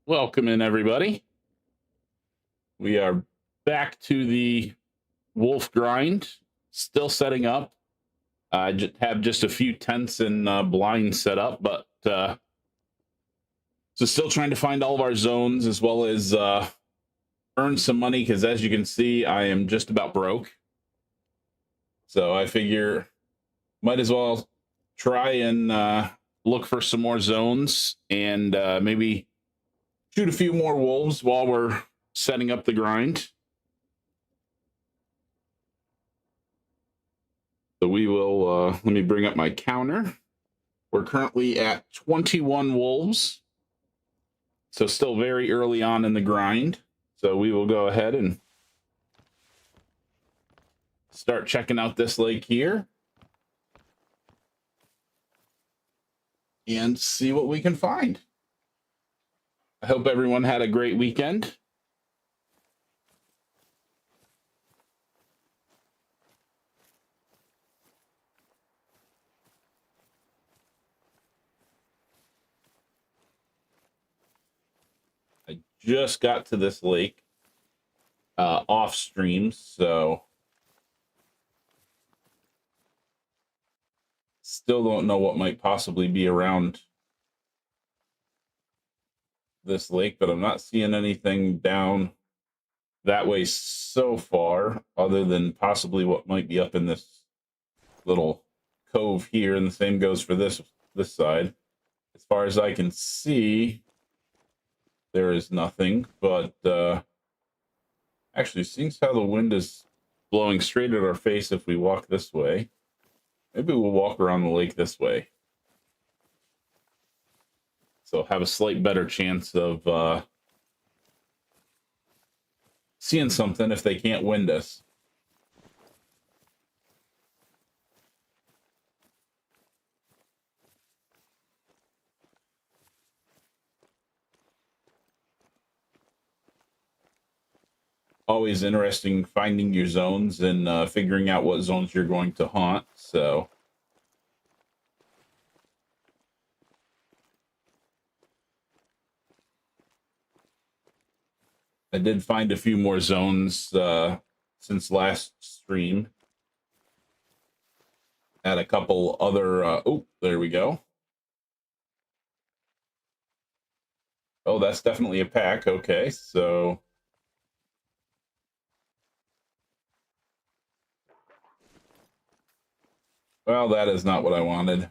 Welcome in, everybody. We are back to the wolf grind, still setting up. I have just a few tents and blinds set up, but so still trying to find all of our zones as well as earn some money because, as you can see, I am just about broke. So I figure might as well try and look for some more zones and maybe shoot a few more wolves while we're setting up the grind. So we will, let me bring up my counter. We're currently at 21 wolves. So still very early on in the grind. So we will go ahead and start checking out this lake here. And see what we can find. I hope everyone had a great weekend. I just got to this lake off stream, so still don't know what might possibly be around this lake, but I'm not seeing anything down that way so far, other than possibly what might be up in this little cove here, and the same goes for this side. As far as I can see, there is nothing, but actually, seeing how the wind is blowing straight at our face if we walk this way, maybe we'll walk around the lake this way. So have a slight better chance of seeing something if they can't wind us. Always interesting finding your zones and figuring out what zones you're going to haunt. So I did find a few more zones since last stream. At a couple other oh, there we go. Oh, that's definitely a pack. Okay, so well, that is not what I wanted.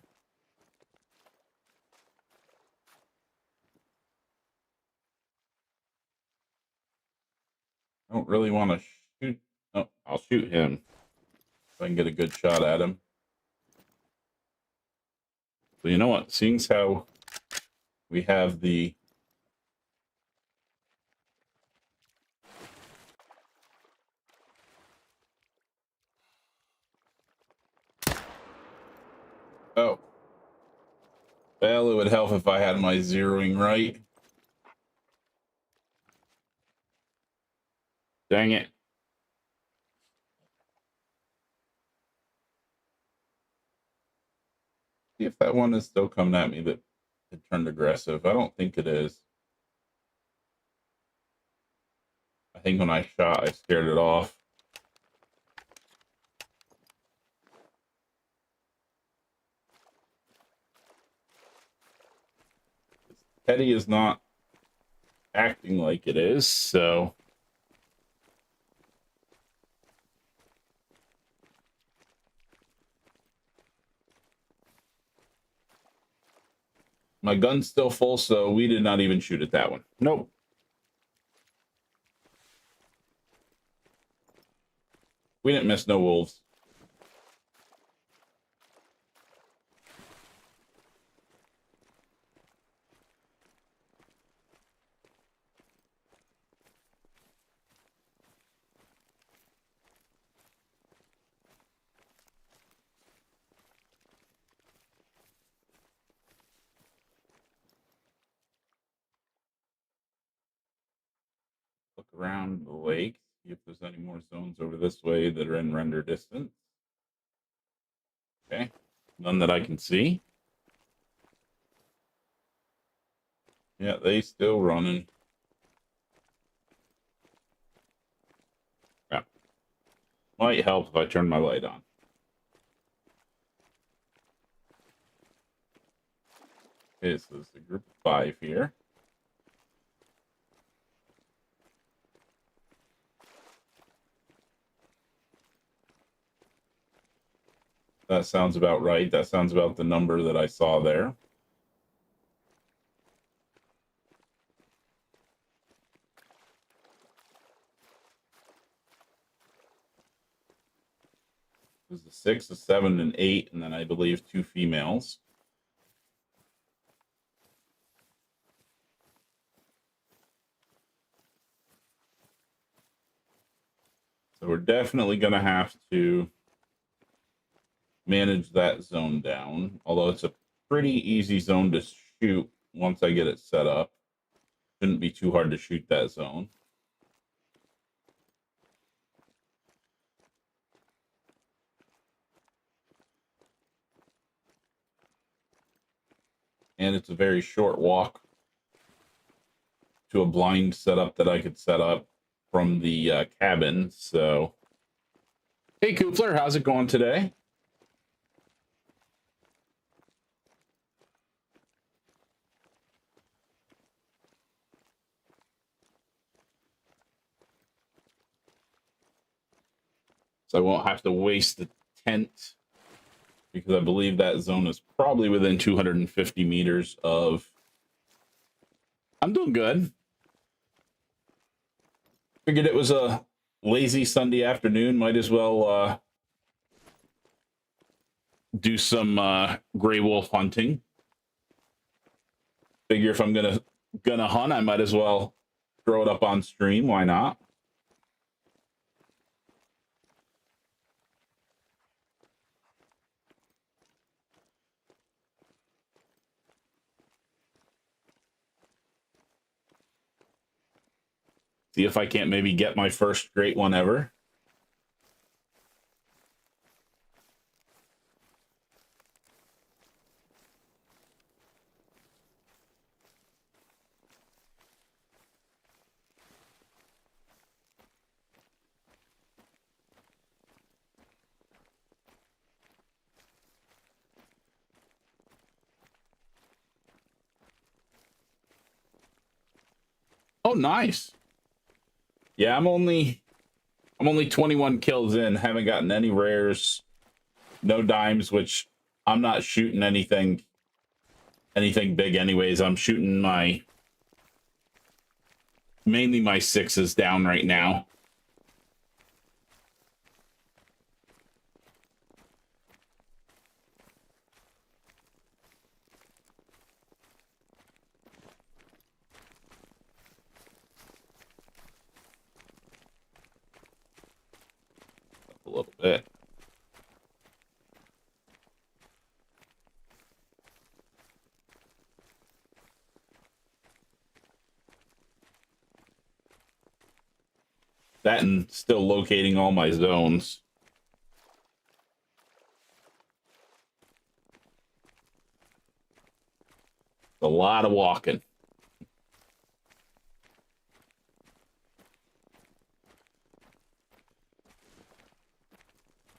I don't really want to shoot. Oh, I'll shoot him if I can get a good shot at him. So you know what? Seeing as how we have the oh, well, it would help if I had my zeroing right. Dang it. See if that one is still coming at me that it turned aggressive. I don't think it is. I think when I shot, I scared it off. Teddy is not acting like it is, so my gun's still full, so we did not even shoot at that one. Nope. We didn't miss no wolves. Look around the lake, see if there's any more zones over this way that are in render distance. Okay, none that I can see. Yeah, they still running. Yeah. Might help if I turn my light on. Okay, so it's a group of 5 here. That sounds about right. That sounds about the number that I saw there. There's the 6, the 7, and 8, and then I believe 2 females. So we're definitely going to have to manage that zone down, although it's a pretty easy zone to shoot once I get it set up. Shouldn't be too hard to shoot that zone. And it's a very short walk to a blind setup that I could set up from the cabin. So, hey, Koopler, how's it going today? So I won't have to waste the tent because I believe that zone is probably within 250 meters of. I'm doing good. Figured it was a lazy Sunday afternoon. Might as well do some gray wolf hunting. Figure if I'm gonna hunt, I might as well throw it up on stream. Why not? See if I can't maybe get my first great one ever. Oh, nice. Yeah, I'm only 21 kills in. Haven't gotten any rares, no dimes, which I'm not shooting anything big anyways. I'm shooting mainly my 6s down right now. A little bit. That and still locating all my zones. A lot of walking.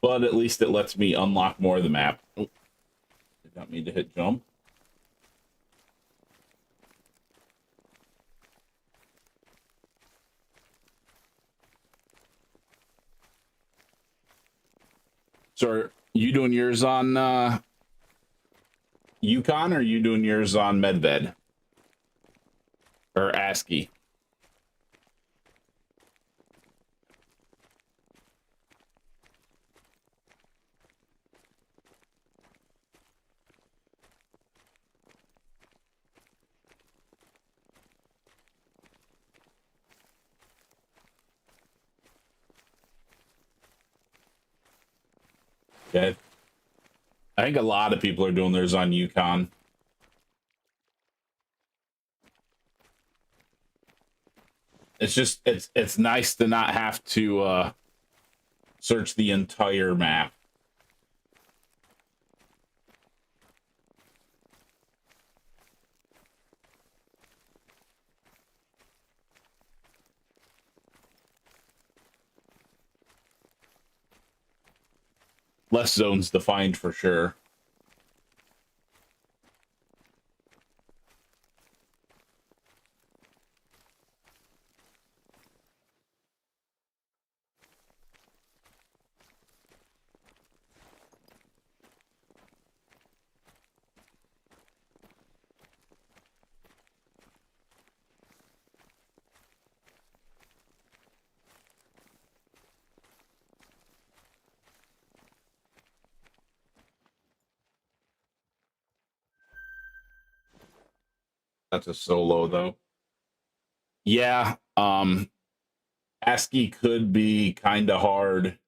But at least it lets me unlock more of the map. Oh, did not mean to hit jump. So are you doing yours on Yukon, or are you doing yours on Medved? Or ASCII? Yeah. I think a lot of people are doing theirs on Yukon. It's just it's nice to not have to search the entire map. less zones defined for sure. That's a solo though. Yeah, ASCII could be kind of hard.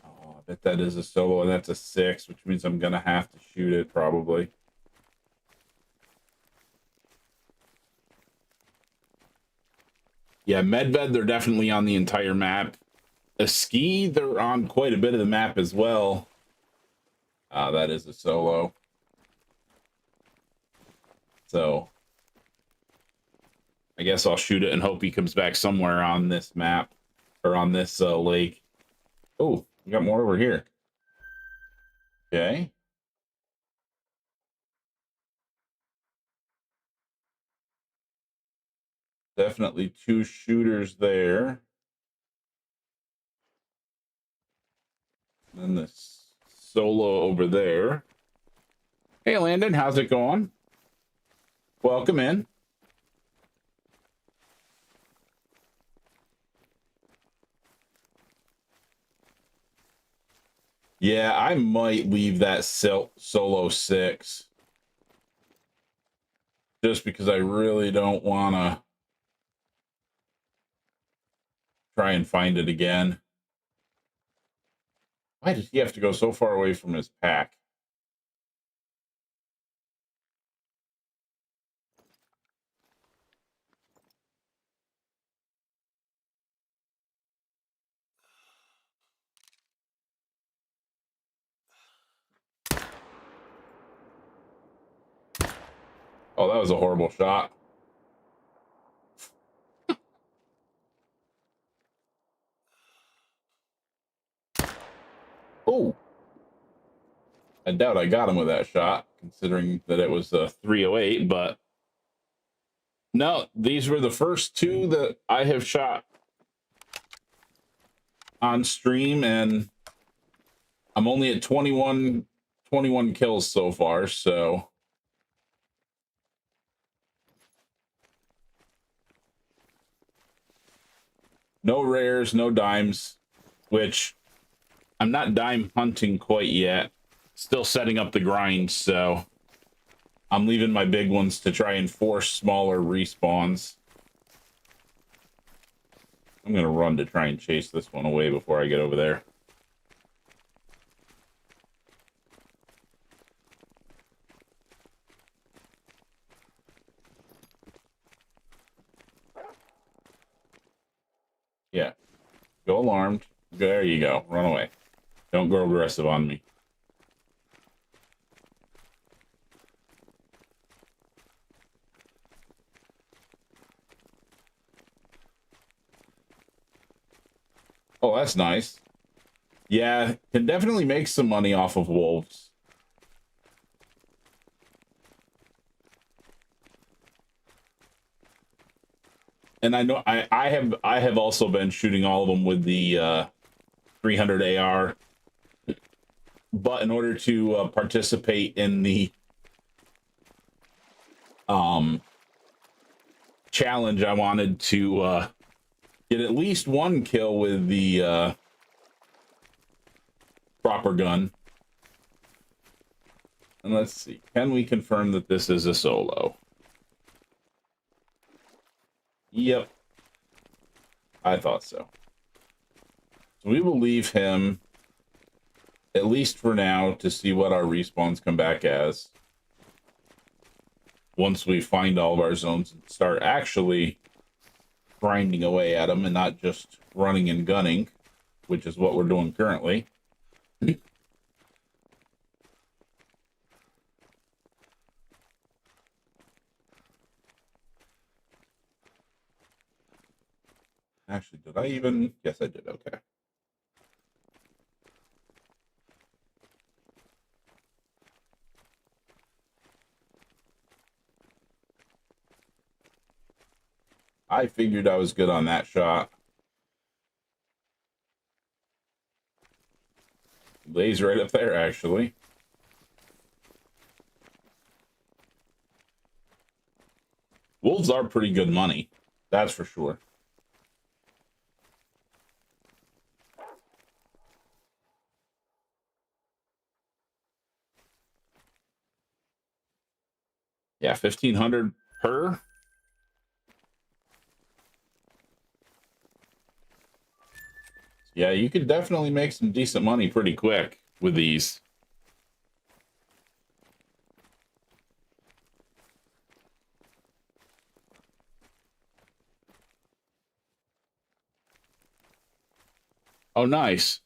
Oh, I bet that is a solo, and that's a 6, which means I'm gonna have to shoot it probably. Yeah, Medved, they're definitely on the entire map. ASCII, they're on quite a bit of the map as well. That is a solo. So I guess I'll shoot it and hope he comes back somewhere on this map or on this lake. Oh, we got more over here. Okay. Definitely 2 shooters there. And this solo over there. Hey, Landon, how's it going? Welcome in. Yeah, I might leave that solo 6. Just because I really don't want to try and find it again. Why does he have to go so far away from his pack? Oh, that was a horrible shot. Oh, I doubt I got him with that shot, considering that it was a 308, but no, these were the first 2 that I have shot on stream, and I'm only at 21 kills so far, so no rares, no dimes, which I'm not dime hunting quite yet. Still setting up the grind, so I'm leaving my big ones to try and force smaller respawns. I'm going to run to try and chase this one away before I get over there. Yeah. Go alarmed. There you go. Run away. Don't go aggressive on me. Oh, that's nice. Yeah, can definitely make some money off of wolves. And I know I have also been shooting all of them with the 300 AR. But in order to participate in the challenge, I wanted to get at least 1 kill with the proper gun. And let's see, can we confirm that this is a solo? Yep, I thought so. So we will leave him, at least for now, to see what our respawns come back as. Once we find all of our zones and start actually grinding away at them and not just running and gunning, which is what we're doing currently. Actually, did I even? Yes, I did. Okay. I figured I was good on that shot. Lays right up there, actually. Wolves are pretty good money. That's for sure. Yeah, 1,500 per. Yeah, you could definitely make some decent money pretty quick with these. Oh, nice.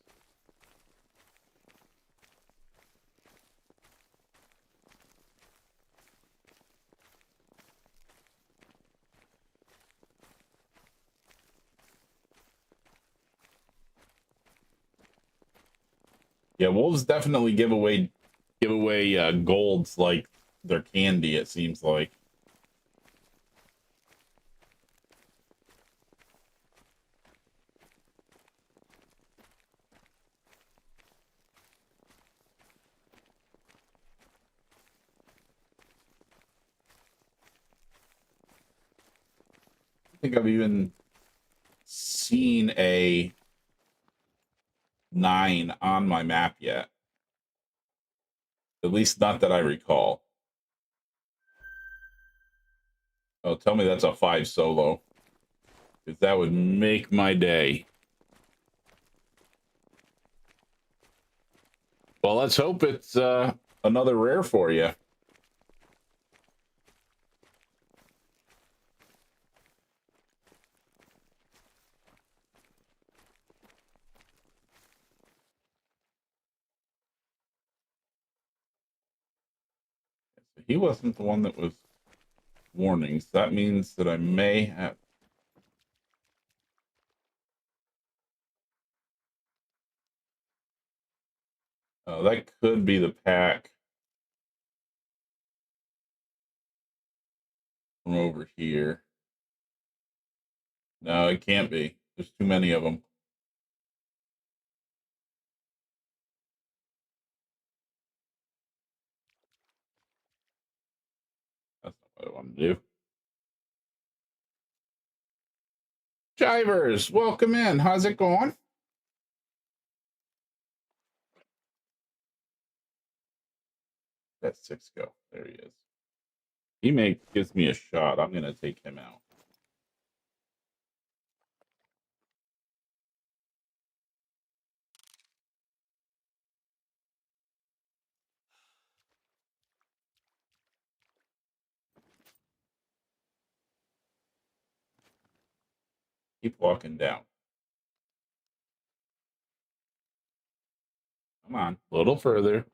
Yeah, wolves definitely give away golds like they're candy. It seems like. I think I've even seen a 9 on my map yet. At least not that I recall. Oh, tell me that's a 5 solo. Because that would make my day. Well, let's hope it's another rare for you. He wasn't the one that was warnings. That means that I may have. That could be the pack from over here. No, it can't be. There's too many of them. That's not what I want to do. Jivers, welcome in. How's it going? That's 6 go. There he is. He gives me a shot. I'm gonna take him out. Keep walking down. Come on, a little further.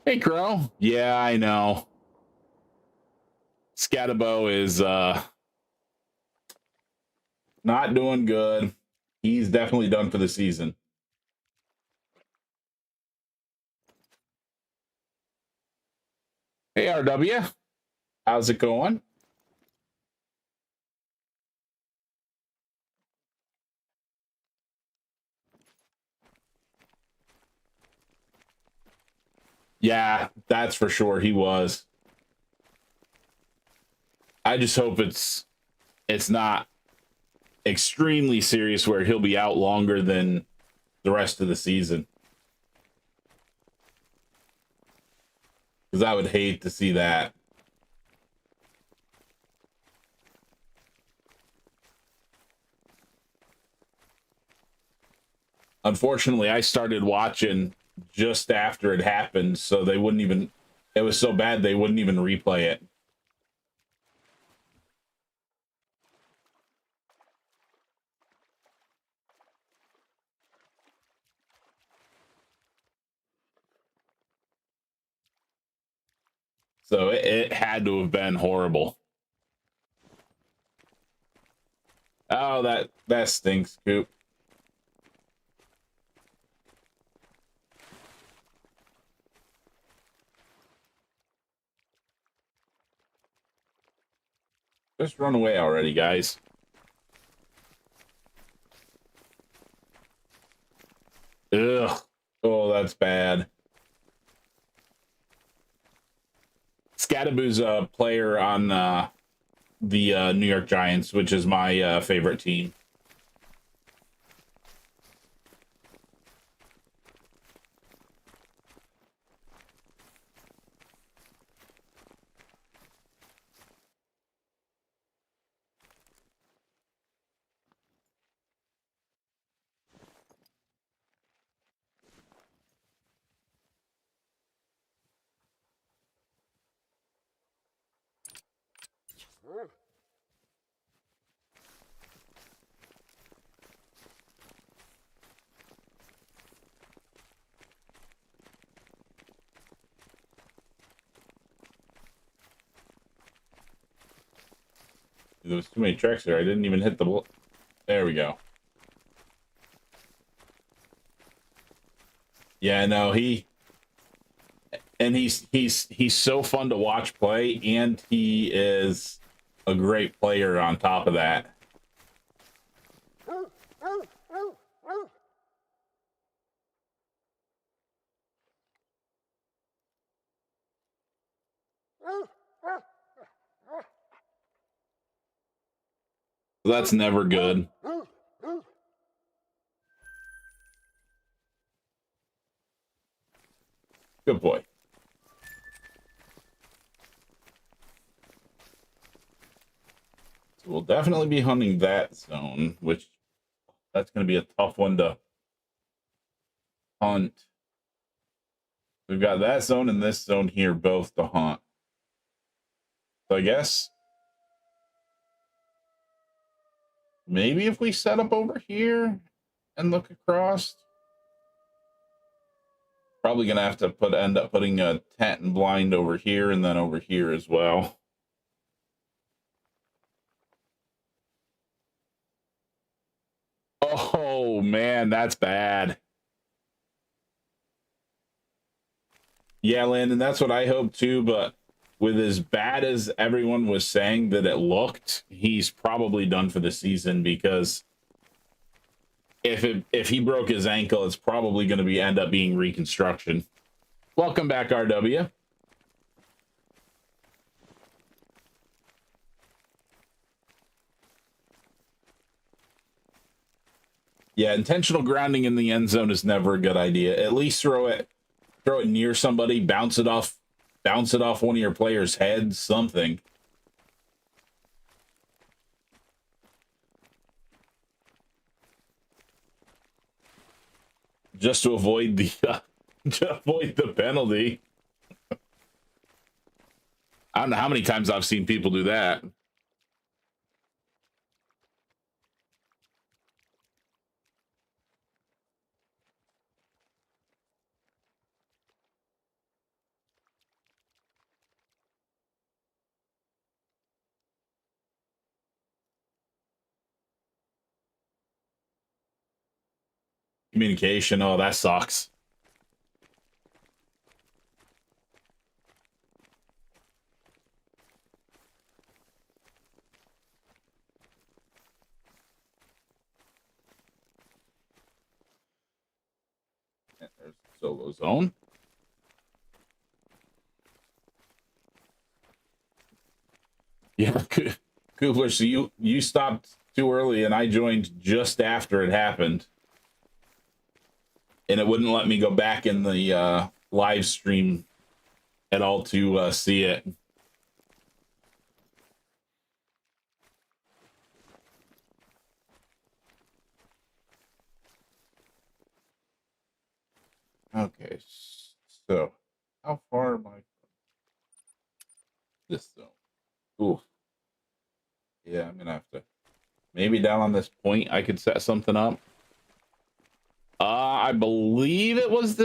Hey, Crow. Yeah, I know. Scatabo is not doing good. He's definitely done for the season. Hey, RW. How's it going? Yeah, that's for sure. He was. I just hope it's not extremely serious where he'll be out longer than the rest of the season. Because I would hate to see that. Unfortunately, I started watching just after it happened, so they wouldn't even. It was so bad they wouldn't even replay it. So it had to have been horrible. Oh, that stinks, Coop. Just run away already, guys. Ugh. Oh, that's bad. Scadaboo's a player on the New York Giants, which is my favorite team. There was too many tracks there. I didn't even hit the... There we go. Yeah, no, he's so fun to watch play, and he is a great player on top of that. That's never good. Good boy. So we'll definitely be hunting that zone, which that's going to be a tough one to hunt. We've got that zone and this zone here both to hunt. So I guess maybe if we set up over here and look across, probably going to have to end up putting a tent and blind over here and then over here as well. Oh, man, that's bad. Yeah, Landon, that's what I hope too, but with as bad as everyone was saying that it looked, he's probably done for the season, because if he broke his ankle, it's probably going to end up being reconstruction. Welcome back, RW. Yeah, intentional grounding in the end zone is never a good idea. At least throw it near somebody, bounce it off one of your players' heads, something. Just to avoid the penalty. I don't know how many times I've seen people do that. Communication, oh, that sucks. There's solo zone. Yeah, Coopler, so you stopped too early and I joined just after it happened. And it wouldn't let me go back in the live stream at all to see it. Okay, so how far am I from this zone? Ooh. Yeah, I'm gonna have to maybe down on this point I could set something up. I believe it was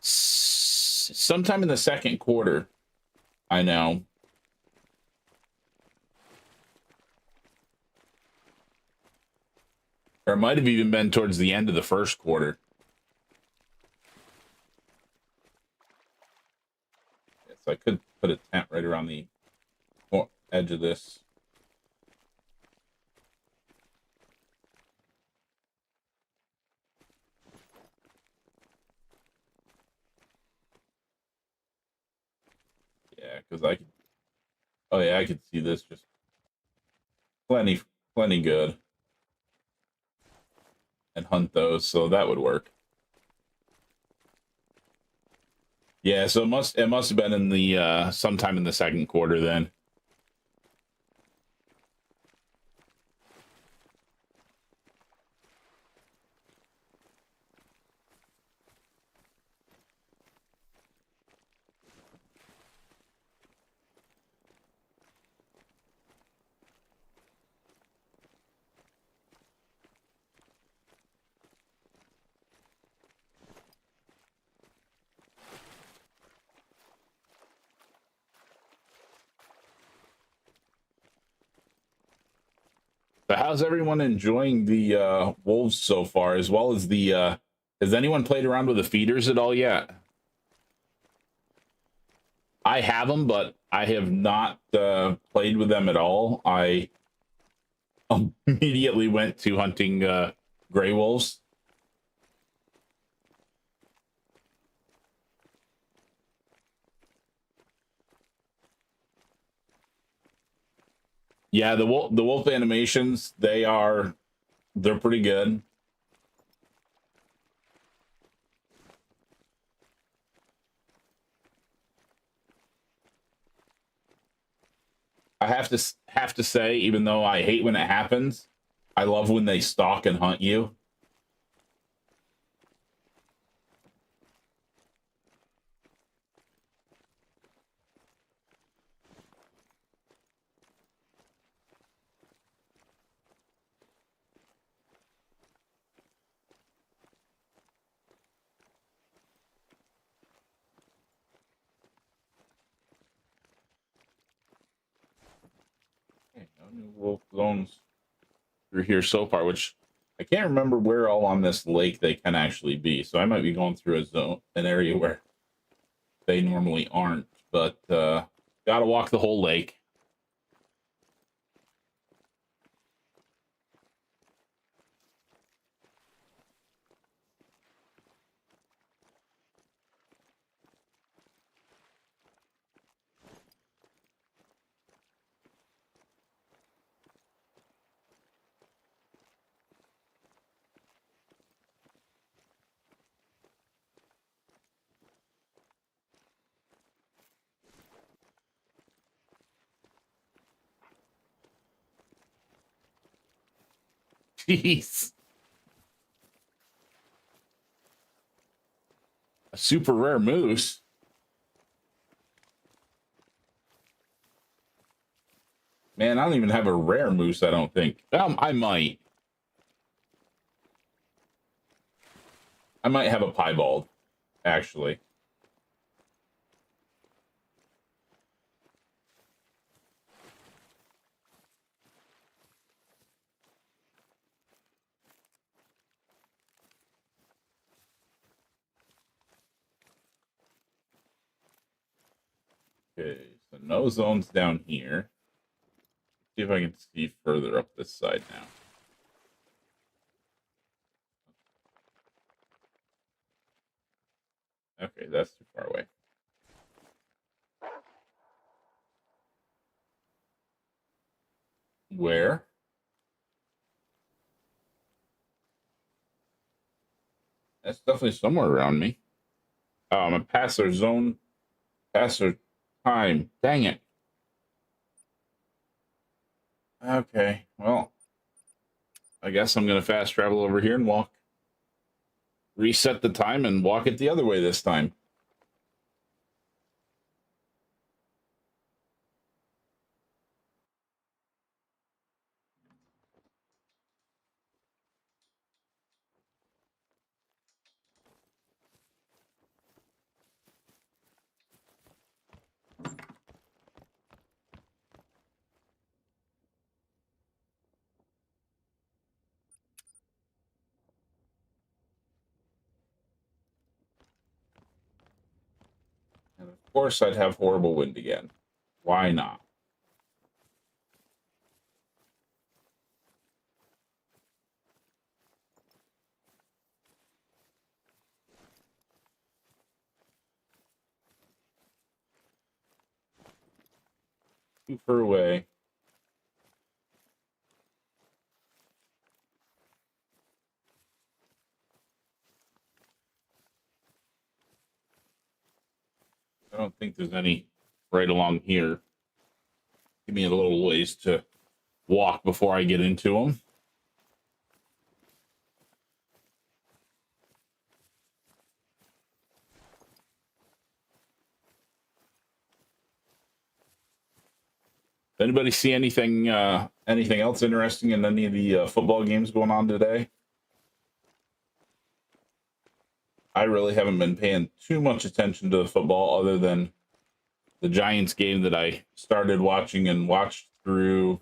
sometime in the second quarter. I know. Or it might have even been towards the end of the first quarter. Yes, I could put a tent right around the edge of this. because I could. Oh yeah, I could see this just plenty, plenty good, and hunt those. So that would work. Yeah, so it must have been in the sometime in the second quarter then. So how's everyone enjoying the wolves so far, as well as the has anyone played around with the feeders at all yet? I have them, but I have not played with them at all. I immediately went to hunting gray wolves. Yeah, the wolf animations, they're pretty good. I have to say, even though I hate when it happens, I love when they stalk and hunt you. Okay, no new wolf zones through here so far, which I can't remember where all on this lake they can actually be. So I might be going through an area where they normally aren't, but gotta walk the whole lake. Jeez. A super rare moose. Man, I don't even have a rare moose, I don't think. I might. I might have a piebald, actually. Okay, so no zones down here. See if I can see further up this side now. Okay, that's too far away. Where? That's definitely somewhere around me. Oh, I'm a passer zone, passer time. Dang it. Okay, well, I guess I'm gonna fast travel over here and walk. Reset the time and walk it the other way this time. And of course, I'd have horrible wind again. Why not? Too far away. I don't think there's any right along here. Give me a little ways to walk before I get into them. Anybody see anything else interesting in any of the football games going on today? I really haven't been paying too much attention to the football other than the Giants game that I started watching and watched through.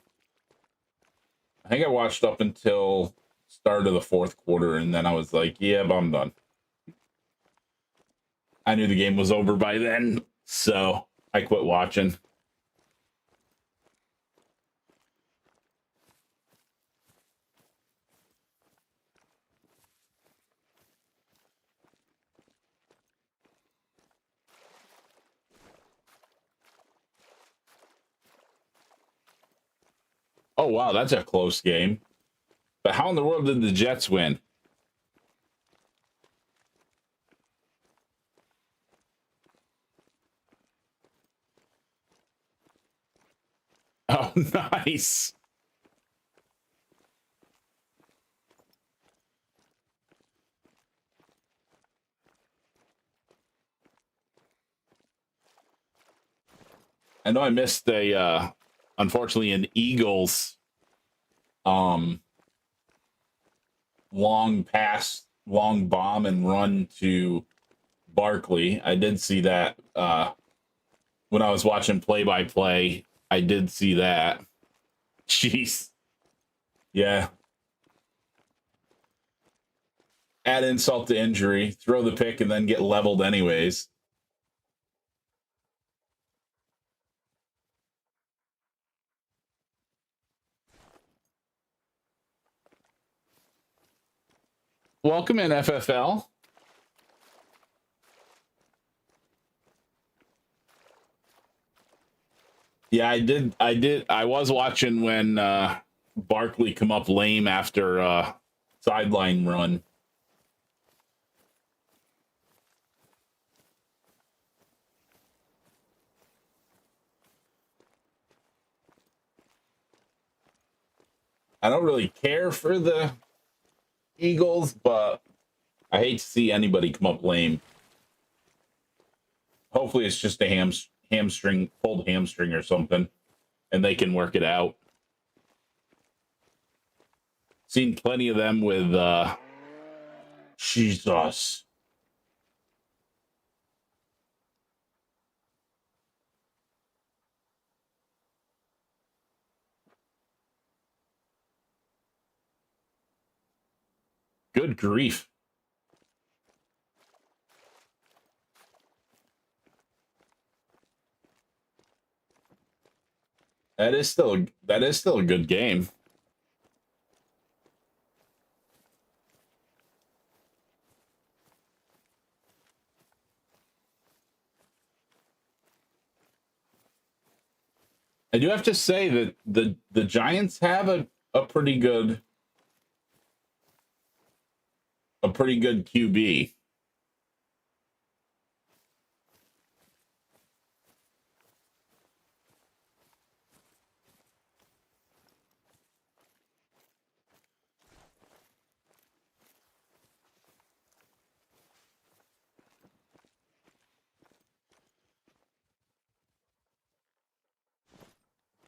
I think I watched up until start of the fourth quarter, and then I was like, yeah, but I'm done. I knew the game was over by then, so I quit watching. Oh, wow, that's a close game. But how in the world did the Jets win? Oh, nice. I know I missed unfortunately an Eagles long pass, long bomb and run to Barkley. I did see that when I was watching play by play. I did see that. Jeez. Yeah. Add insult to injury, throw the pick, and then get leveled anyways. Welcome in, FFL. Yeah, I was watching when Barkley come up lame after sideline run. I don't really care for the Eagles, but I hate to see anybody come up lame. Hopefully, it's just a hamstring, pulled hamstring or something, and they can work it out. Seen plenty of them with Jesus. Good grief. That is still a good game. I do have to say that the Giants have a pretty good QB.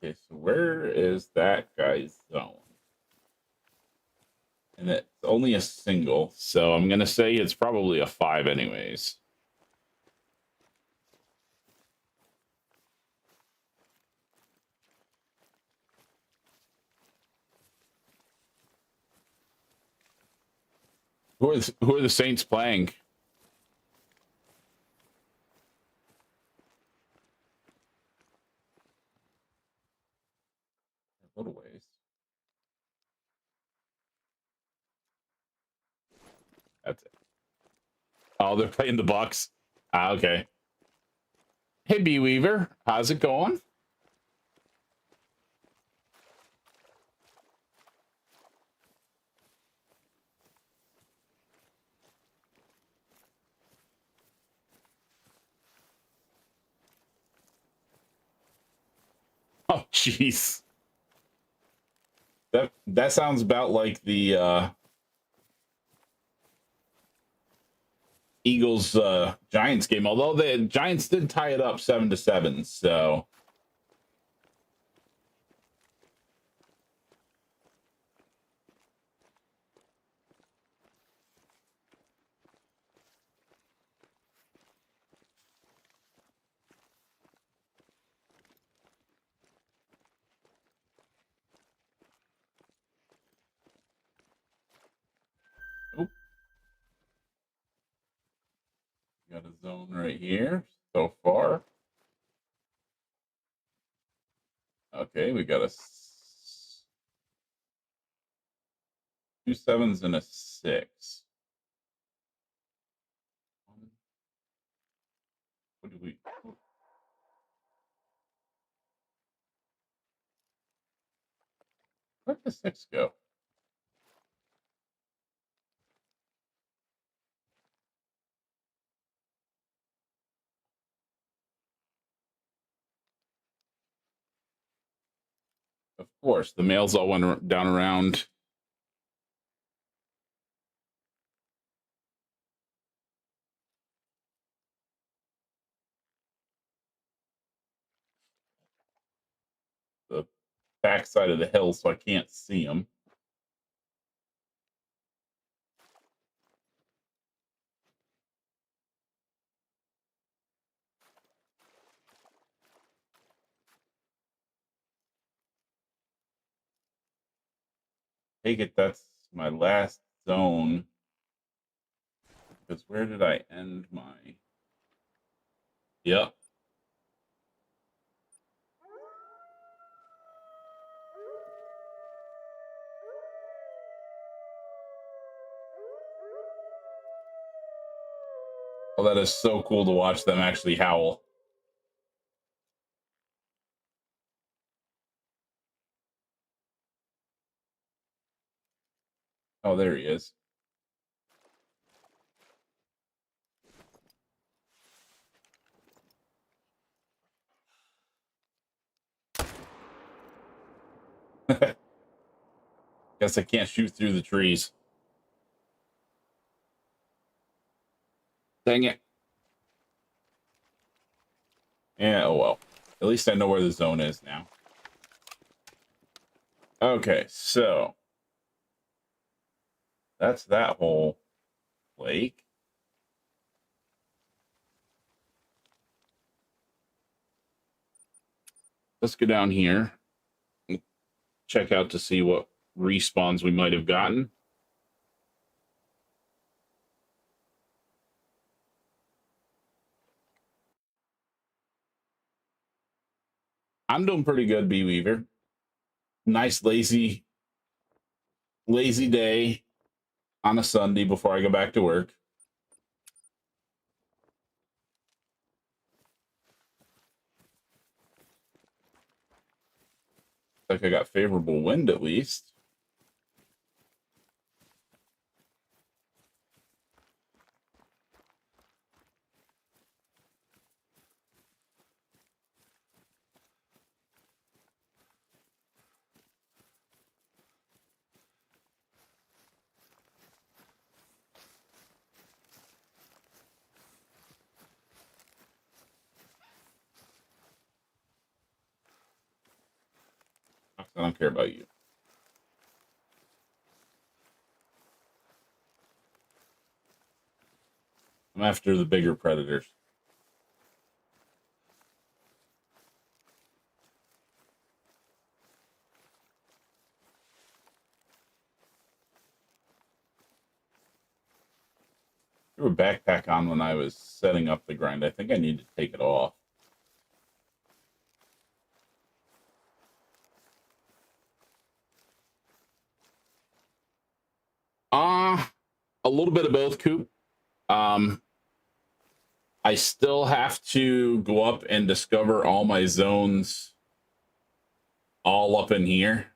Okay, so where is that guy's zone? And it's only a single, so I'm gonna say it's probably a 5 anyways. Who are the Saints playing? A little ways. That's it. Oh, they're playing the Bucks. Ah, okay. Hey, B Weaver, how's it going? jeez. That sounds about like the Eagles Giants game, although the Giants did tie it up 7-7, so oh, got a zone right here so far. Okay, we got a 2 7s and a 6. What do we? Where'd the 6 go? Of course, the males all went down around. The backside of the hill, so I can't see them. Take it that's my last zone. Because where did I end my? Yep. Oh, that is so cool to watch them actually howl. Oh, there he is. Guess I can't shoot through the trees. Dang it. Yeah, oh well. At least I know where the zone is now. Okay, so that's that whole lake. Let's go down here. Check out to see what respawns we might have gotten. I'm doing pretty good, B Weaver. Nice lazy day on a Sunday before I go back to work. Like I got favorable wind at least. I don't care about you. I'm after the bigger predators. I threw a backpack on when I was setting up the grind. I think I need to take it off. A little bit of both, Coop. I still have to go up and discover all my zones all up in here.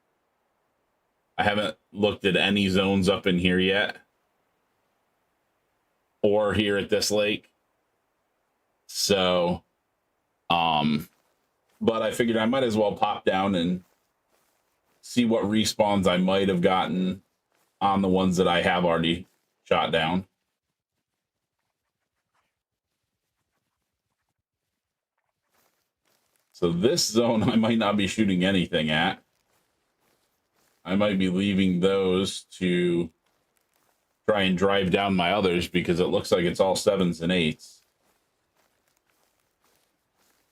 I haven't looked at any zones up in here yet. Or here at this lake. So, but I figured I might as well pop down and see what respawns I might have gotten on the ones that I have already shot down. So this zone I might not be shooting anything at. I might be leaving those to try and drive down my others because it looks like it's all 7s and 8s.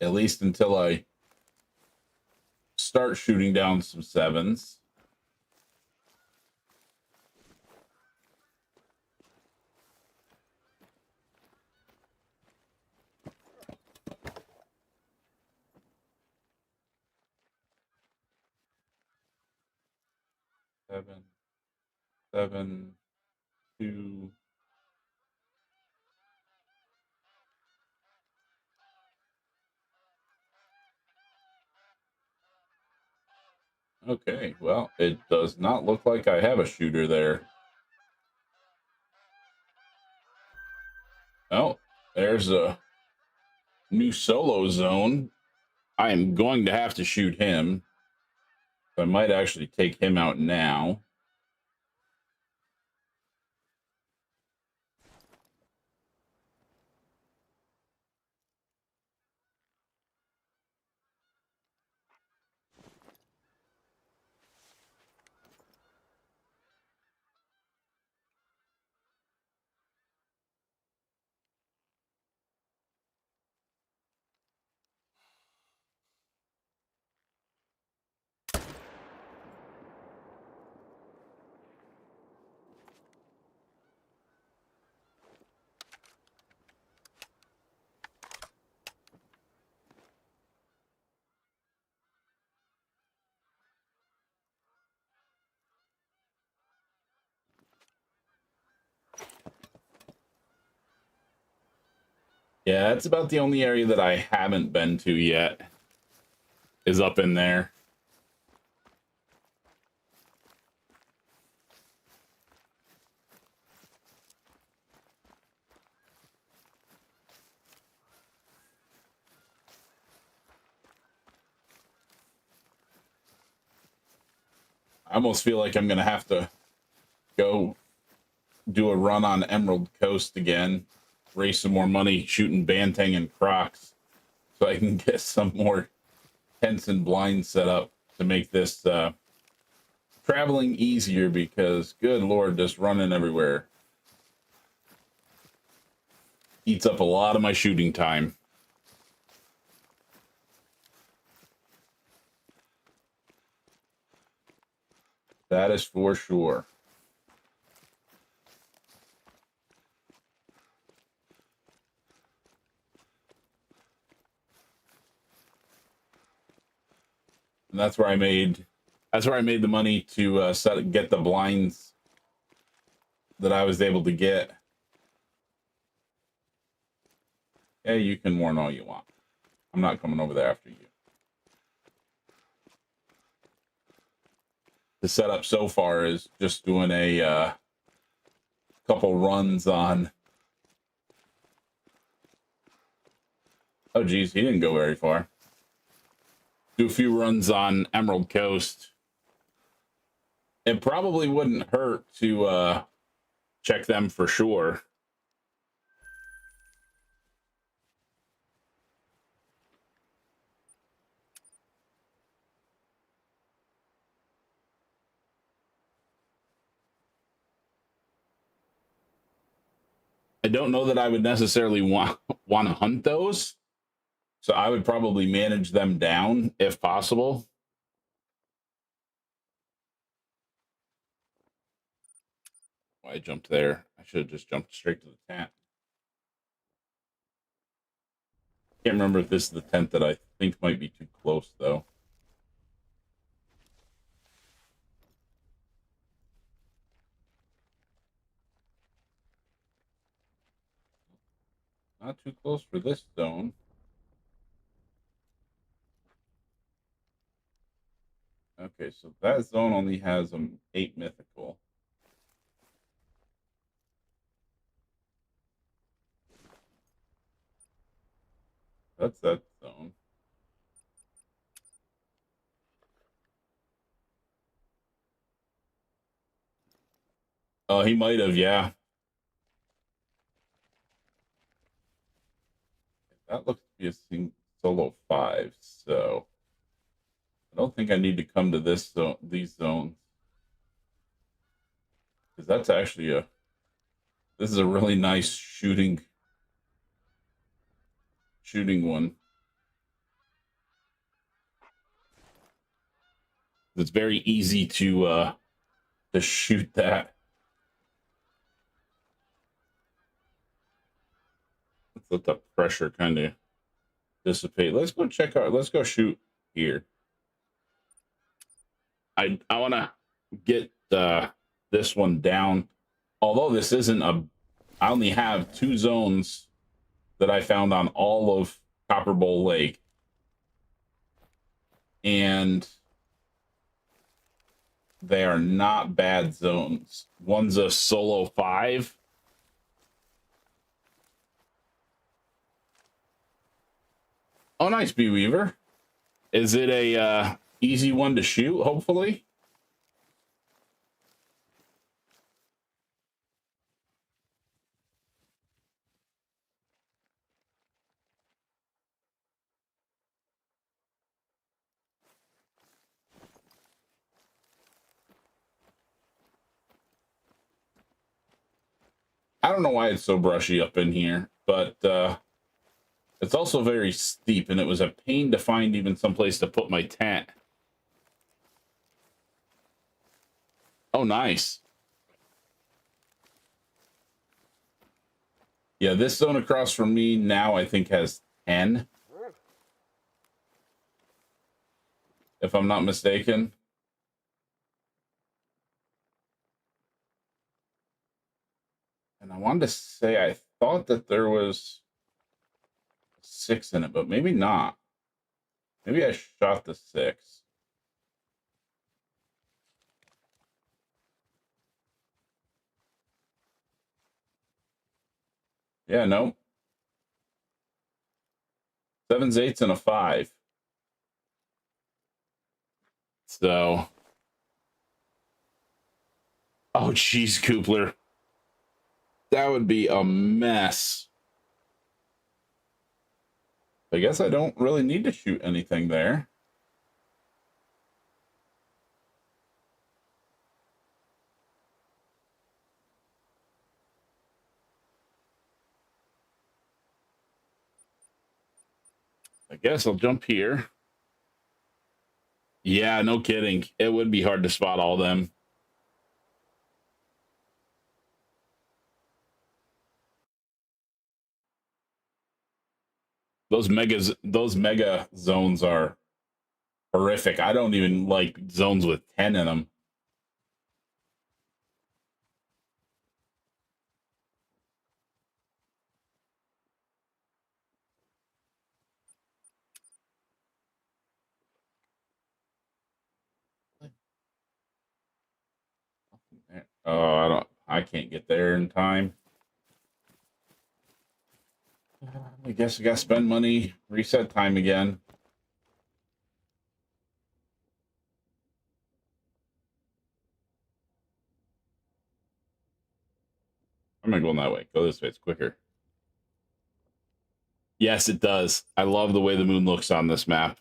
At least until I start shooting down some 7s. Seven, 7, 2. Okay, well, it does not look like I have a shooter there. Oh, there's a new solo zone. I am going to have to shoot him. I might actually take him out now. Yeah, that's about the only area that I haven't been to yet, is up in there. I almost feel like I'm going to have to go do a run on Emerald Coast again, raise some more money shooting Bantang and Crocs so I can get some more tents and blinds set up to make this traveling easier because, good Lord, just running everywhere eats up a lot of my shooting time. That is for sure. And that's where I made the money to get the blinds that I was able to get. Yeah, you can warn all you want. I'm not coming over there after you. The setup so far is just doing a couple runs on. Oh, geez, he didn't go very far. Do a few runs on Emerald Coast. It probably wouldn't hurt to check them for sure. I don't know that I would necessarily want to hunt those, so I would probably manage them down if possible. Why I jumped there? I should have just jumped straight to the tent. Can't remember if this is the tent that I think might be too close though. Not too close for this zone. Okay, so that zone only has 8 mythical. That's that zone. Oh, he might have, yeah. That looks to be a solo 5, so I don't think I need to come to this zone, these zones. Because that's actually this is a really nice shooting one. It's very easy to shoot that. Let's let the pressure kind of dissipate. Let's go check out. Let's go shoot here. I want to get this one down. Although this isn't I only have 2 zones that I found on all of Copper Bowl Lake, and they are not bad zones. One's a solo 5. Oh, nice, B Weaver. Is it a easy one to shoot? Hopefully. I don't know why it's so brushy up in here, but it's also very steep, and it was a pain to find even someplace to put my tent. Oh, nice. Yeah, this zone across from me now I think has 10, if I'm not mistaken. And I wanted to say I thought that there was 6 in it, but maybe not. Maybe I shot the 6. Yeah, no. 7s, 8s, and a 5. So, oh, geez, Koopler. That would be a mess. I guess I don't really need to shoot anything there. I guess I'll jump here. Yeah, no kidding. It would be hard to spot all them. Those mega zones are horrific. I don't even like zones with 10 in them. Oh, I can't get there in time. I guess I got to spend money, reset time again. I'm not going that way. Go this way. It's quicker. Yes, it does. I love the way the moon looks on this map.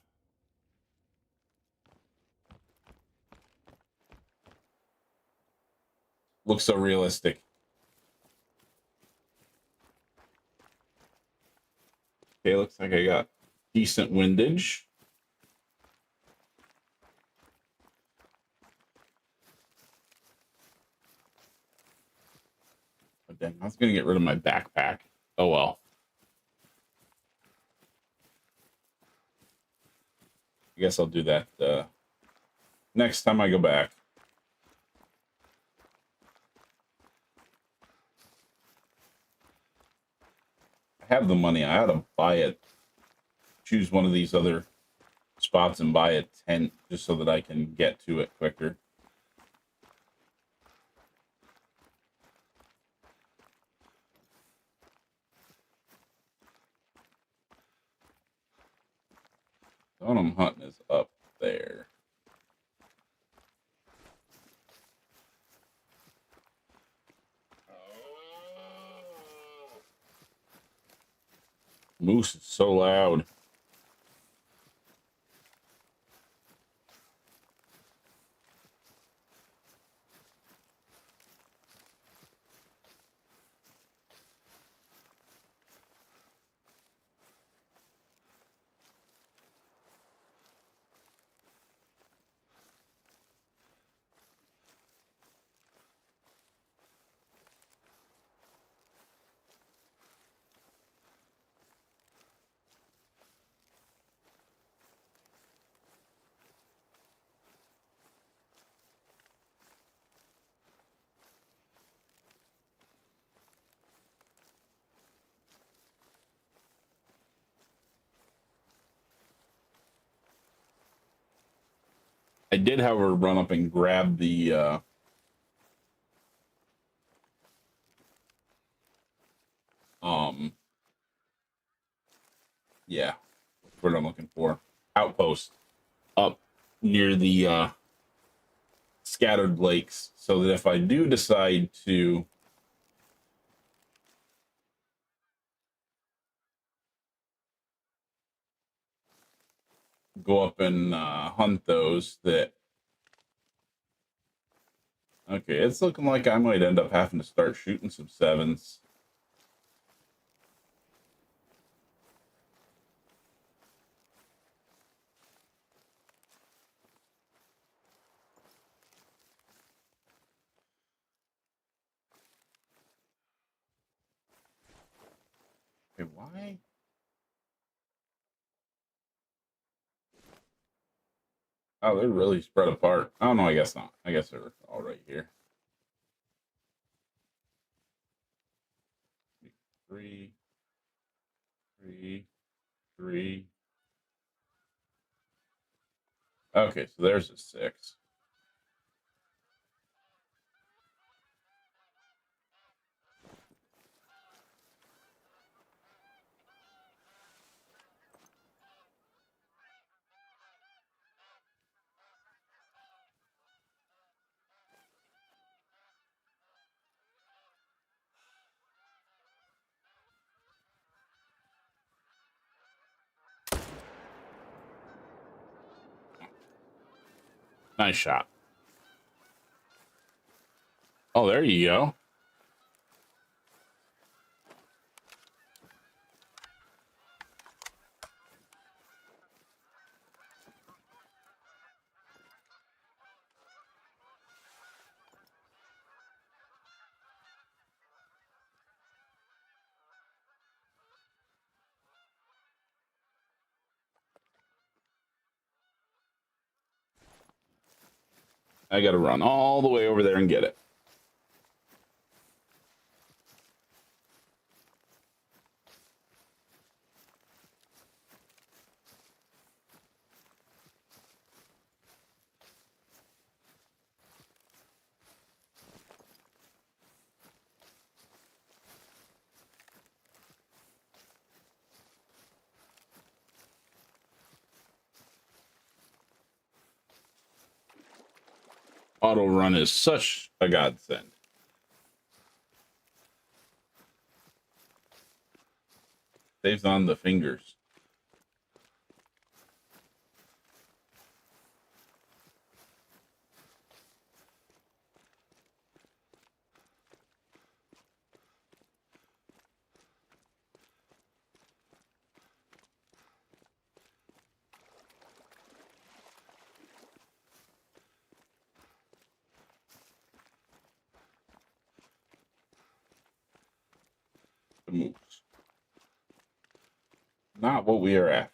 Looks so realistic. Okay, looks like I got decent windage. Oh, dang, I was going to get rid of my backpack. Oh, well. I guess I'll do that next time I go back. I have the money. I ought to buy it. Choose one of these other spots and buy a tent just so that I can get to it quicker. The one I'm hunting is up there. Moose is so loud. I did, however, run up and grab the yeah, what I'm looking for. Outpost up near the scattered lakes, so that if I do decide to go up and hunt those, that okay, it's looking like I might end up having to start shooting some sevens. Okay, why? Oh, they're really spread apart. Oh no, I guess not. I guess they're all right here. 3, 3, 3. Okay, so there's a 6. Nice shot. Oh, there you go. I got to run all the way over there and get it. Auto run is such a godsend. Saves on the fingers. The moves. Not what we are after.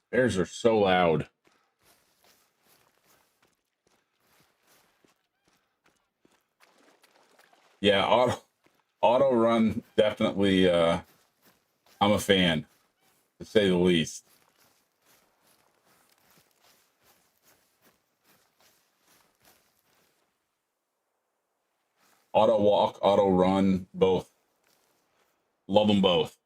Bears are so loud. Yeah, auto run definitely. I'm a fan, to say the least. Auto walk, auto run, both. Love them both.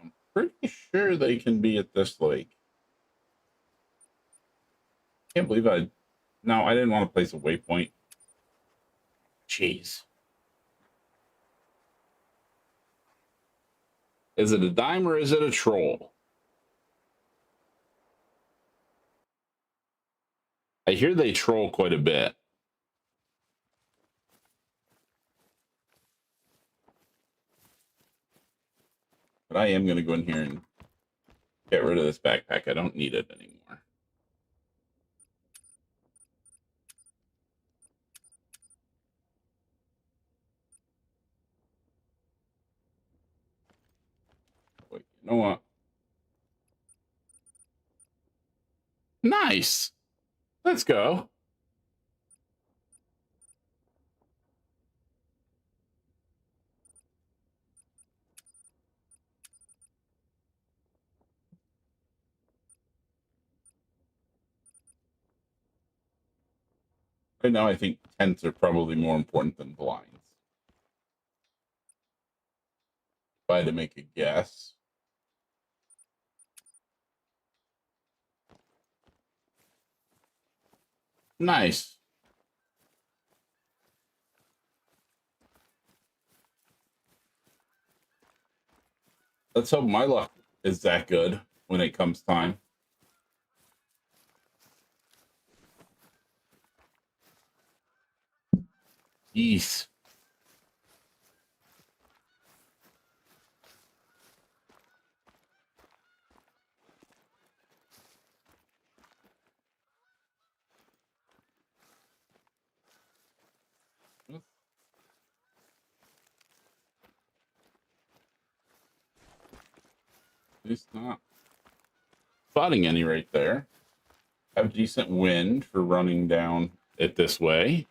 I'm pretty sure they can be at this lake. Can't believe no, I didn't want to place a waypoint. Jeez. Is it a dime or is it a troll? I hear they troll quite a bit. But I am going to go in here and get rid of this backpack. I don't need it anymore. Wait, you know what? Nice. Let's go. Right now, I think tents are probably more important than blinds. If I had to make a guess. Nice. Let's hope my luck is that good when it comes time. Yeesh. It's not spotting any right there. Have decent wind for running down it this way.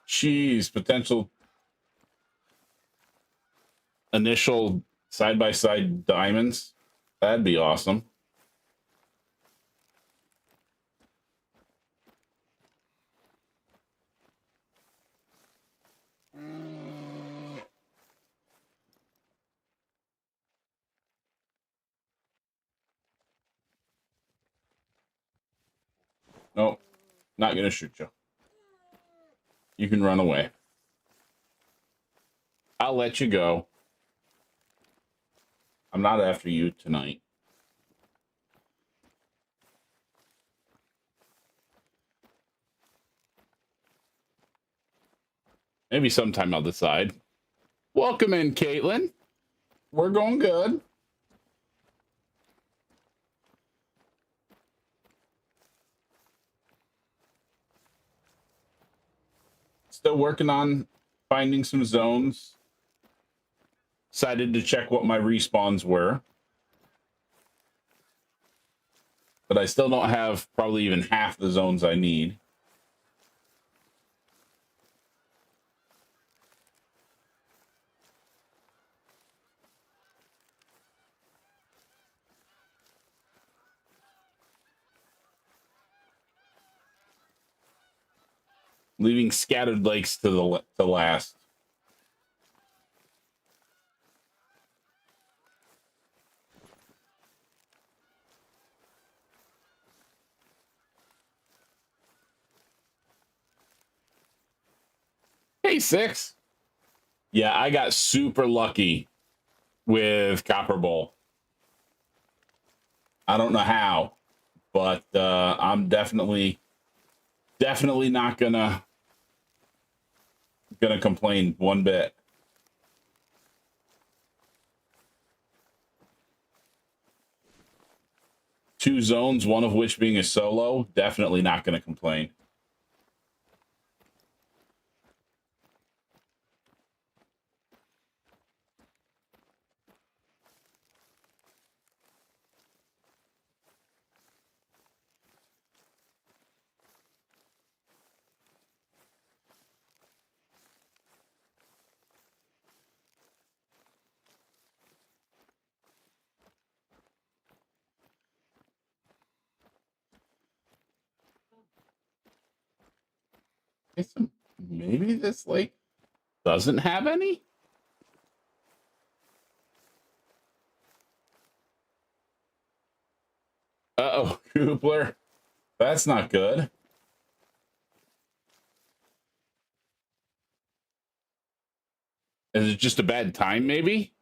Jeez, potential initial side-by-side diamonds. That'd be awesome. No, not gonna shoot you. You can run away. I'll let you go. I'm not after you tonight. Maybe sometime I'll decide. Welcome in, Caitlin. We're going good. Still working on finding some zones. Decided to check what my respawns were. But I still don't have probably even half the zones I need. Leaving scattered lakes to last. Hey, 6. Yeah, I got super lucky with Copper Bowl. I don't know how, but I'm definitely not gonna complain one bit. Two zones, one of which being a solo, definitely not gonna complain. Okay, so maybe this lake doesn't have any? Uh-oh, Coopler. That's not good. Is it just a bad time, maybe?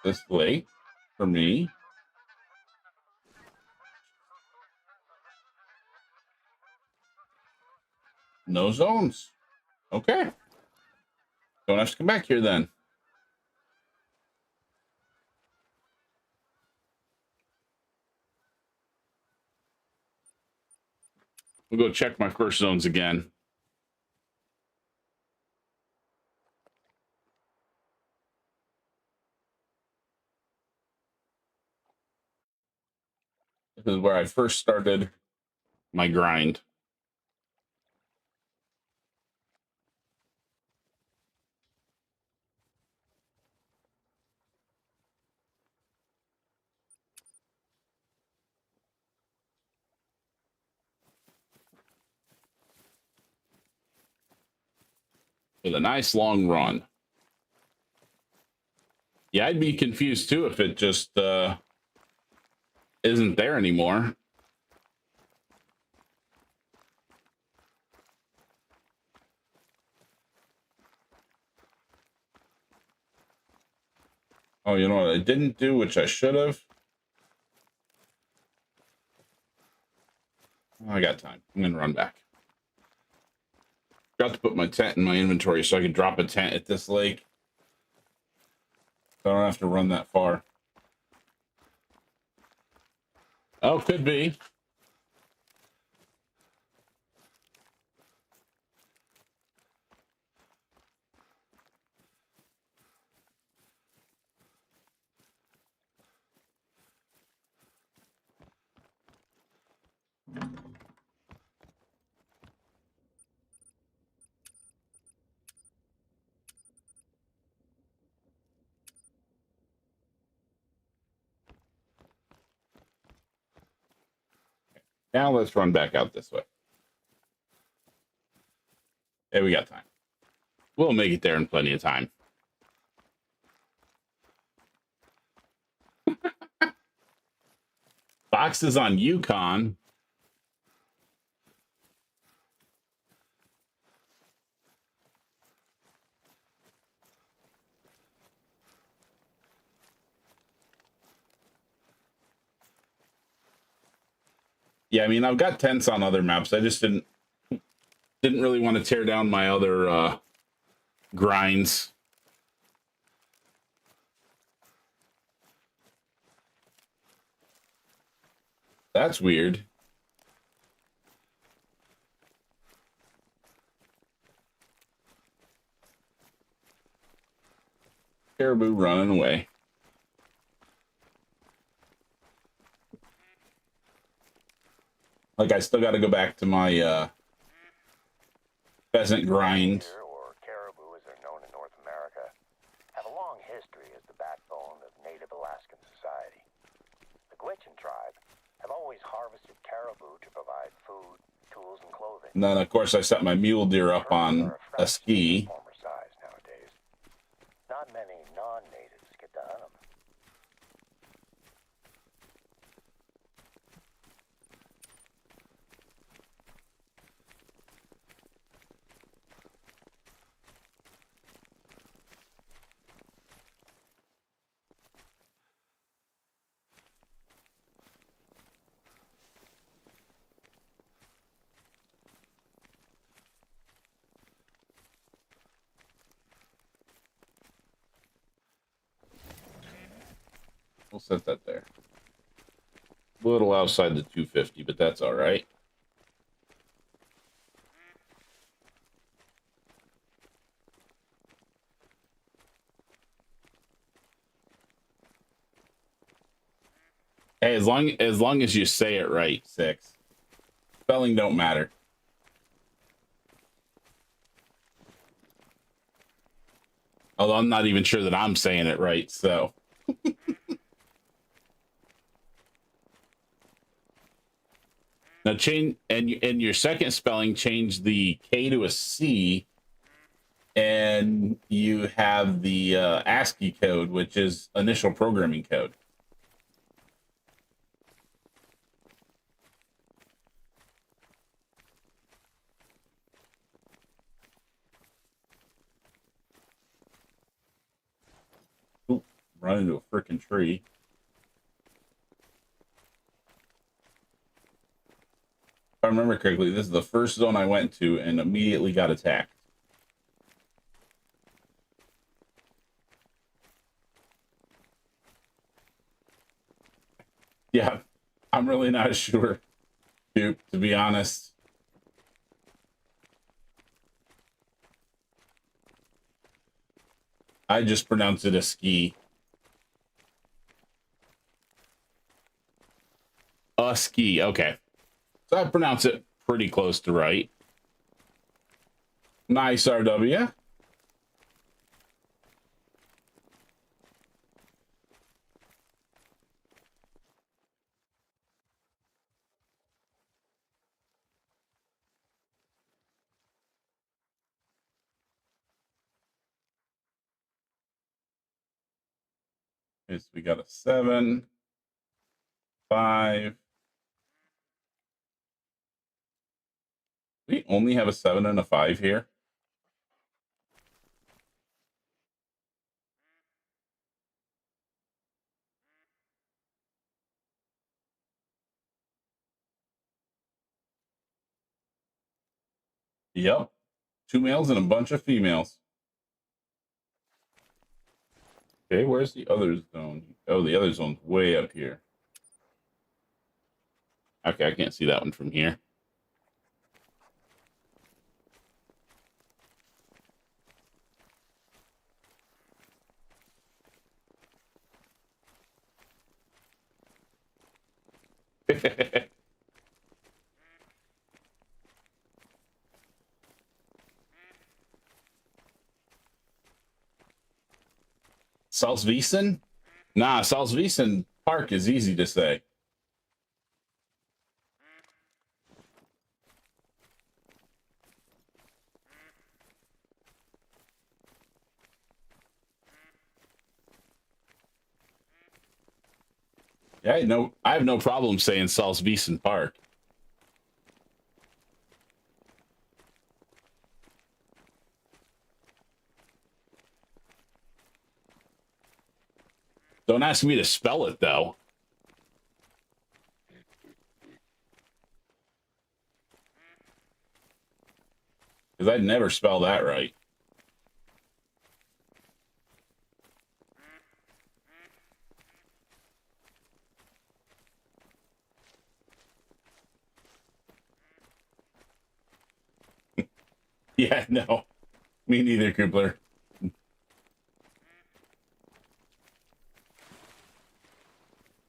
This lake, for me. No zones. Okay. Don't have to come back here then. We'll go check my first zones again. This is where I first started my grind. With a nice long run. Yeah, I'd be confused too if it just isn't there anymore. Oh, you know what I didn't do, which I should have? I got time. I'm going to run back. Got to put my tent in my inventory so I can drop a tent at this lake. So I don't have to run that far. Oh, could be. Now let's run back out this way. Hey, we got time. We'll make it there in plenty of time. Boxes on Yukon. Yeah, I mean, I've got tents on other maps. I just didn't really want to tear down my other grinds. That's weird. Caribou running away. Like, I still got to go back to my pheasant grind. Or caribou, as they're known in North America, have a long history as the backbone of native Alaskan society. The Gwich'in tribe have always harvested caribou to provide food, tools, and clothing. And then, of course, I set my mule deer up on a ski. Former size nowadays. Not many non-natives get to hunt them. We'll set that there. A little outside the 250, but that's all right. Hey, as long as you say it right, 6. Spelling don't matter. Although I'm not even sure that I'm saying it right, so. Now change, and your second spelling, change the K to a C, and you have the ASCII code, which is initial programming code. Ooh, run into a freaking tree. If I remember correctly, this is the first zone I went to and immediately got attacked. Yeah, I'm really not sure, dude, to be honest. I just pronounce it a ski. A ski, okay. So I pronounce it pretty close to right. Nice, RW. Yes, we got a 7, 5. We only have a 7 and a 5 here. Yep. 2 males and a bunch of females. Okay, where's the other zone? Oh, the other zone's way up here. Okay, I can't see that one from here. Salzwiesen? Nah, Salzwiesen Park is easy to say. Yeah, I have no problem saying Salzwiesen Park. Don't ask me to spell it though. Because I'd never spell that right. Yeah, no. Me neither, Kubler.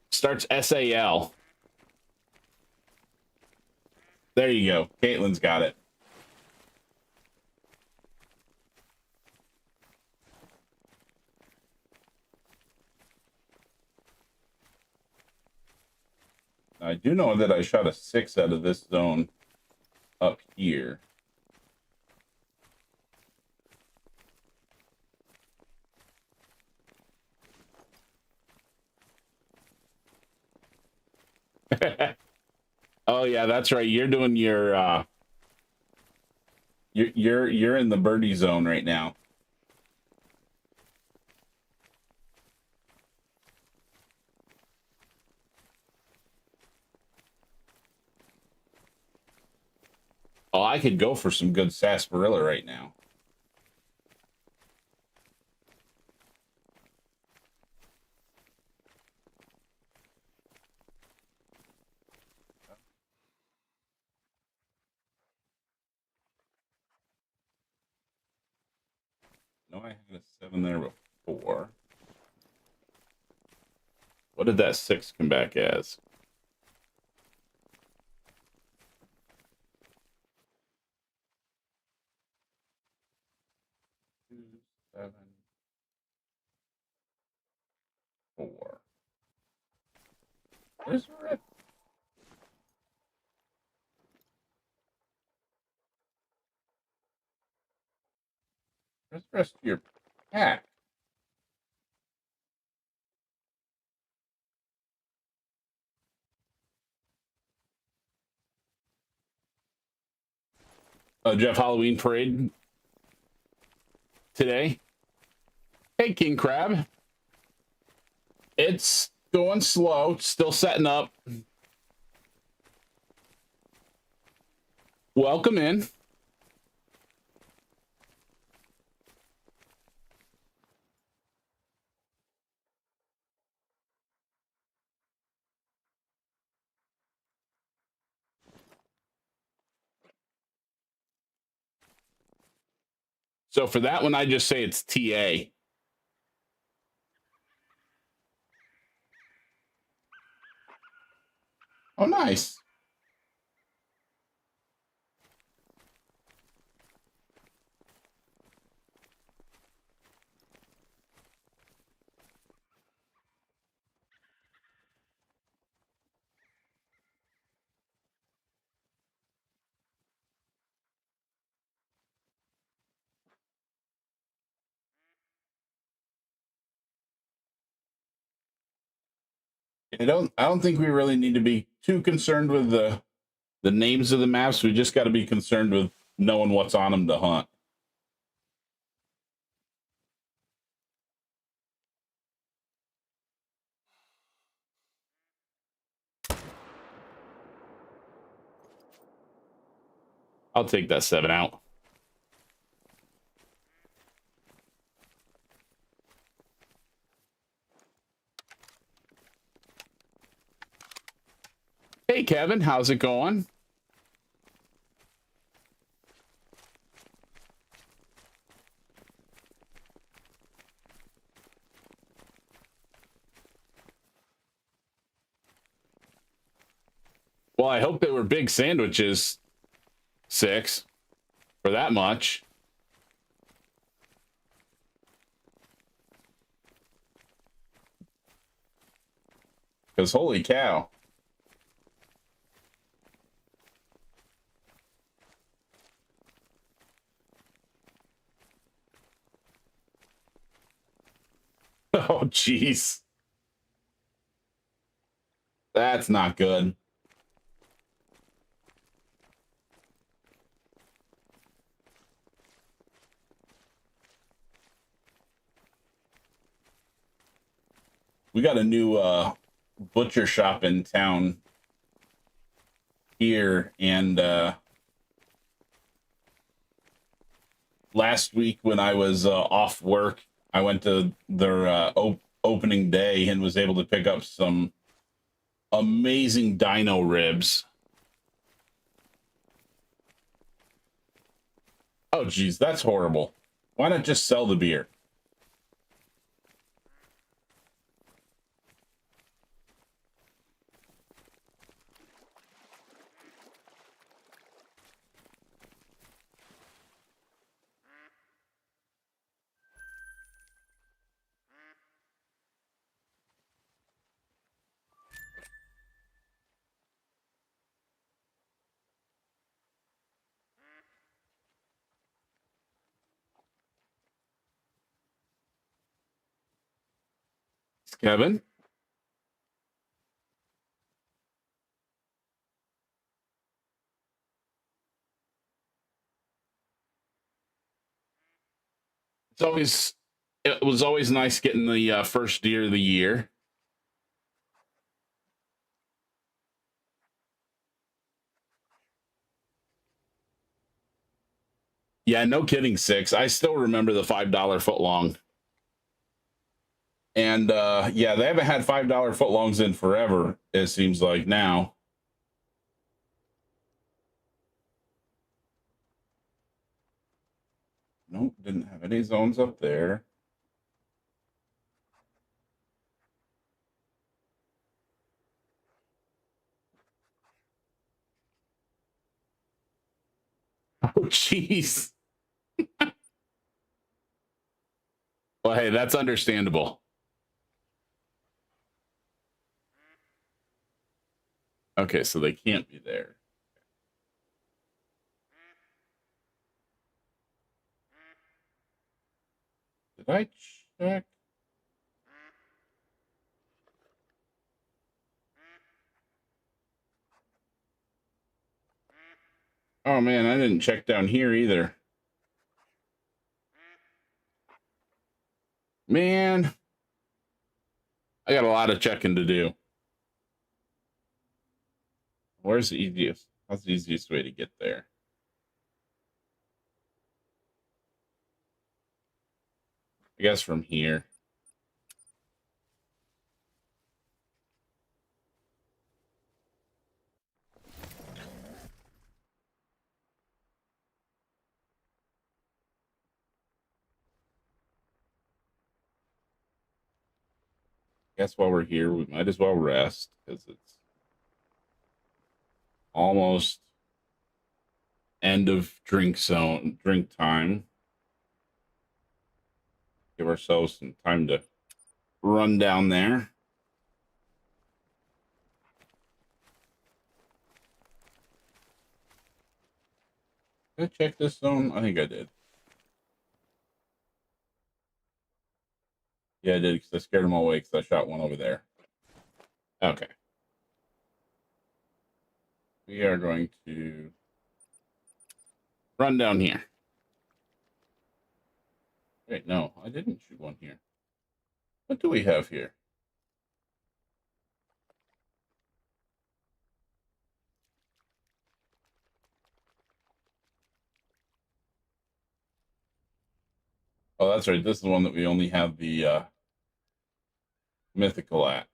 Starts SAL. There you go. Caitlin's got it. I do know that I shot a 6 out of this zone up here. Oh yeah, that's right. You're doing your you're in the birdie zone right now. Oh, I could go for some good sarsaparilla right now. I had a 7 there before. What did that 6 come back as? 2, 7, 4. Where's the rest? Where's the rest of your pack? Jeff, Halloween parade today. Hey, King Crab. It's going slow, still setting up. Welcome in. So for that one, I just say it's TA. Oh, nice. I don't think we really need to be too concerned with the names of the maps. We just got to be concerned with knowing what's on them to hunt. I'll take that 7 out. Hey, Kevin, how's it going? Well, I hope they were big sandwiches, 6, for that much. Because holy cow. Oh, jeez. That's not good. We got a new butcher shop in town here, and last week when I was off work, I went to their opening day and was able to pick up some amazing dino ribs. Oh, geez, that's horrible. Why not just sell the beer? Kevin? It was always nice getting the first deer of the year. Yeah, no kidding, 6. I still remember the $5 foot long. And yeah, they haven't had $5 foot longs in forever, it seems like now. Nope, didn't have any zones up there. Oh, jeez. Well, hey, that's understandable. Okay, so they can't be there. Did I check? Oh man, I didn't check down here either. Man, I got a lot of checking to do. Where's the easiest? How's the easiest way to get there? I guess from here. Guess while we're here, we might as well rest because it's almost end of drink time. Give ourselves some time to run down there. Did I check this zone? I think I did. Yeah, I did because I scared them all away because I shot one over there. Okay. We are going to run down here. Wait, no, I didn't shoot one here. What do we have here? Oh, that's right. This is the one that we only have the mythical at.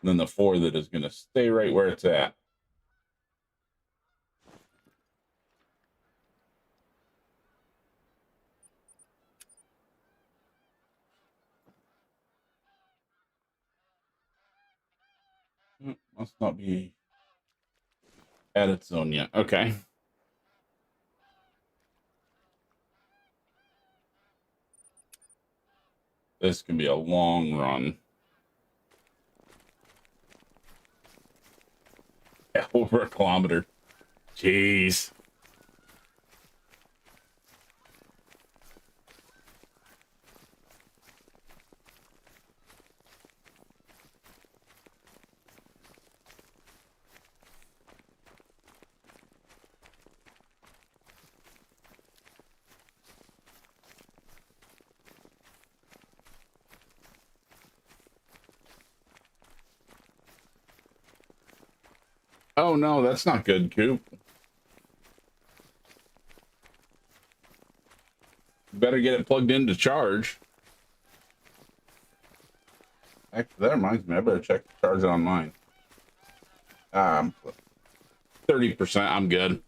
And then the 4 that is going to stay right where it's at. Must not be at its zone yet. Okay. This can be a long run. Yeah, over a kilometer. Jeez. Oh no, that's not good, Coop. Better get it plugged in to charge. Actually, that reminds me, I better check the charge on mine. 30%, I'm good.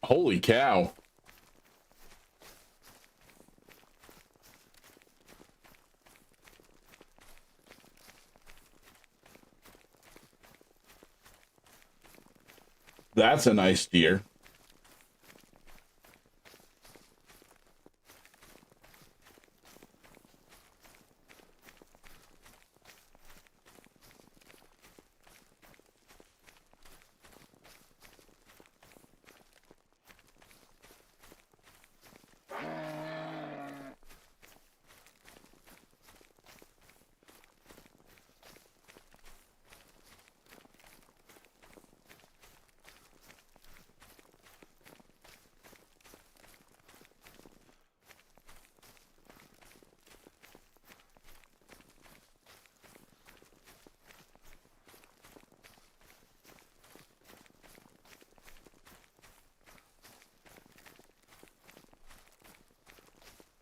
Holy cow. That's a nice deer.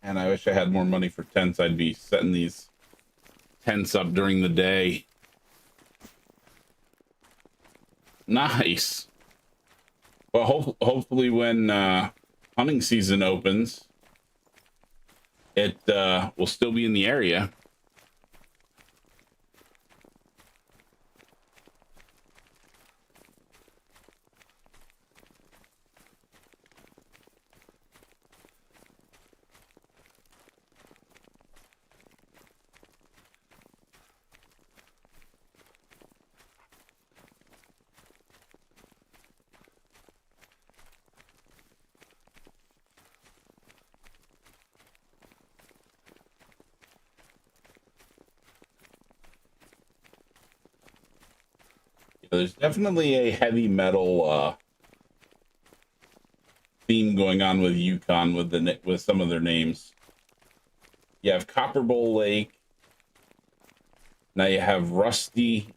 And I wish I had more money for tents. I'd be setting these tents up during the day. Nice. Well, hopefully when hunting season opens, it will still be in the area. There's definitely a heavy metal theme going on with Yukon with some of their names. You have Copper Bowl Lake. Now you have Rusty.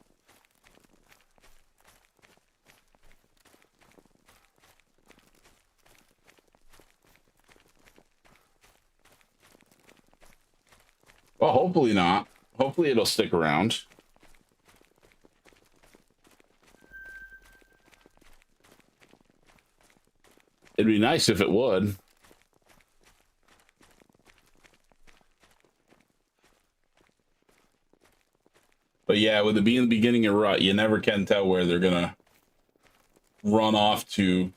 Well, hopefully not. Hopefully it'll stick around. It'd be nice if it would. But yeah, with it being the beginning of rut, you never can tell where they're gonna run off to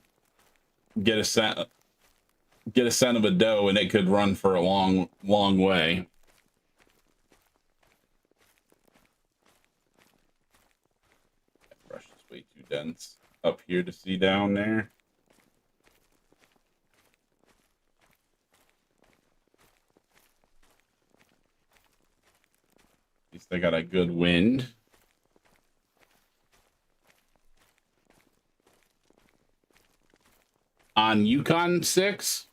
get a scent of a doe, and it could run for a long way. That brush is way too dense up here to see down there. At least I got a good wind. On Yukon 6,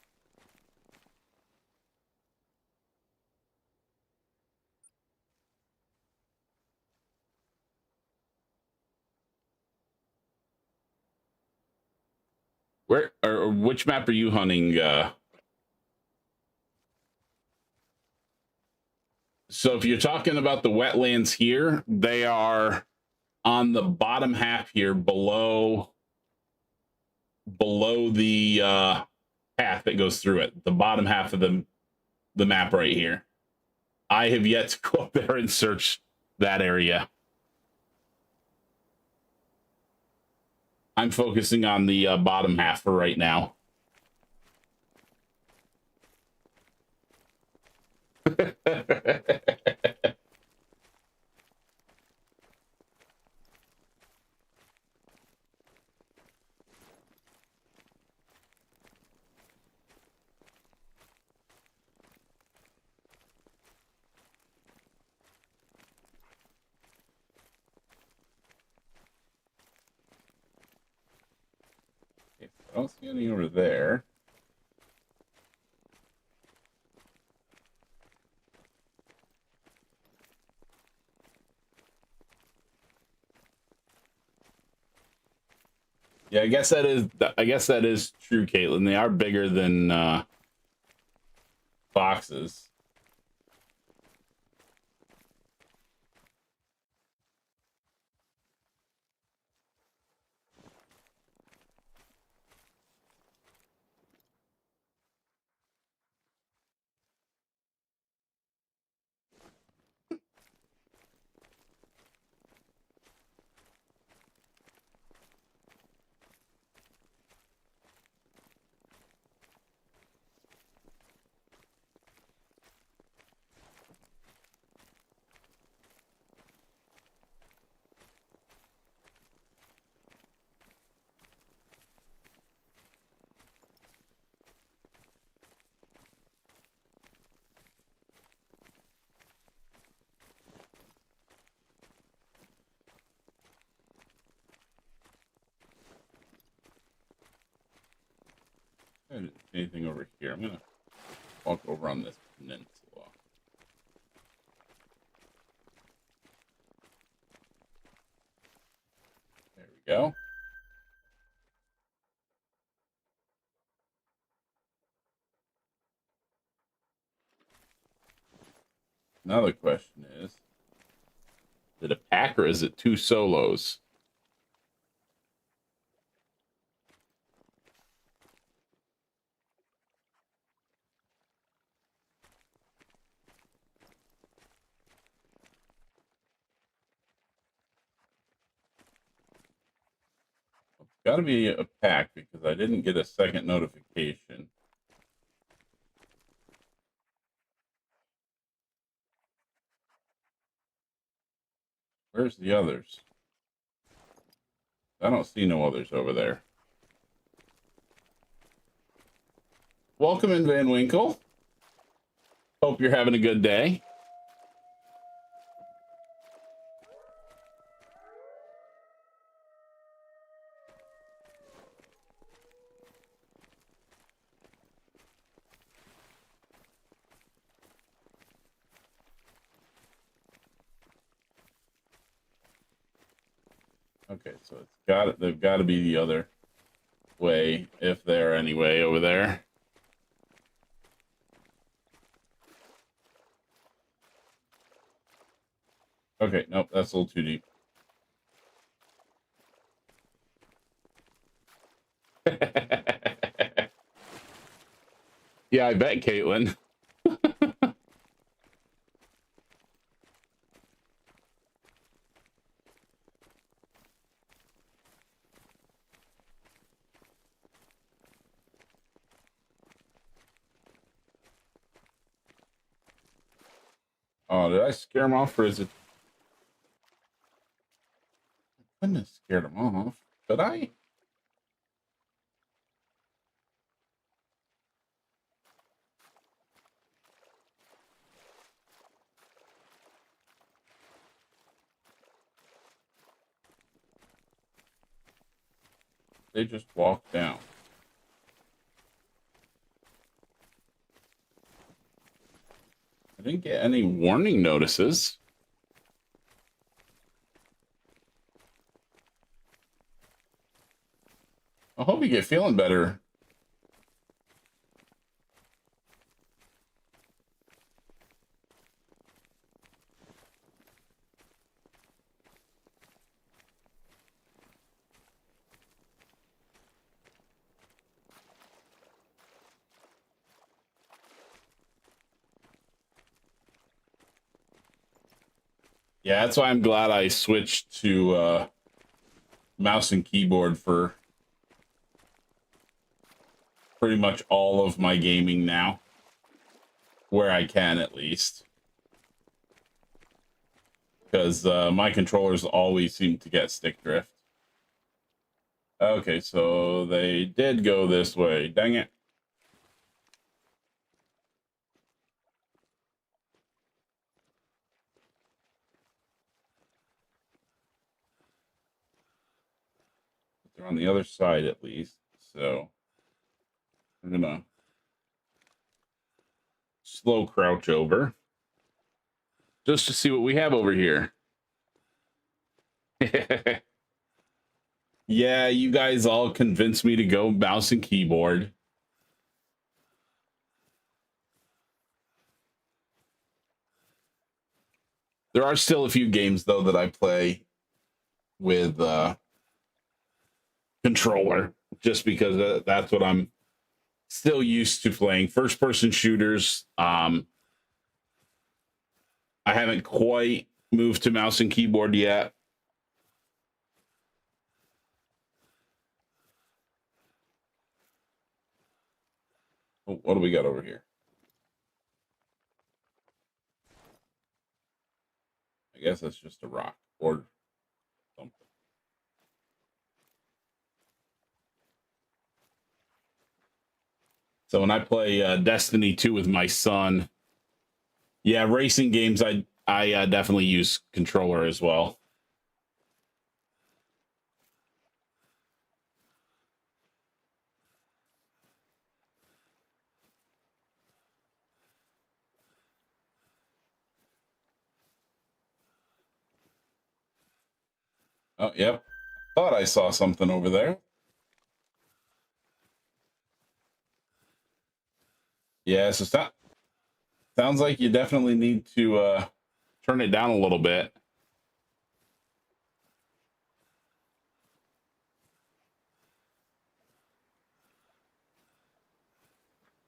where or which map are you hunting? So if you're talking about the wetlands here, they are on the bottom half here below the path that goes through it. The bottom half of the map right here. I have yet to go up there and search that area. I'm focusing on the bottom half for right now. Okay, so I don't see anything over there. Yeah, I guess that is true, Caitlin. They are bigger than foxes. I didn't see anything over here. I'm gonna walk over on this peninsula. There we go. Now the question is it a pack or is it two solos? got to be a pack because I didn't get a second notification. Where's the others? I don't see no others over there. Welcome in, Van Winkle. Hope you're having a good day. Okay, so they've got to be the other way, if they're anyway over there. Okay, nope, that's a little too deep. Yeah, I bet, Caitlin. Oh, did I scare him off, or is it? I couldn't have scared him off. Could I? They just walked down. I didn't get any warning notices. I hope you get feeling better. Yeah, that's why I'm glad I switched to mouse and keyboard for pretty much all of my gaming now, where I can at least, because my controllers always seem to get stick drift. Okay, so they did go this way. Dang it. They're on the other side at least, so I'm gonna slow crouch over just to see what we have over here. Yeah, you guys all convinced me to go mouse and keyboard. There are still a few games though that I play with controller, just because that's what I'm still used to playing. First person shooters. I haven't quite moved to mouse and keyboard yet. Oh, what do we got over here? I guess that's just a rock or something. So when I play Destiny 2 with my son, yeah, racing games, I definitely use controller as well. Oh, yep. Thought I saw something over there. Yeah, so sounds like you definitely need to turn it down a little bit.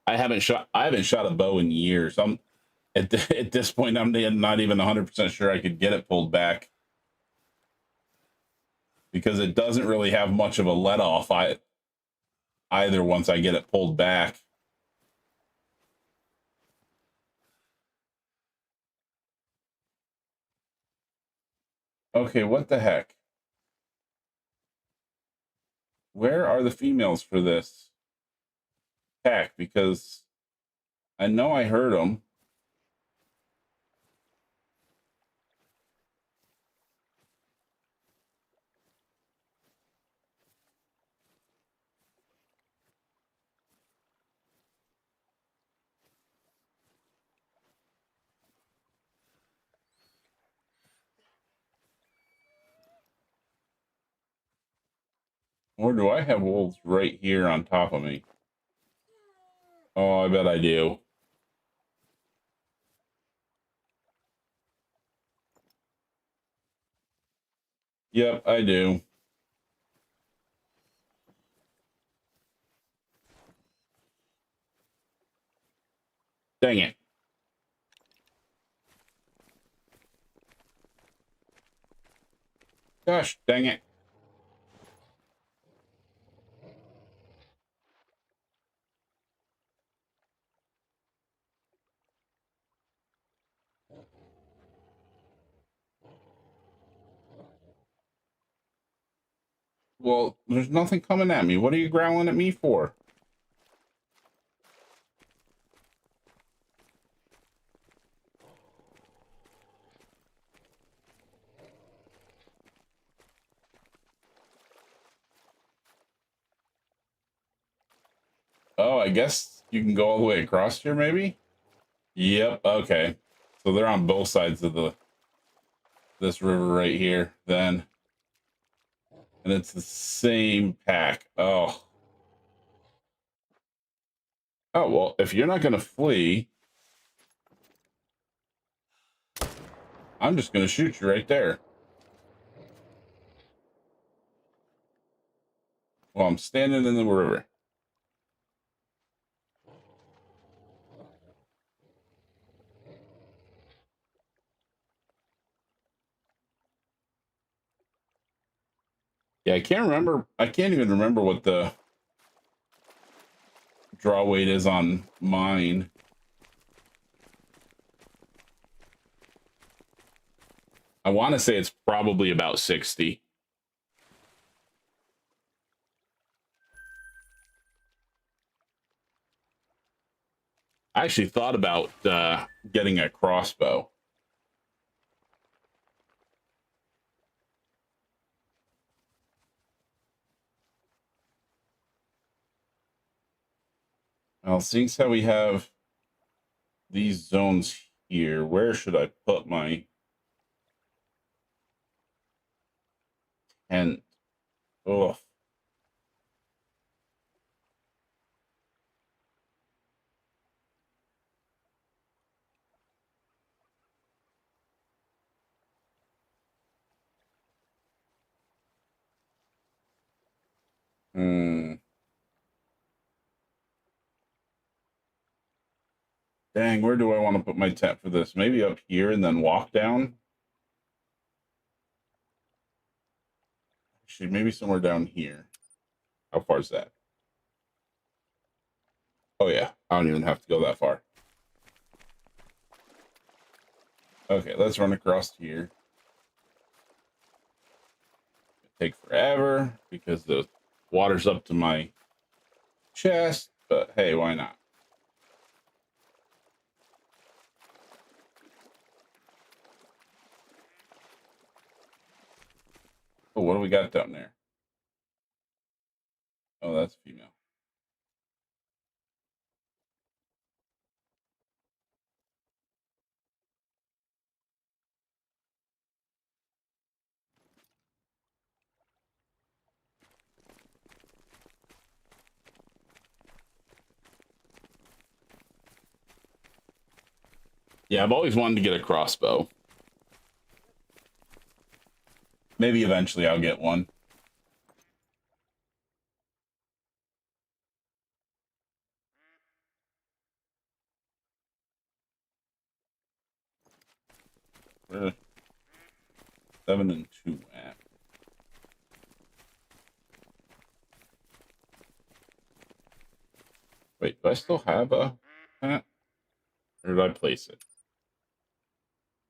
I haven't shot a bow in years. I'm at this point I'm not even 100% sure I could get it pulled back. because it doesn't really have much of a let off either once I get it pulled back. Okay, what the heck? Where are the females for this pack? Because I know I heard them. Or do I have wolves right here on top of me? Oh, I bet I do. Yep, I do. Dang it. Gosh, dang it. Well, there's nothing coming at me. What are you growling at me for? Oh, I guess you can go all the way across here, maybe? Yep, okay. So they're on both sides of this river right here, then. And it's the same pack. Oh. Oh, well, if you're not going to flee, I'm just going to shoot you right there. Well, I'm standing in the river. Yeah, I can't remember. I can't even remember what the draw weight is on mine. I want to say it's probably about 60. I actually thought about getting a crossbow. Well, seeing how we have these zones here, where should I put my tent? Oh, hmm. Dang, where do I want to put my tent for this? Maybe up here and then walk down? Actually, maybe somewhere down here. How far is that? Oh, yeah. I don't even have to go that far. Okay, let's run across here. Take forever because the water's up to my chest, but hey, why not? Oh, what do we got down there? Oh, that's female. Yeah, I've always wanted to get a crossbow. Maybe eventually I'll get one. Where 7 and 2 at? Wait, do I still have a hat? Or did I place it?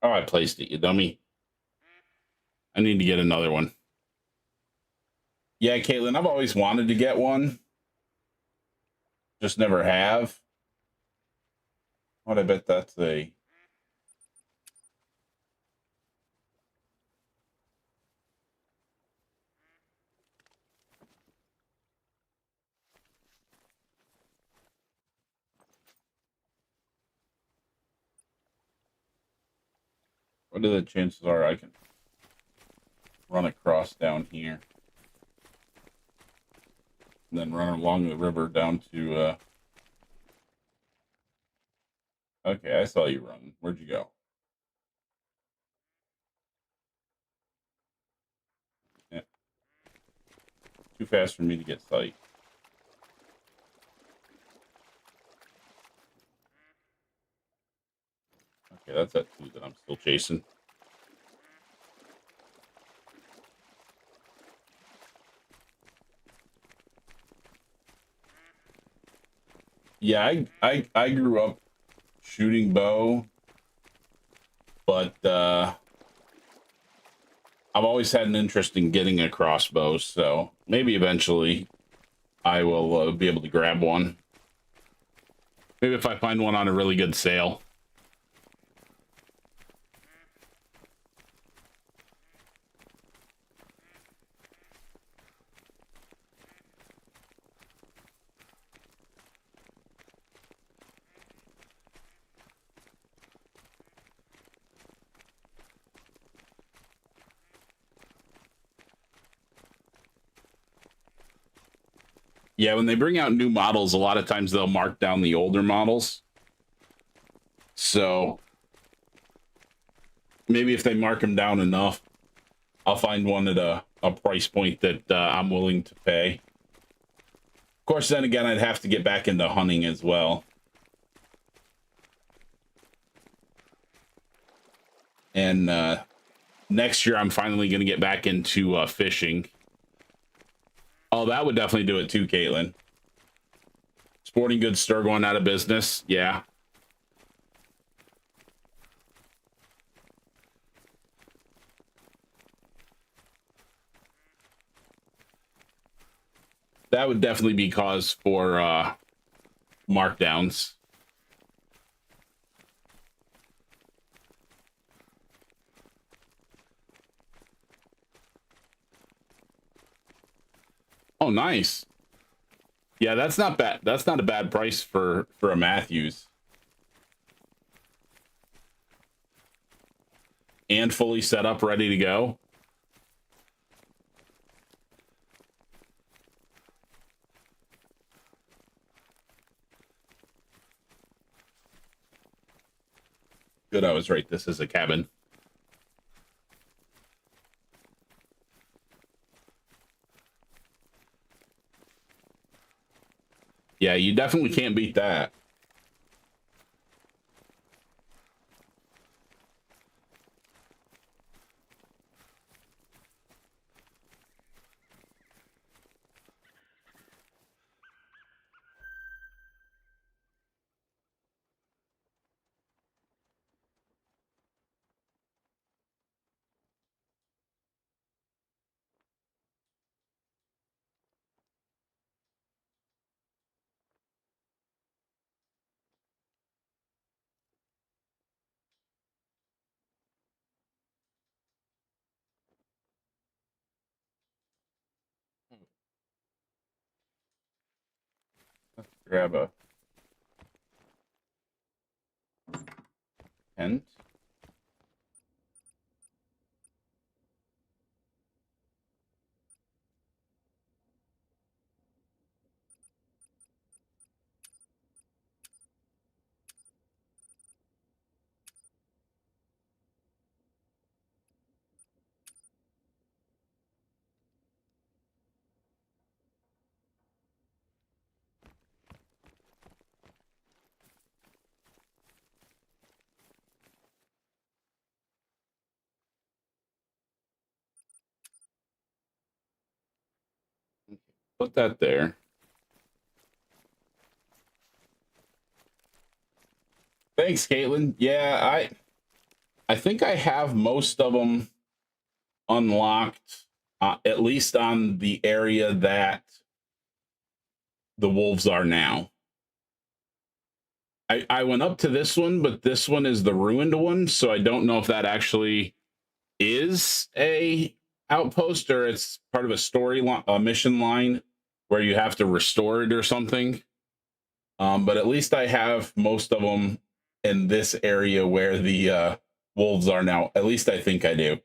Oh, I placed it, you dummy. I need to get another one. Yeah, Caitlin, I've always wanted to get one. Just never have. What, I bet that's a... What are the chances are I can run across down here? And then run along the river down to... Okay, I saw you run. Where'd you go? Yeah, too fast for me to get sight. Okay, that's that two that I'm still chasing. Yeah, I grew up shooting bow, but I've always had an interest in getting a crossbow, so maybe eventually I will be able to grab one. Maybe if I find one on a really good sale. Yeah, when they bring out new models, a lot of times they'll mark down the older models. So maybe if they mark them down enough, I'll find one at a price point that I'm willing to pay. Of course, then again, I'd have to get back into hunting as well. And next year, I'm finally going to get back into fishing. Oh, that would definitely do it too, Caitlin. Sporting goods store going out of business. Yeah. That would definitely be cause for markdowns. Oh, nice. Yeah, that's not bad. That's not a bad price for a Matthews. And fully set up, ready to go. Good, I was right. This is a cabin. Yeah, you definitely can't beat that. Grab a tent. Put that there. Thanks, Caitlin. Yeah, I think I have most of them unlocked, at least on the area that the wolves are now. I went up to this one, but this one is the ruined one, so I don't know if that actually is a outpost or it's part of a story a mission line where you have to restore it or something. But at least I have most of them in this area where the wolves are now. At least I think I do.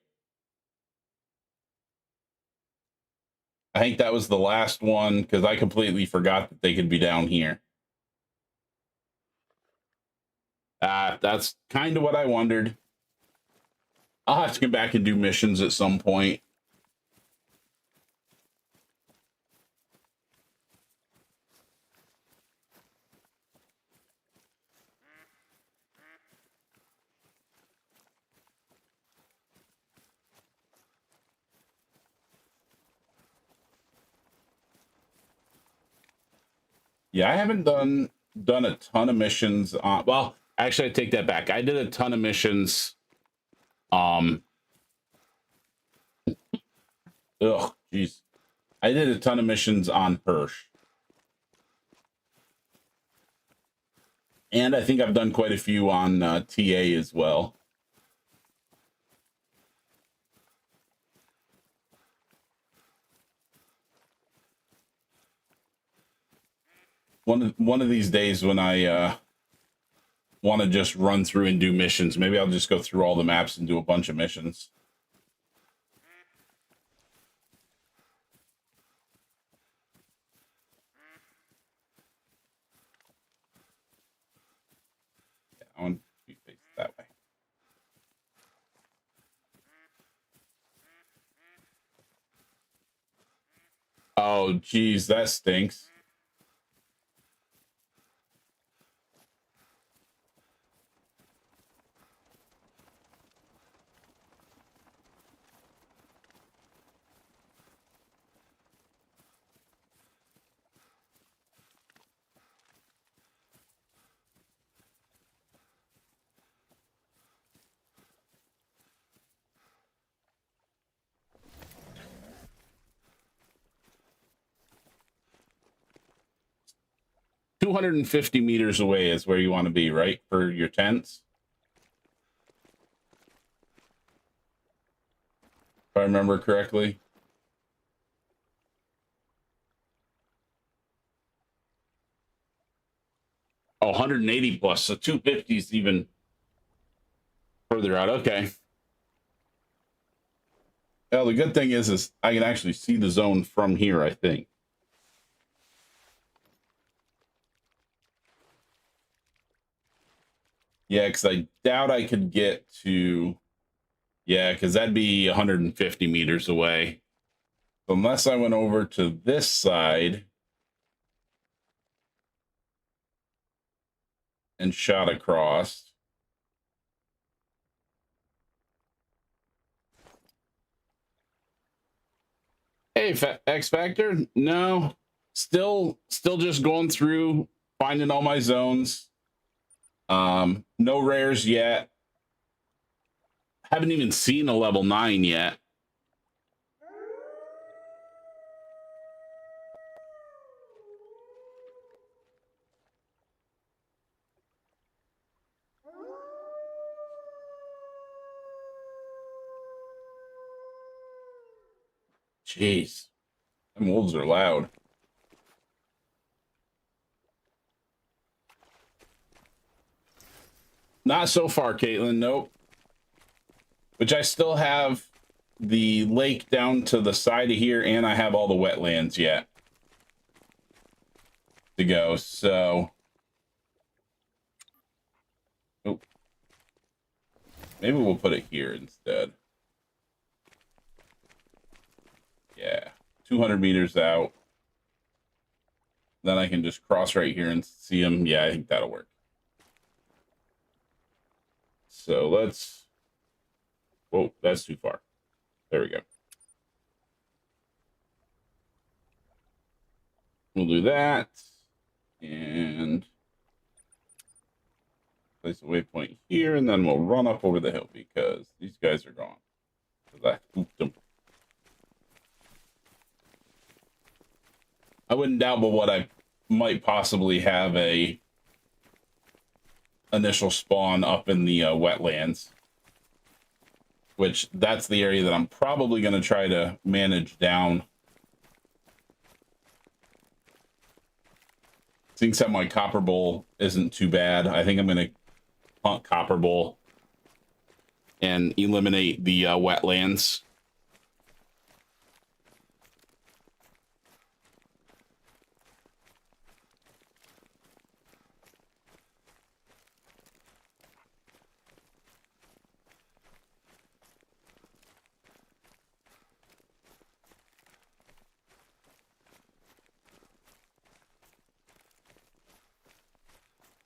I think that was the last one because I completely forgot that they could be down here. That's kind of what I wondered. I'll have to come back and do missions at some point. Yeah, I haven't done a ton of missions on, well, actually I take that back. I did a ton of missions. Ugh, jeez. I did a ton of missions on Hirsch. And I think I've done quite a few on TA as well. One of these days when I want to just run through and do missions, maybe I'll just go through all the maps and do a bunch of missions. Yeah, I want to be faced that way. Oh, geez, that stinks. $250 away is where you want to be, right? For your tents. If I remember correctly. Oh, 180 plus. So 250 is even further out. Okay. Well, the good thing is I can actually see the zone from here, I think. Yeah, because I doubt I could get to... Yeah, because that'd be 150 meters away. Unless I went over to this side and shot across. Hey, X Factor? No. Still just going through, finding all my zones. No rares yet. Haven't even seen a level 9 yet. Jeez. Them wolves are loud. Not so far, Caitlin. Nope. Which I still have the lake down to the side of here, and I have all the wetlands yet to go. So, oh, maybe we'll put it here instead. Yeah, 200 meters out. Then I can just cross right here and see them. Yeah, I think that'll work. So let's... Whoa, that's too far. There we go. We'll do that. And Place a waypoint here, and then we'll run up over the hill because these guys are gone. I spooked them. I wouldn't doubt but what I might possibly have a initial spawn up in the wetlands, which that's the area that I'm probably going to try to manage down. Seeing that my copper bowl isn't too bad, I think I'm going to hunt copper bowl and eliminate the wetlands.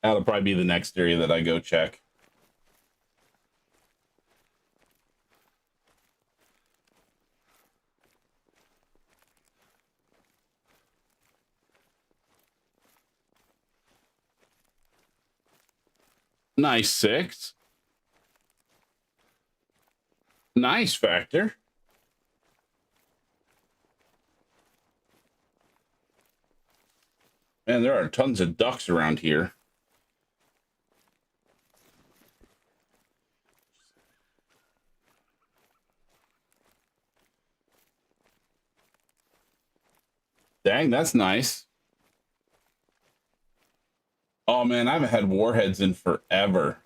That'll probably be the next area that I go check. Nice 6. Nice factor. Man, there are tons of ducks around here. Dang, that's nice. Oh man, I haven't had warheads in forever.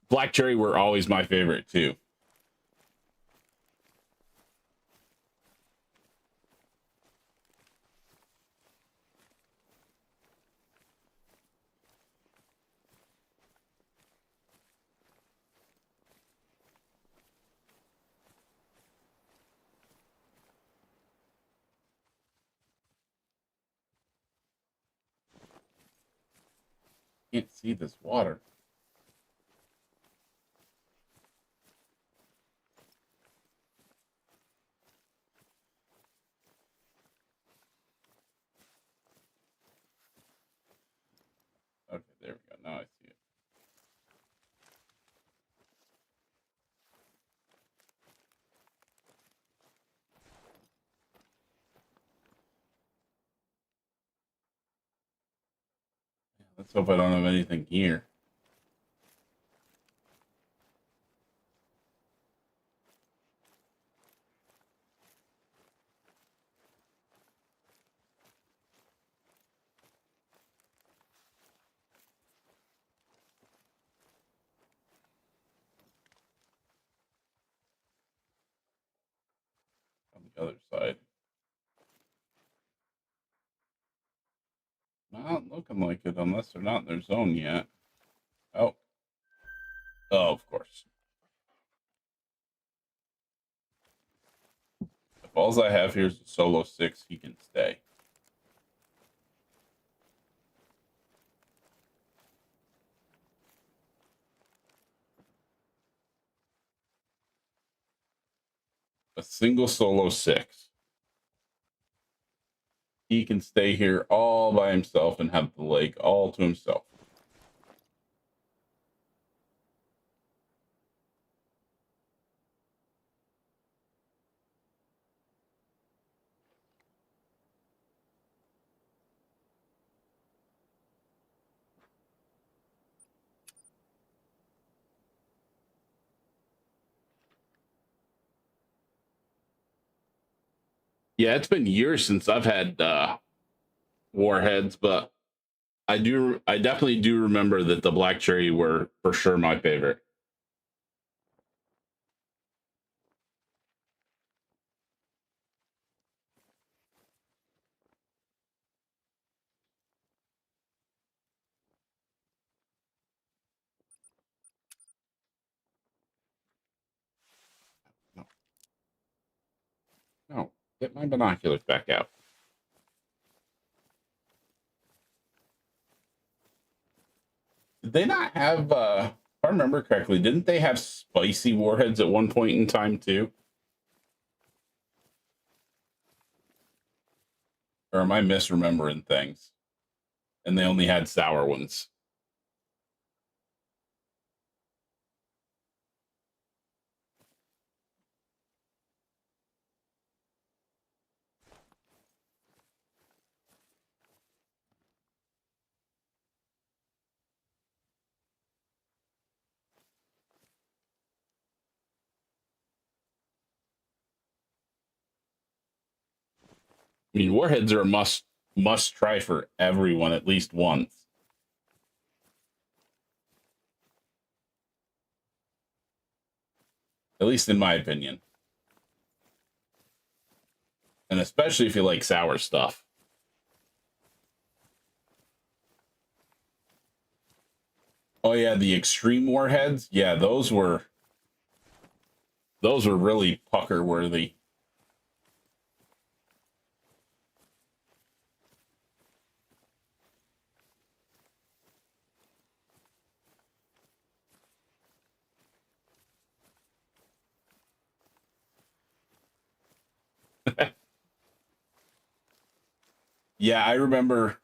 Black cherry were always my favorite too. Can't see this water. Okay, there we go. Now I see it. Let's hope I don't have anything here. On the other side. Not looking like it unless they're not in their zone yet. Oh. Oh, of course. If all I have here is a solo 6, he can stay. A single solo 6. He can stay here all by himself and have the lake all to himself. Yeah, it's been years since I've had warheads, but I definitely do remember that the black cherry were for sure my favorite. No, no, get my binoculars back out. Did they not have if I remember correctly, didn't they have spicy warheads at one point in time too? Or am I misremembering things? and they only had sour ones. I mean, warheads are a must try for everyone at least once. At least in my opinion. And especially if you like sour stuff. Oh yeah, the extreme warheads. Yeah, those were really pucker worthy. Yeah, I remember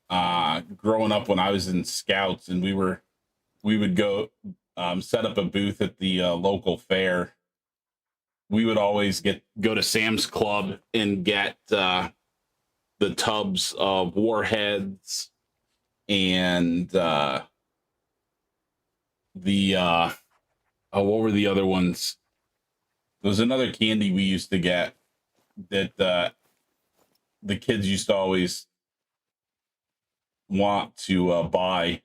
growing up when I was in scouts, and we would go set up a booth at the local fair. We would always go to Sam's Club and get the tubs of warheads and the oh, what were the other ones? There was another candy we used to get that the kids used to always want to buy.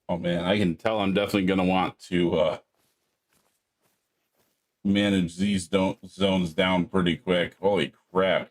Oh man, I can tell I'm definitely going to want to manage these zones down pretty quick. Holy crap.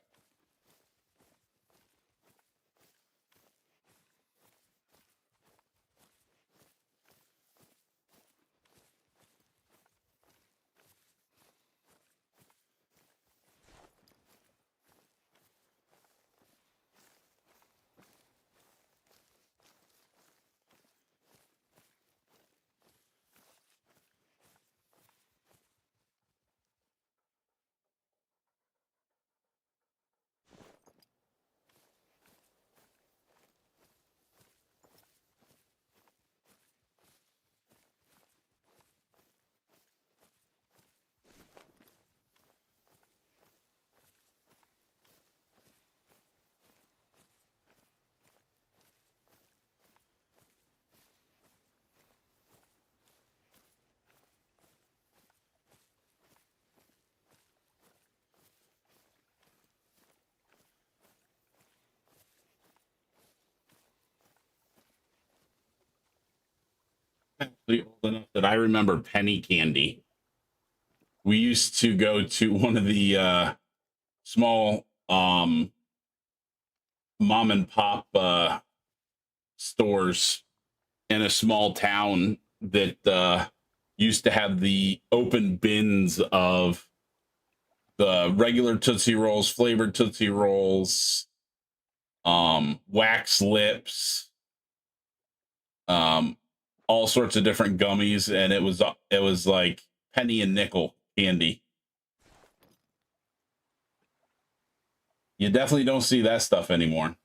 Actually old enough that I remember penny candy. We used to go to one of the small mom and pop stores in a small town that used to have the open bins of the regular Tootsie Rolls, flavored Tootsie Rolls, wax lips, um, all sorts of different gummies, and it was like penny and nickel candy. You definitely don't see that stuff anymore.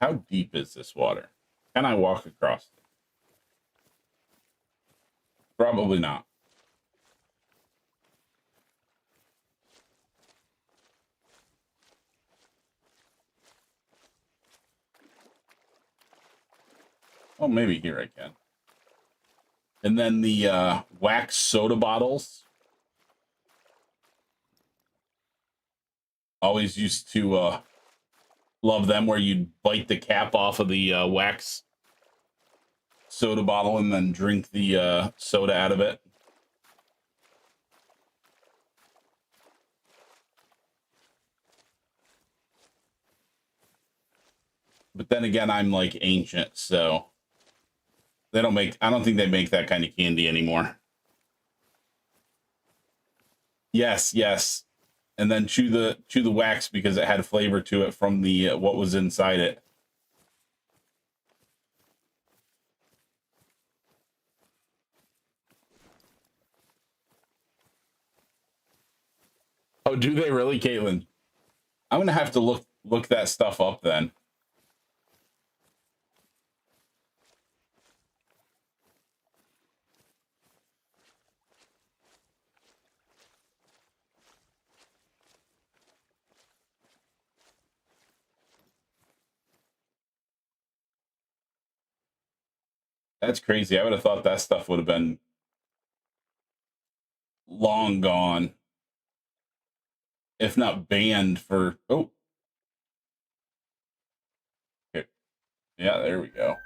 How deep is this water? Can I walk across it? Probably not. Oh, maybe here I can. And then the wax soda bottles. Always used to love them, where you'd bite the cap off of the wax soda bottle and then drink the soda out of it. But then again, I'm like ancient, so they don't make. I don't think they make that kind of candy anymore. Yes, yes. And then chew the wax because it had flavor to it from the what was inside it. Oh, do they really, Caitlin? I'm gonna have to look that stuff up then. That's crazy. I would have thought that stuff would have been long gone, if not banned for. Oh, here. Yeah, there we go.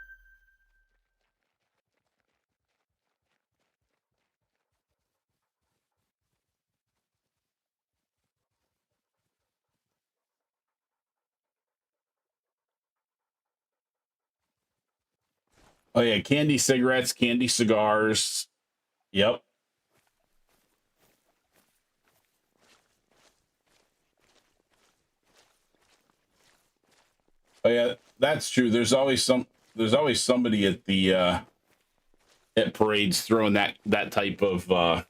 Oh yeah, candy cigarettes, candy cigars. Yep. Oh yeah, that's true. There's always somebody at the at parades throwing that type of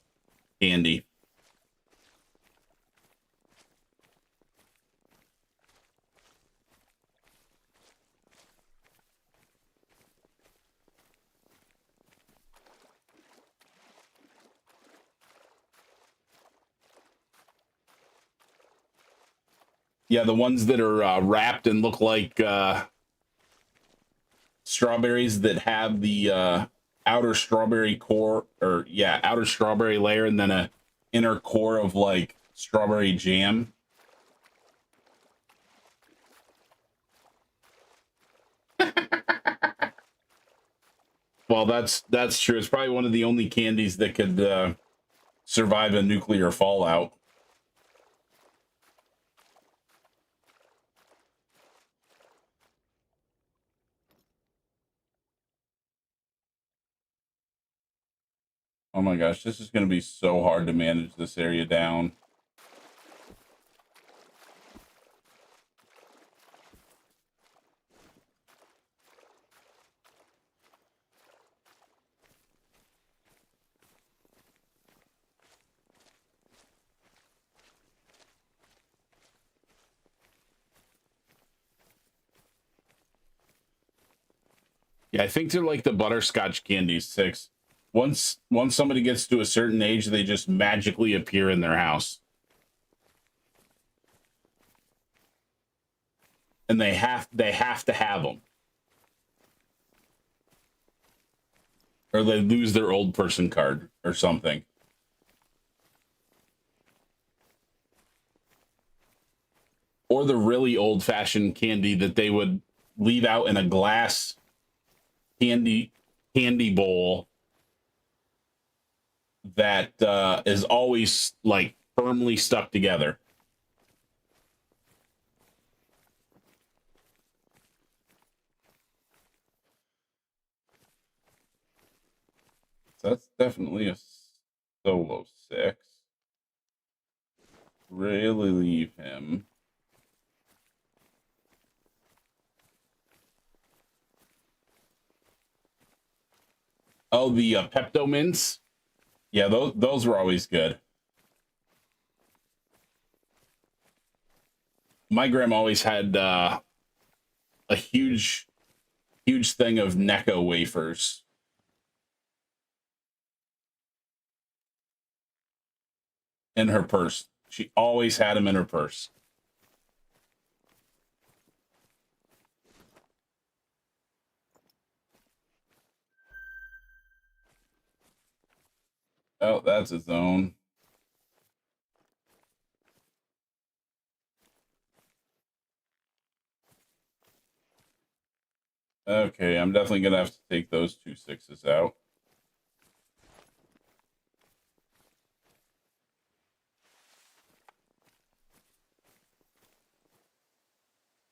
candy. Yeah, the ones that are wrapped and look like strawberries that have the outer strawberry core, or yeah, outer strawberry layer, and then a inner core of like strawberry jam. Well, that's true. It's probably one of the only candies that could survive a nuclear fallout. Oh my gosh, this is going to be so hard to manage this area down. Yeah, I think they're like the butterscotch candies, 6. Once somebody gets to a certain age, they just magically appear in their house. And they have to have them. Or they lose their old person card or something. Or the really old fashioned candy that they would leave out in a glass candy bowl that is always like firmly stuck together. So that's definitely a solo 6. Really leave him. Oh, the Pepto Mints. Yeah, those were always good. My grandma always had a huge thing of Necco wafers in her purse. She always had them in her purse. Oh, that's his own. Okay, I'm definitely gonna have to take those 2 6s out.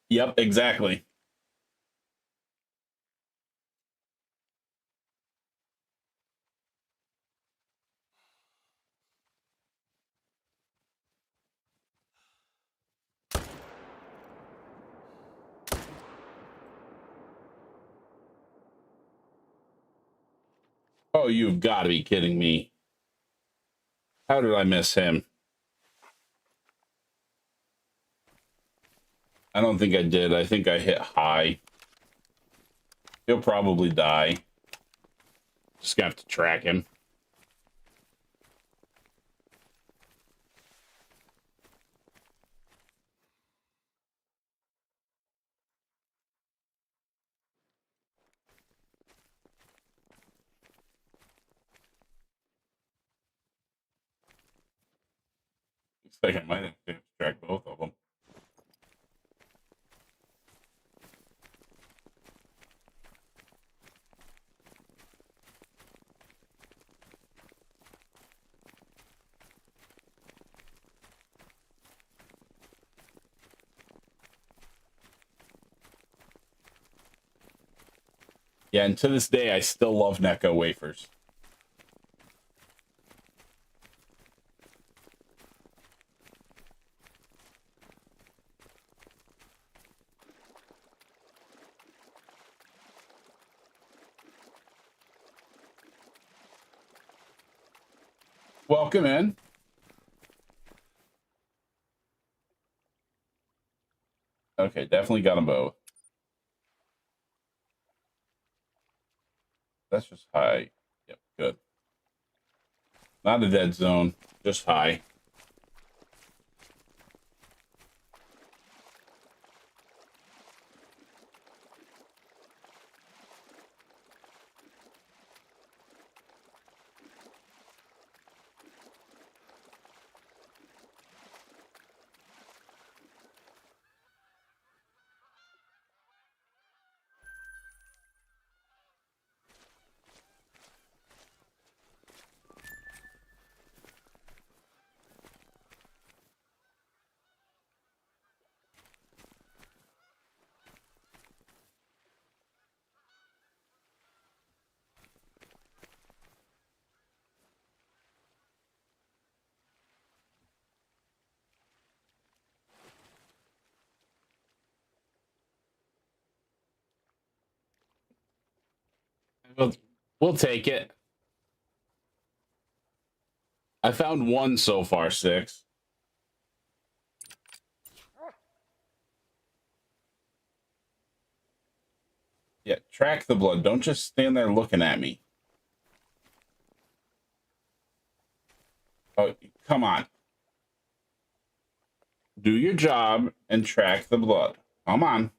Yep, exactly. Oh, you've got to be kidding me. How did I miss him? I don't think I did. I think I hit high. He'll probably die. Just gonna have to track him. Looks like I might have to track both of them. Yeah, and to this day, I still love Necco wafers. Welcome in. Okay, definitely got them both. That's just high. Yep, good. Not a dead zone, just high. We'll take it. I found one so far, 6. Yeah, track the blood. Don't just stand there looking at me. Oh, come on. Do your job and track the blood. Come on.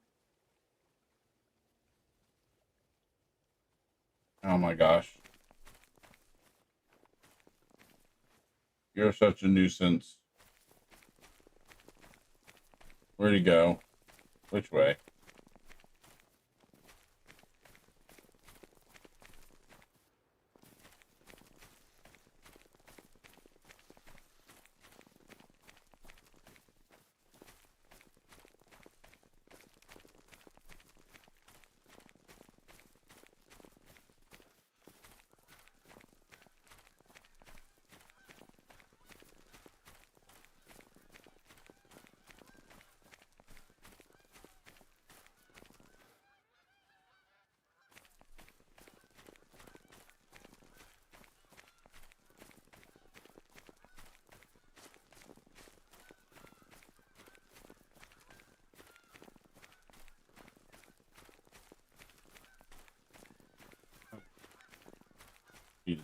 Oh my gosh. You're such a nuisance. Where'd he go? Which way? He-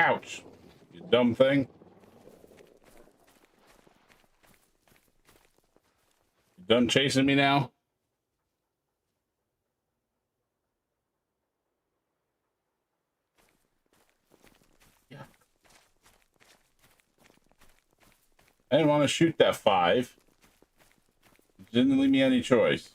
Ouch. You dumb thing. You done chasing me now? Yeah. I didn't want to shoot that 5. It didn't leave me any choice.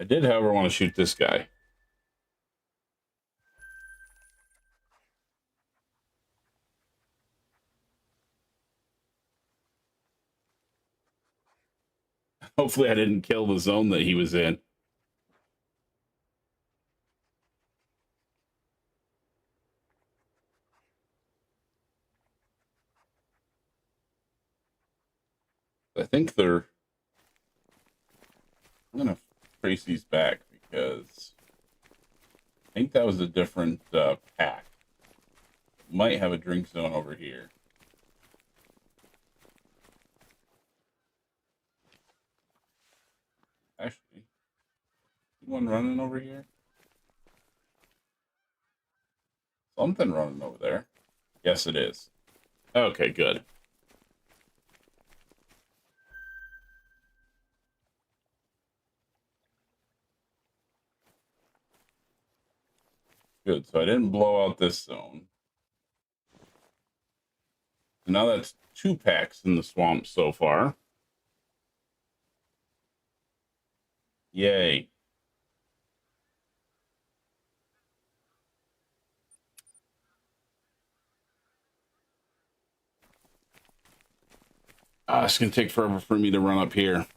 I did, however, want to shoot this guy. Hopefully I didn't kill the zone that he was in. I think they're... I'm going to trace these back because I think that was a different pack. Might have a drink zone over here. Actually, one running over here? Something running over there. Yes, it is. Okay, good. Good. So I didn't blow out this zone. So now that's 2 packs in the swamp so far. Yay. It's going to take forever for me to run up here.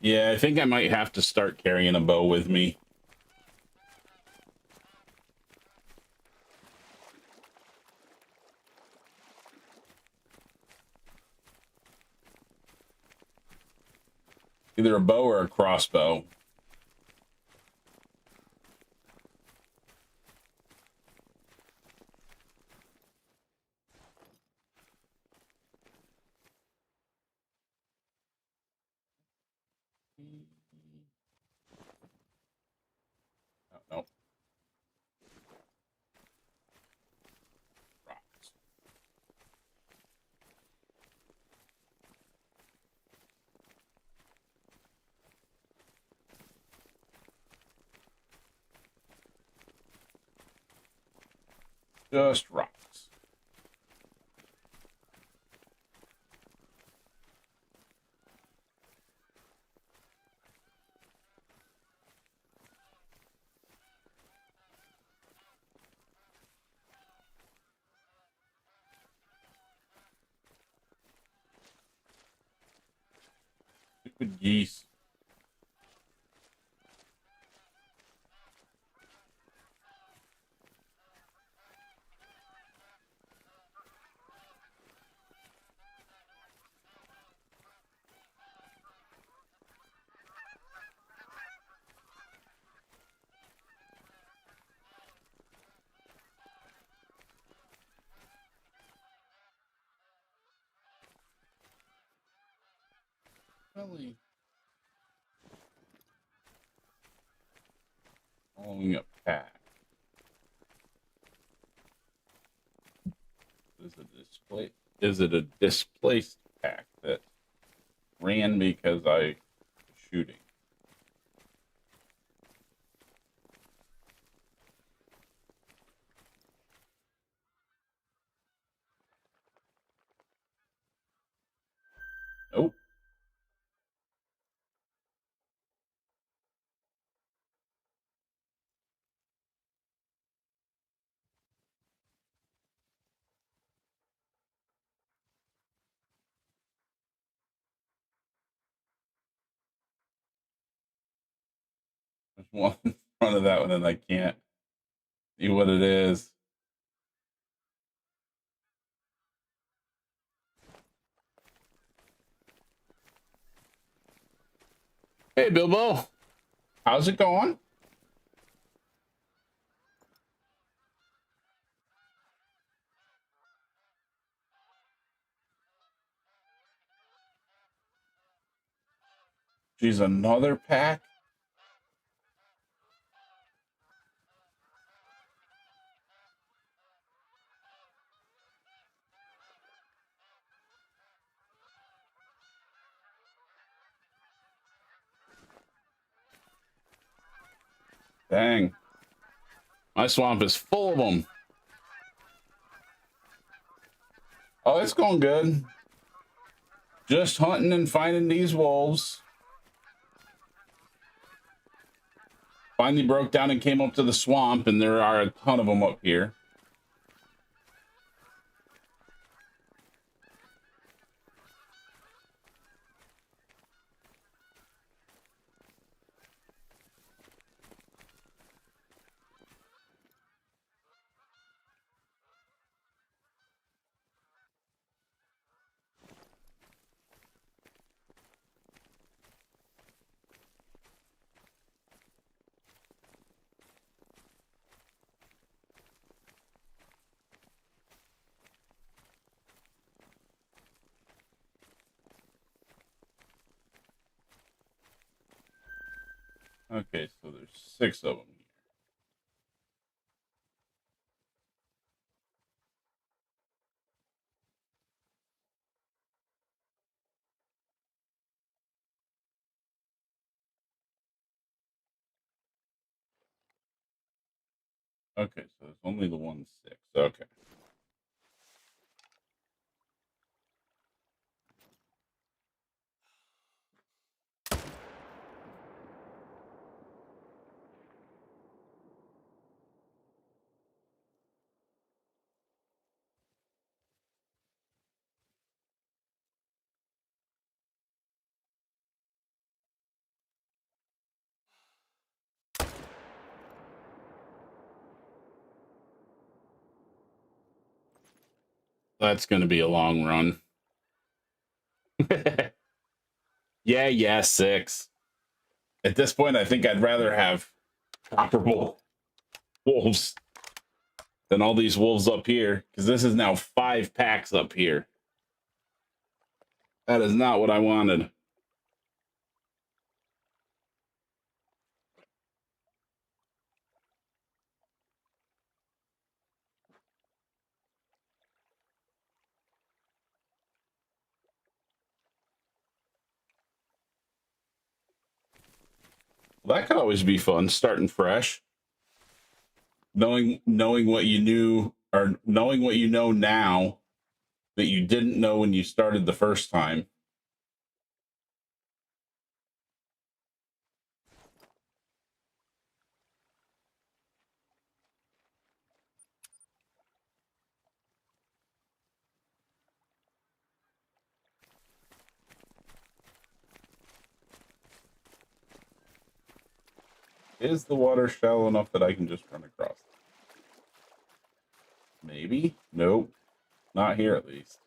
Yeah, I think I might have to start carrying a bow with me. Either a bow or a crossbow. Oh, no. Rocks. Just rocks. Stupid geese. Really? Following a pack. Is it a displaced pack that ran because I was shooting? Nope. There's one in front of that one and I can't see what it is. Hey, Bilbo. How's it going? Geez, another pack? Dang. My swamp is full of them. Oh, it's going good. Just hunting and finding these wolves. Finally broke down and came up to the swamp, and there are a ton of them up here. Okay, so there's 6 of them here. Okay, so there's only the 1 6. Okay. That's going to be a long run. Yeah, 6. At this point, I think I'd rather have comparable wolves than all these wolves up here, because this is now 5 packs up here. That is not what I wanted. Well, that could always be fun, starting fresh. Knowing what you knew, or knowing what you know now that you didn't know when you started the first time. Is the water shallow enough that I can just run across it? Maybe. Nope. Not here, at least.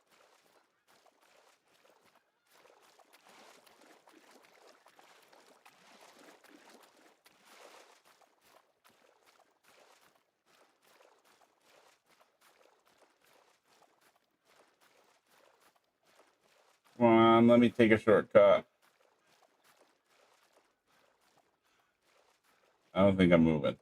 Come on, let me take a shortcut. I don't think I'm moving.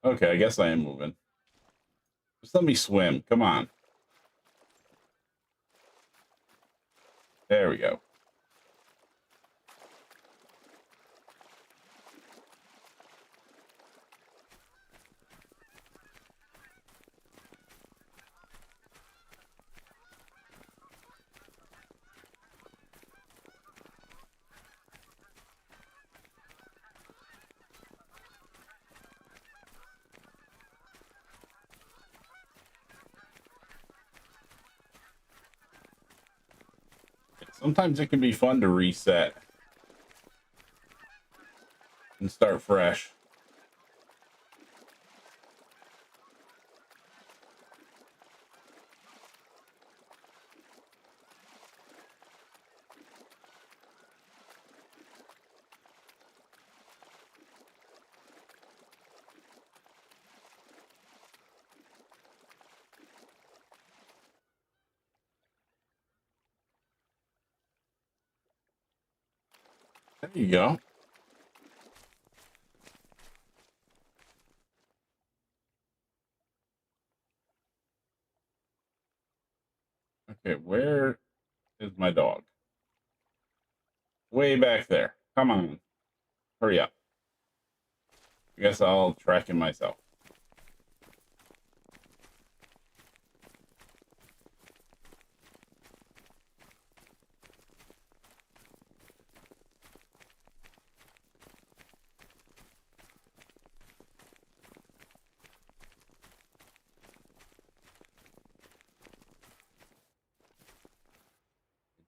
Okay, I guess I am moving. Just let me swim. Come on. There we go. Sometimes it can be fun to reset and start fresh. There you go. Okay, where is my dog? Way back there. Come on. Hurry up. I guess I'll track him myself.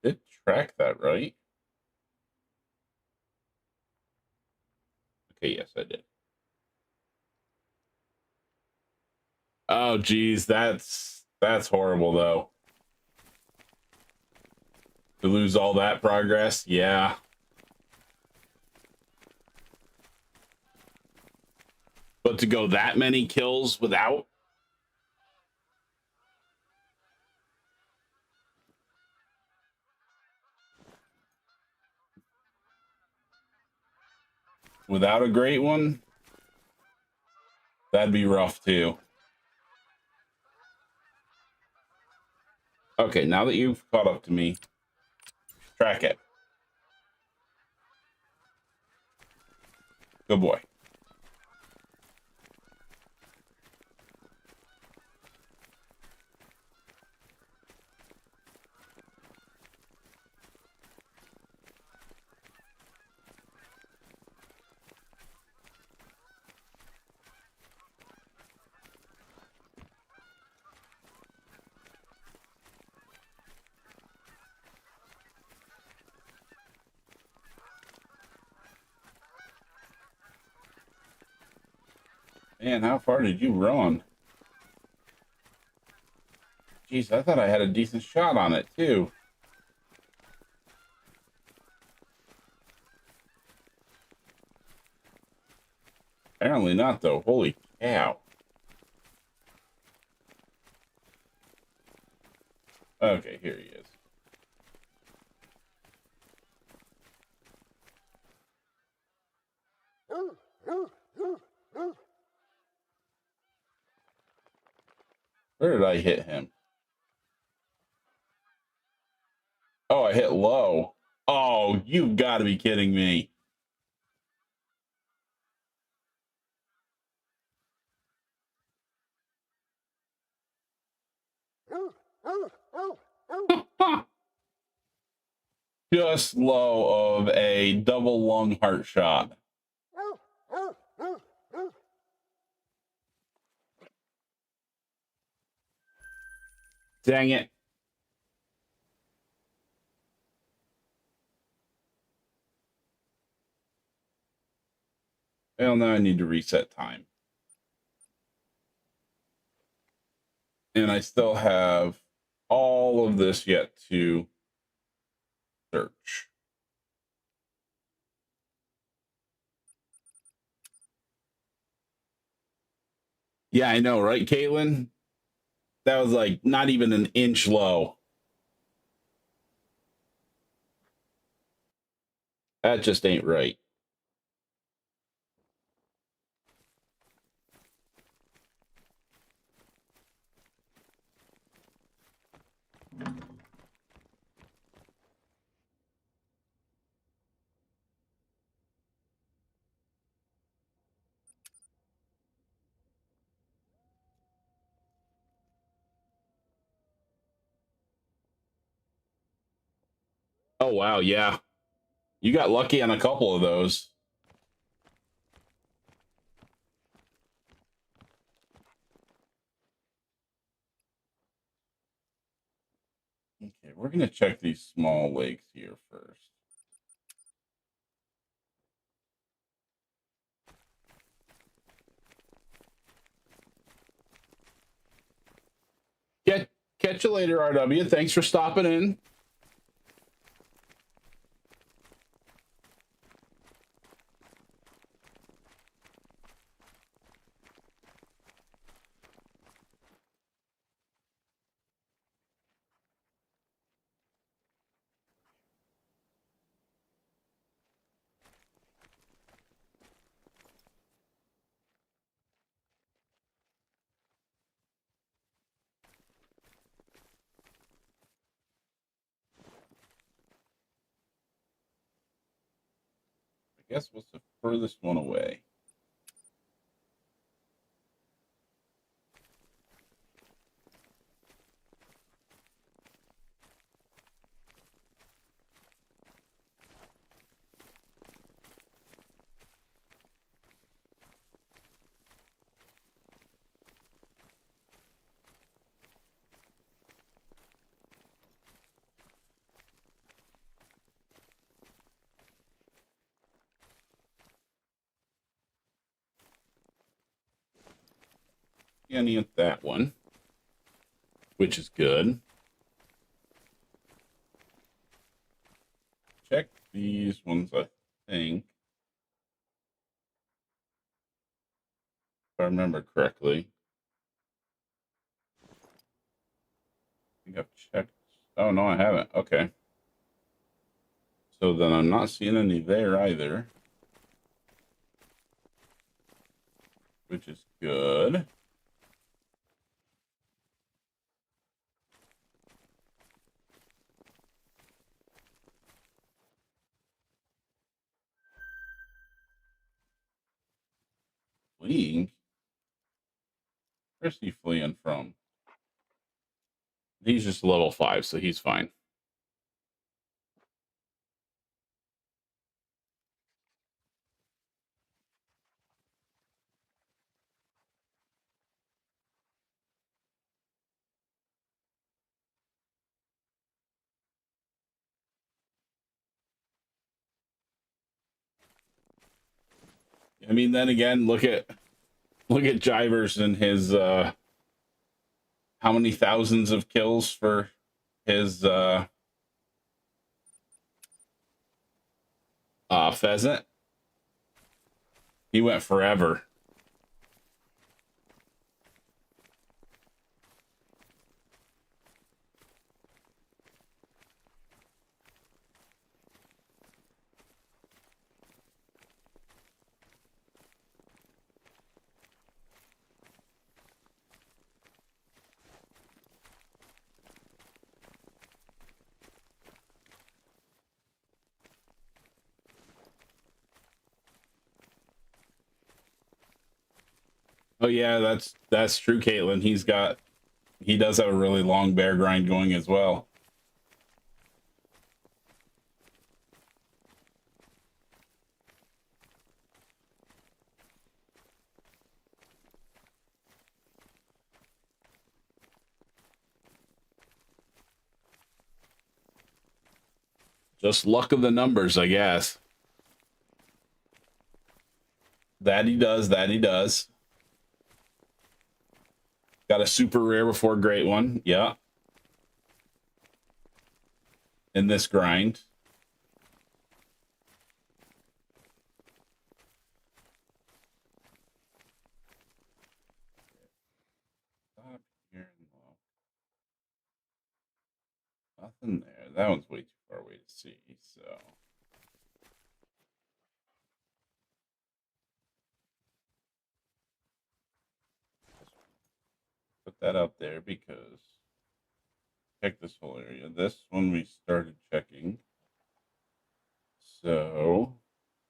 I did track that, right? Okay, yes, I did. Oh, geez, that's horrible, though. To lose all that progress, yeah. But to go that many kills without? Without a great one? That'd be rough, too. Okay, now that you've caught up to me, track it. Good boy. Man, how far did you run? Jeez, I thought I had a decent shot on it, too. Apparently not, though. Holy cow. Okay, here he is. Where did I hit him? Oh, I hit low. Oh, you've got to be kidding me. Just low of a double lung heart shot. Dang it. Well, now I need to reset time. And I still have all of this yet to search. Yeah, I know, right, Caitlin? That was like not even an inch low. That just ain't right. Oh, wow. Yeah. You got lucky on a couple of those. Okay, we're going to check these small lakes here first. Catch you later, RW. Thanks for stopping in. guess what's the furthest one away? Any at that one, which is good. Check these ones, I think. If I remember correctly. I think I've checked. Oh, no, I haven't. Okay. So then I'm not seeing any there either, which is good. Fleeing? Where's he fleeing from? He's just level 5, so he's fine. I mean, then again, look at Jivers and his how many thousands of kills for his pheasant. He went forever. Oh yeah, that's true, Caitlin. He does have a really long bear grind going as well. Just luck of the numbers, I guess. That he does, that he does. Got a super rare before great one. Yeah. In this grind. Stop here. Nothing there. That one's way too far away to see, so. Put that out there because check this whole area. This one we started checking. So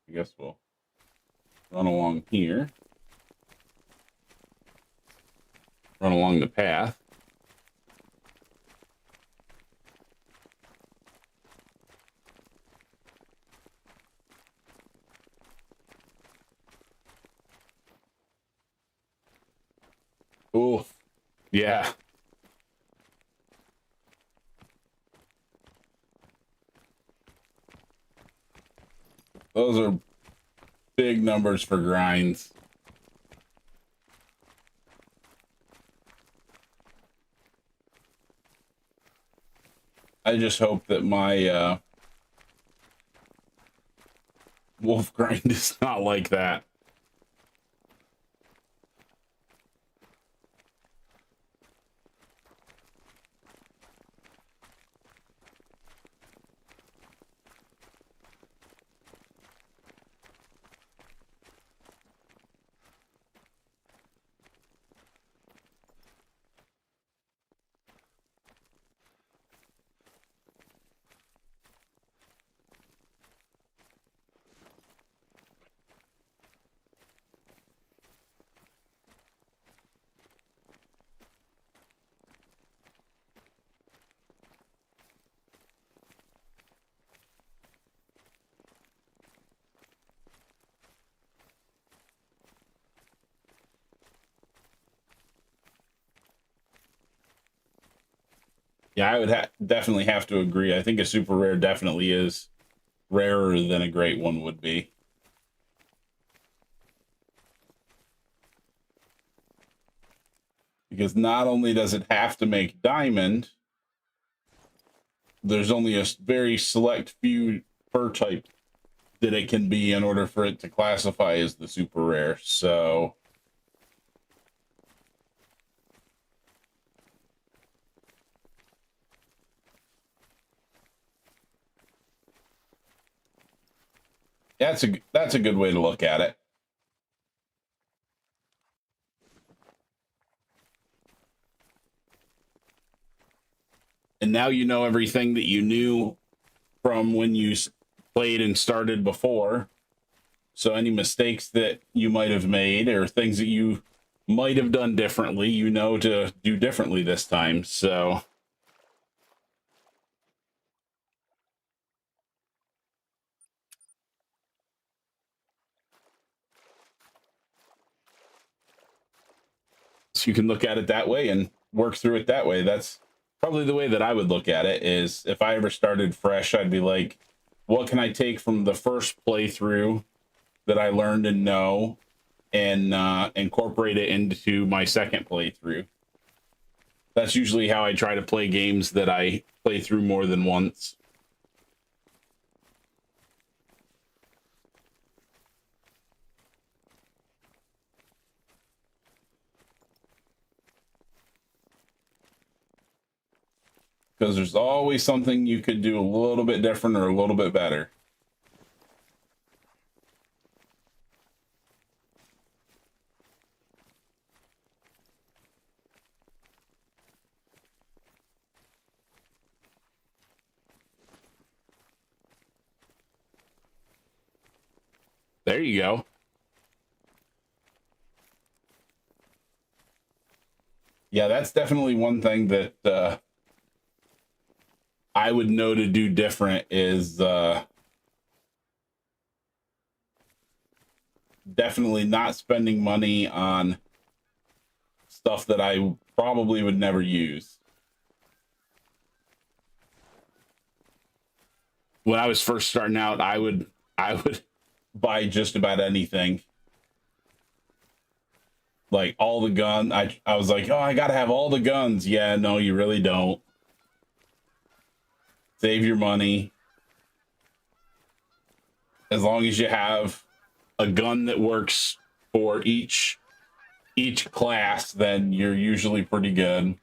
I guess we'll run along here. Run along the path. Oh, yeah. Those are big numbers for grinds. I just hope that my wolf grind is not like that. Yeah, I would definitely have to agree. I think a super rare definitely is rarer than a great one would be. Because not only does it have to make diamond, there's only a very select few per type that it can be in order for it to classify as the super rare. So that's a good way to look at it. And now you know everything that you knew from when you played and started before. So any mistakes that you might have made or things that you might have done differently, you know to do differently this time. So you can look at it that way and work through it that way. That's probably the way that I would look at it. Is if I ever started fresh, I'd be like, what can I take from the first playthrough that I learned and know and incorporate it into my second playthrough? That's usually how I try to play games that I play through more than once. Because there's always something you could do a little bit different or a little bit better. There you go. Yeah, that's definitely one thing that I would know to do different is definitely not spending money on stuff that I probably would never use. When I was first starting out, I would buy just about anything. Like all the gun. I was like, oh, I gotta have all the guns. Yeah, no, you really don't. Save your money. As long as you have a gun that works for each class, then you're usually pretty good.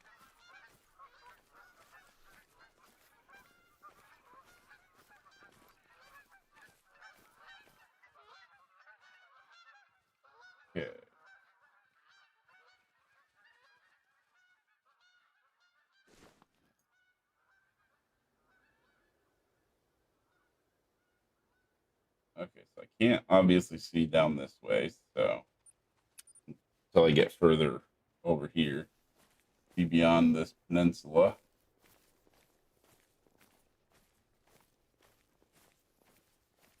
Yeah. Okay, so I can't obviously see down this way, so until I get further over here, be beyond this peninsula.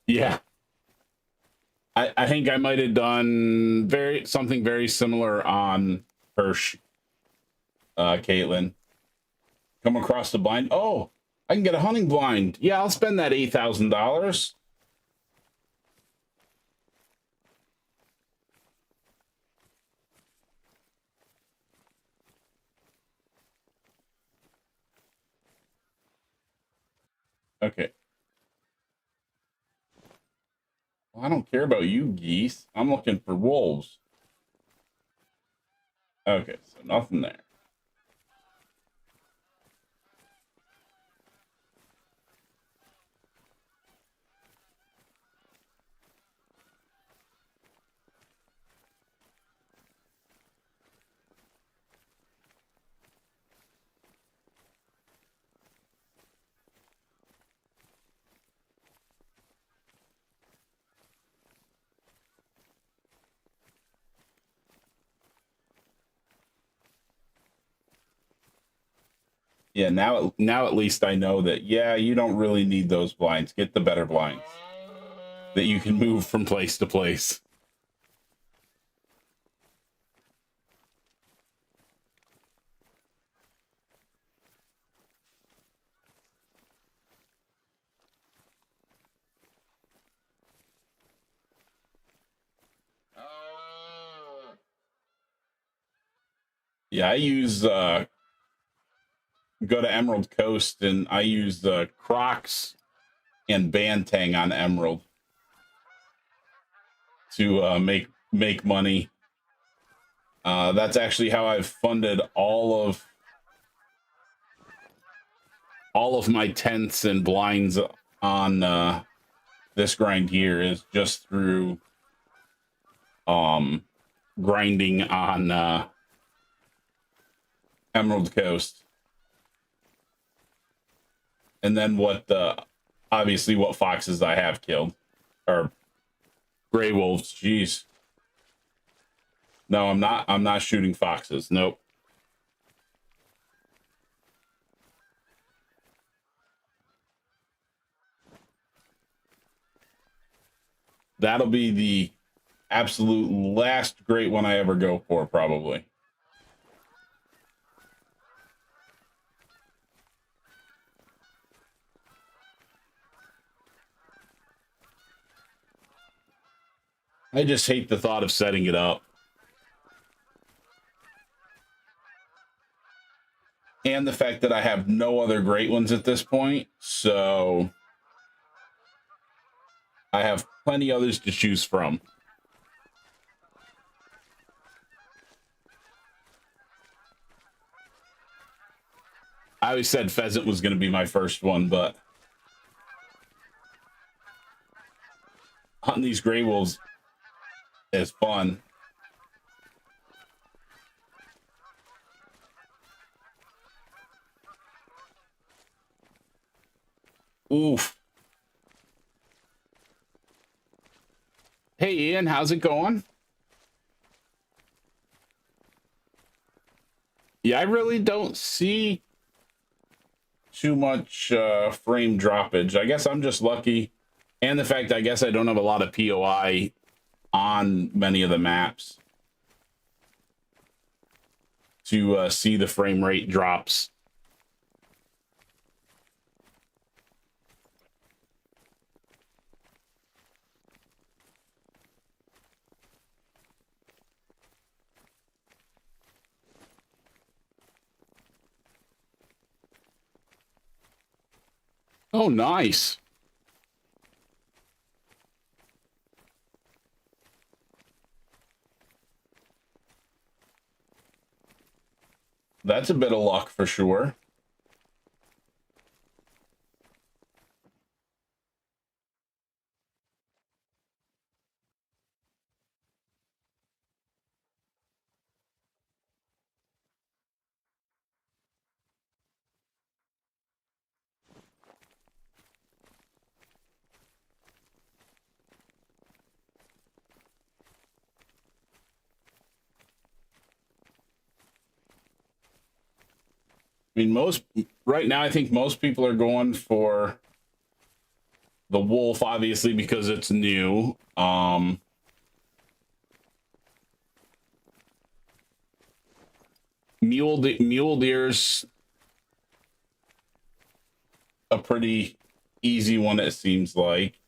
Yeah, I think I might have done something very similar on Hirsch, Caitlin. Come across the blind. Oh, I can get a hunting blind. Yeah, I'll spend that $8,000. Okay. Well, I don't care about you geese. I'm looking for wolves. Okay, so nothing there. Yeah, now at least I know that, yeah, you don't really need those blinds. Get the better blinds that you can move from place to place. Yeah, I use go to Emerald Coast and I use Crocs and Bantang on Emerald to make money. That's actually how I've funded all of my tents and blinds on this grind here is just through grinding on Emerald Coast. And then obviously what foxes I have killed or gray wolves. Jeez. No, I'm not shooting foxes. Nope. That'll be the absolute last great one I ever go for, probably. I just hate the thought of setting it up. And the fact that I have no other great ones at this point, so I have plenty others to choose from. I always said pheasant was going to be my first one, but hunting these gray wolves is fun. Oof. Hey, Ian, how's it going? Yeah, I really don't see too much frame droppage. I guess I'm just lucky. And the fact, I guess I don't have a lot of POI on many of the maps to see the frame rate drops. Oh, nice. That's a bit of luck for sure. I mean, right now, I think most people are going for the wolf, obviously, because it's new. Mule deer's a pretty easy one, it seems like,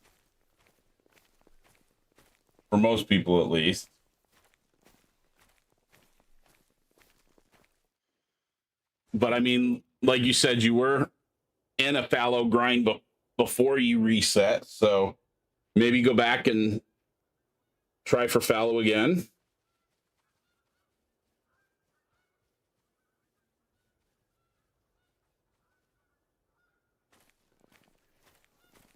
for most people at least. But I mean, like you said, you were in a fallow grind before you reset, so maybe go back and try for fallow again.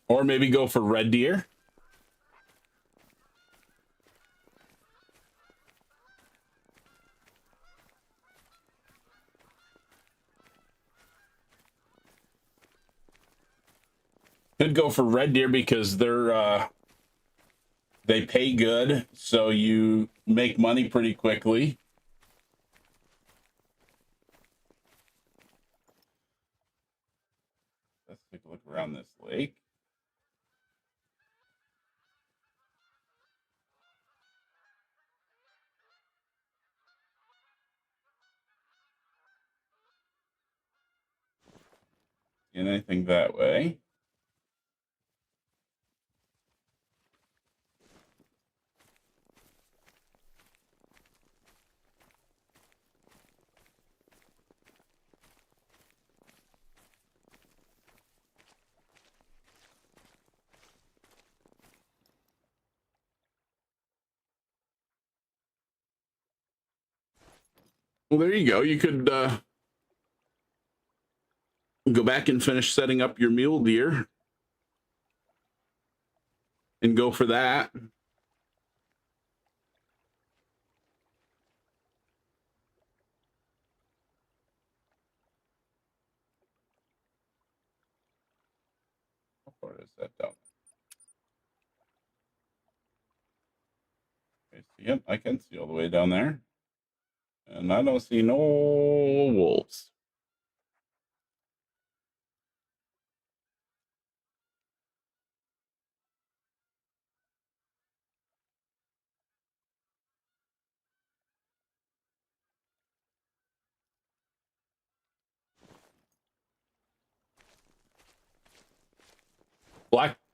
Or maybe go for red deer. Could go for red deer because they pay good, so you make money pretty quickly. Let's take a look around this lake. Anything that way. Well, there you go. You could go back and finish setting up your mule deer and go for that. How far is that down? Okay, so, yep, I can see all the way down there. And I don't see no wolves.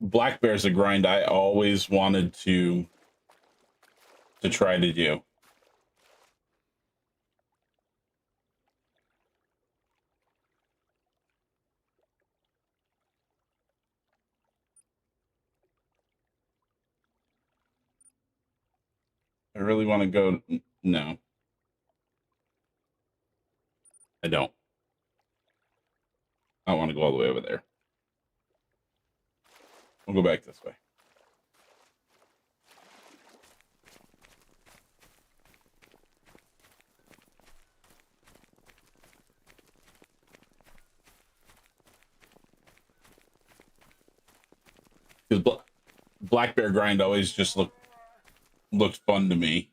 Black bear's a grind I always wanted to try to do. I really want to go. No, I don't. I want to go all the way over there. We'll go back this way. Because black bear grind always just looked fun to me.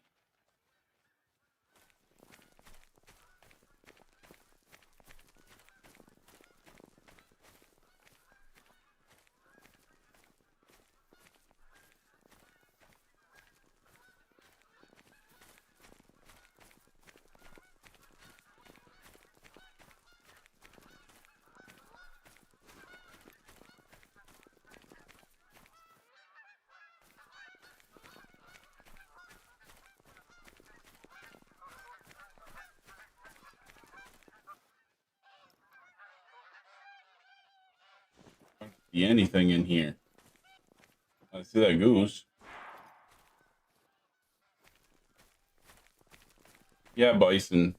I don't see anything in here. I see that goose. Yeah, bison.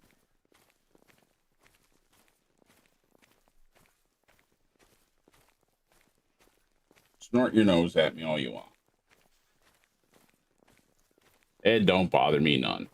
Snort your nose at me all you want. It don't bother me none.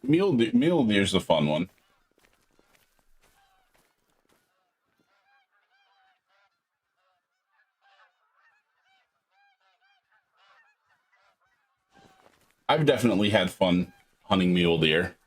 Mule deer's a fun one. I've definitely had fun hunting mule deer.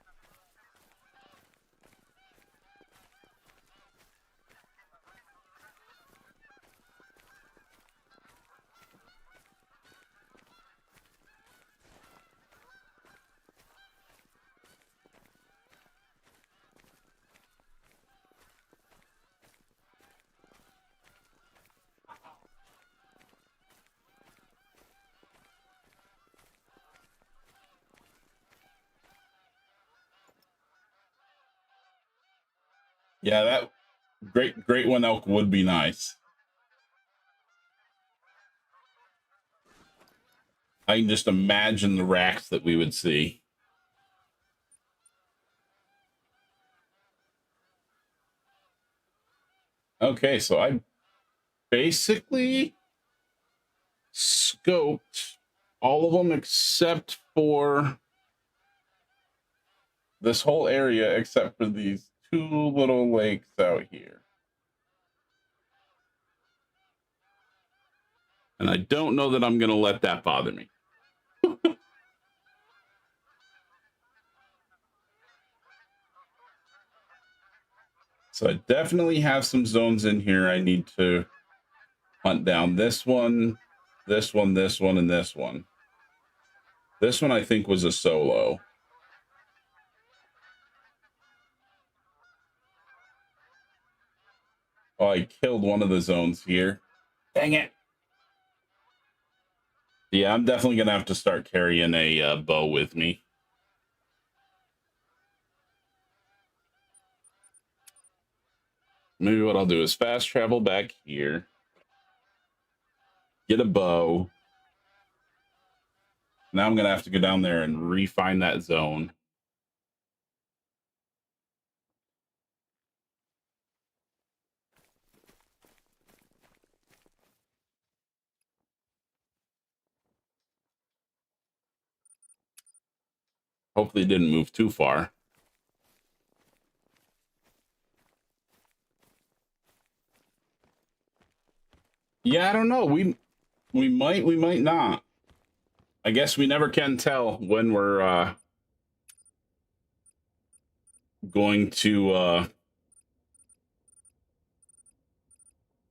Yeah, that great one elk would be nice. I can just imagine the racks that we would see. Okay, so I basically scoped all of them except for this whole area, except for these two little lakes out here. And I don't know that I'm going to let that bother me. So I definitely have some zones in here I need to Hunt down this one, this one, this one, and this one. This one I think was a solo. Oh, I killed one of the zones here. Dang it. Yeah, I'm definitely going to have to start carrying a bow with me. Maybe what I'll do is fast travel back here. Get a bow. Now I'm going to have to go down there and refine that zone. Hopefully it didn't move too far. Yeah, I don't know. We might not. I guess we never can tell when we're going to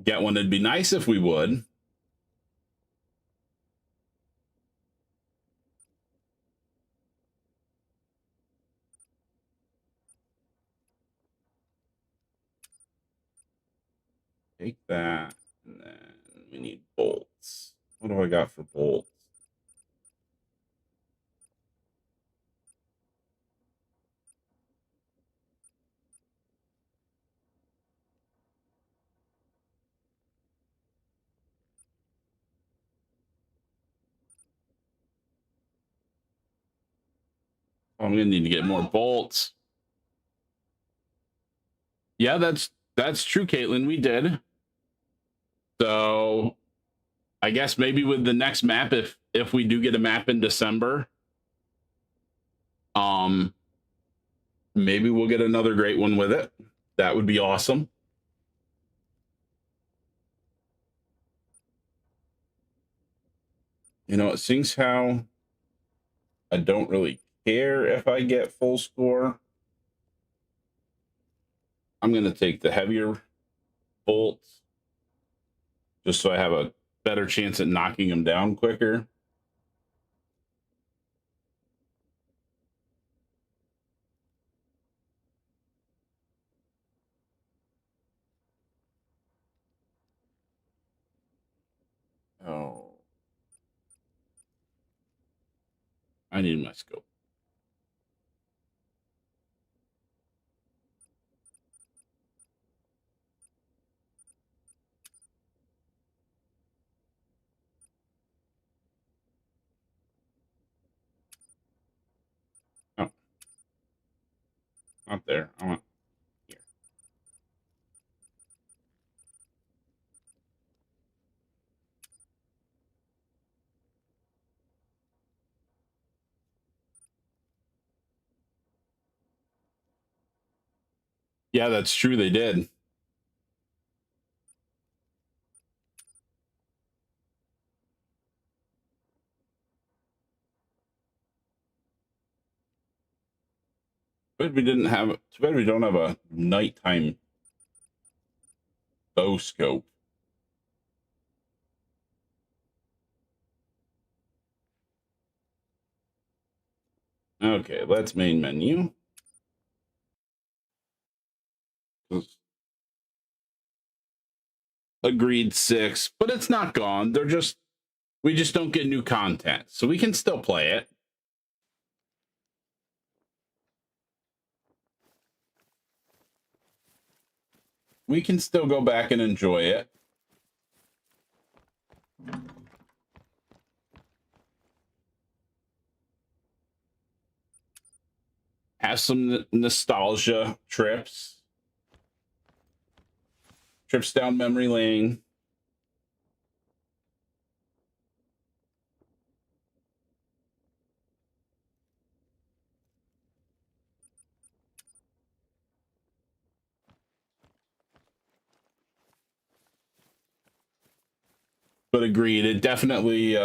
get one. It'd be nice if we would. Take that, and then we need bolts. What do I got for bolts? I'm gonna need to get more bolts. Yeah, that's true, Caitlin. We did. So I guess maybe with the next map, if we do get a map in December, maybe we'll get another great one with it. That would be awesome. You know, it seems how I don't really care if I get full score. I'm gonna take the heavier bolts just so I have a better chance at knocking them down quicker. Oh, I need my scope. Oh, not there. I want here. Yeah, that's true. They did. But we didn't have. Too bad we don't have a nighttime bow scope. Okay, let's main menu. Agreed 6, but it's not gone. We just don't get new content, so we can still play it. We can still go back and enjoy it. Have some nostalgia trips down memory lane. But agreed, it definitely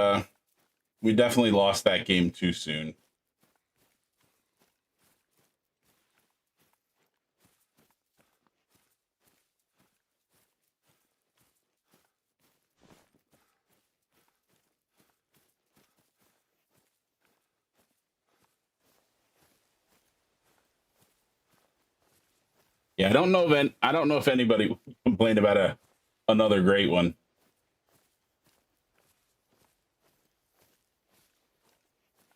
we definitely lost that game too soon. Yeah, I don't know if anybody complained about another great one.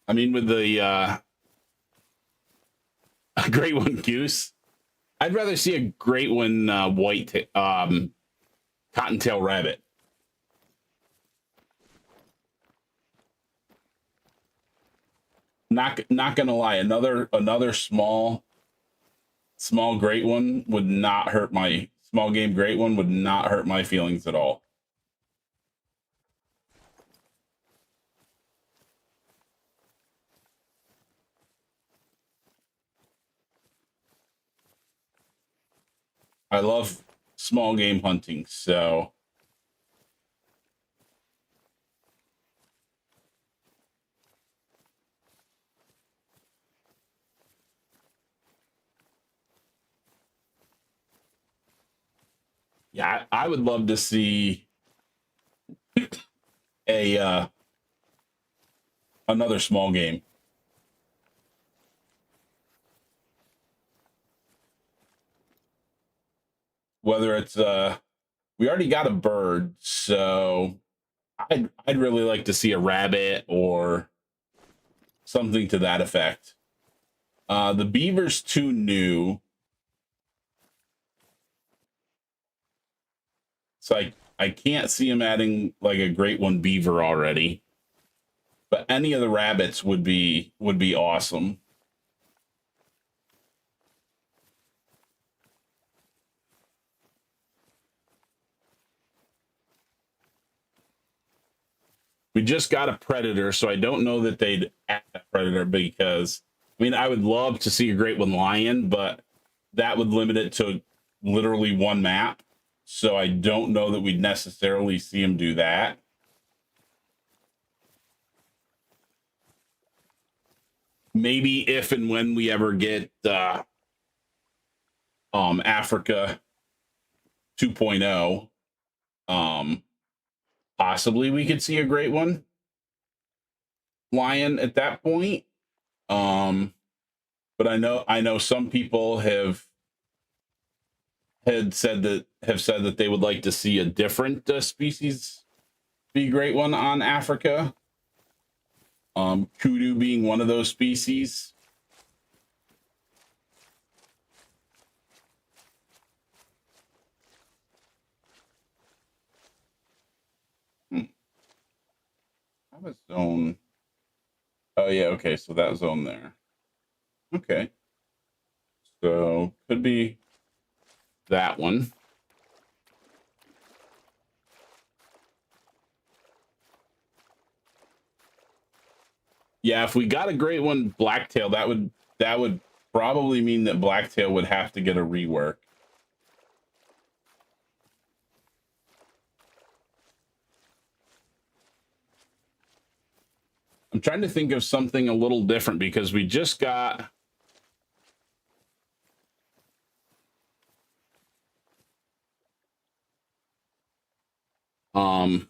I mean, with the a great one goose, I'd rather see a great one cottontail rabbit. Not gonna lie, another small great one would not hurt my small game great one would not hurt my feelings at all. I love small game hunting, so yeah, I would love to see a another small game. Whether it's we already got a bird, so I'd really like to see a rabbit or something to that effect. The beaver's too new. So I can't see him adding like a great one beaver already. But any of the rabbits would be awesome. We just got a predator, so I don't know that they'd add a predator because I mean I would love to see a great one lion, but that would limit it to literally one map. So I don't know that we'd necessarily see him do that. Maybe if and when we ever get Africa 2.0, possibly we could see a great one lion at that point. But I know some people have said that they would like to see a different species be great one on Africa. Kudu being one of those species. I have a zone. Oh yeah, okay, so that zone there. Okay. So could be that one. Yeah, if we got a great one blacktail, that would probably mean that blacktail would have to get a rework. I'm trying to think of something a little different because we just got um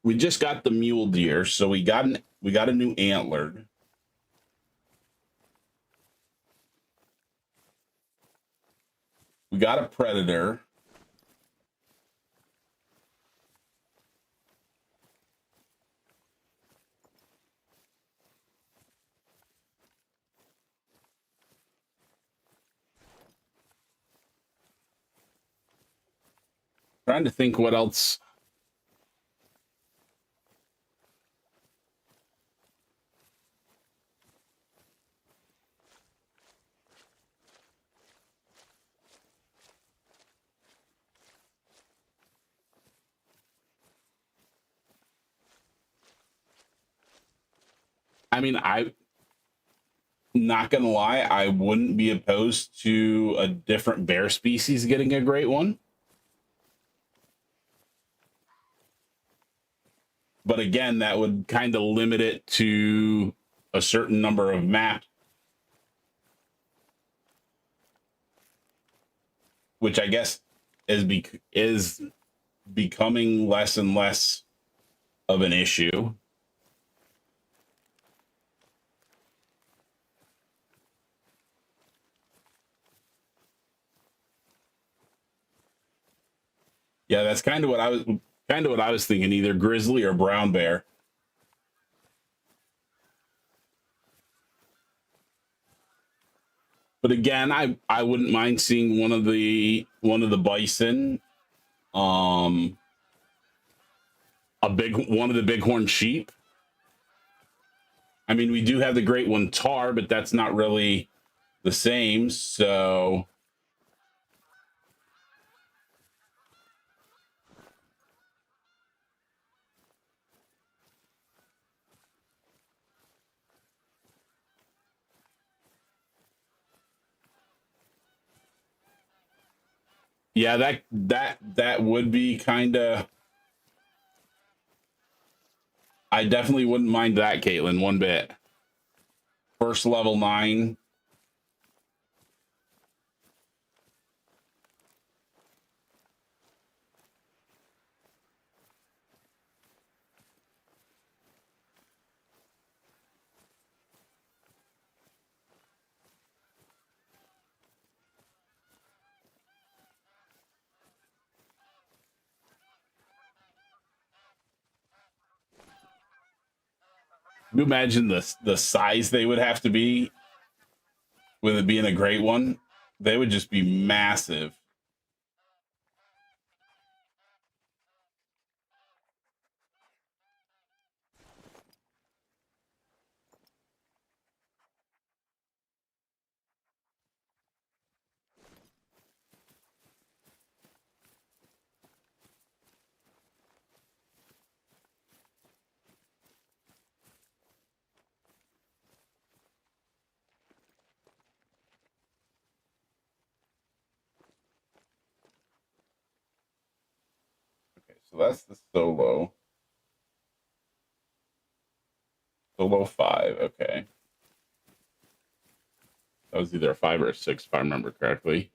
we just got the mule deer, so we got a new antlered. We got a predator. Trying to think what else. I mean, I not gonna lie, I wouldn't be opposed to a different bear species getting a great one. But again, that would kind of limit it to a certain number of maps, which I guess is becoming less and less of an issue. Yeah, that's kind of what I was thinking, either grizzly or brown bear. But again, I wouldn't mind seeing one of the bison, um, a big one of the bighorn sheep. I mean, we do have the great one tar, but that's not really the same. So yeah, that would be kind of. I definitely wouldn't mind that, Caitlin, one bit. First level 9. You imagine the size they would have to be with it being a great one. They would just be massive. Okay, so that's the solo 5. Okay, that was either a 5 or a 6 if I remember correctly.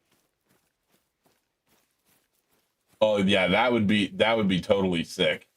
Oh yeah, that would be totally sick.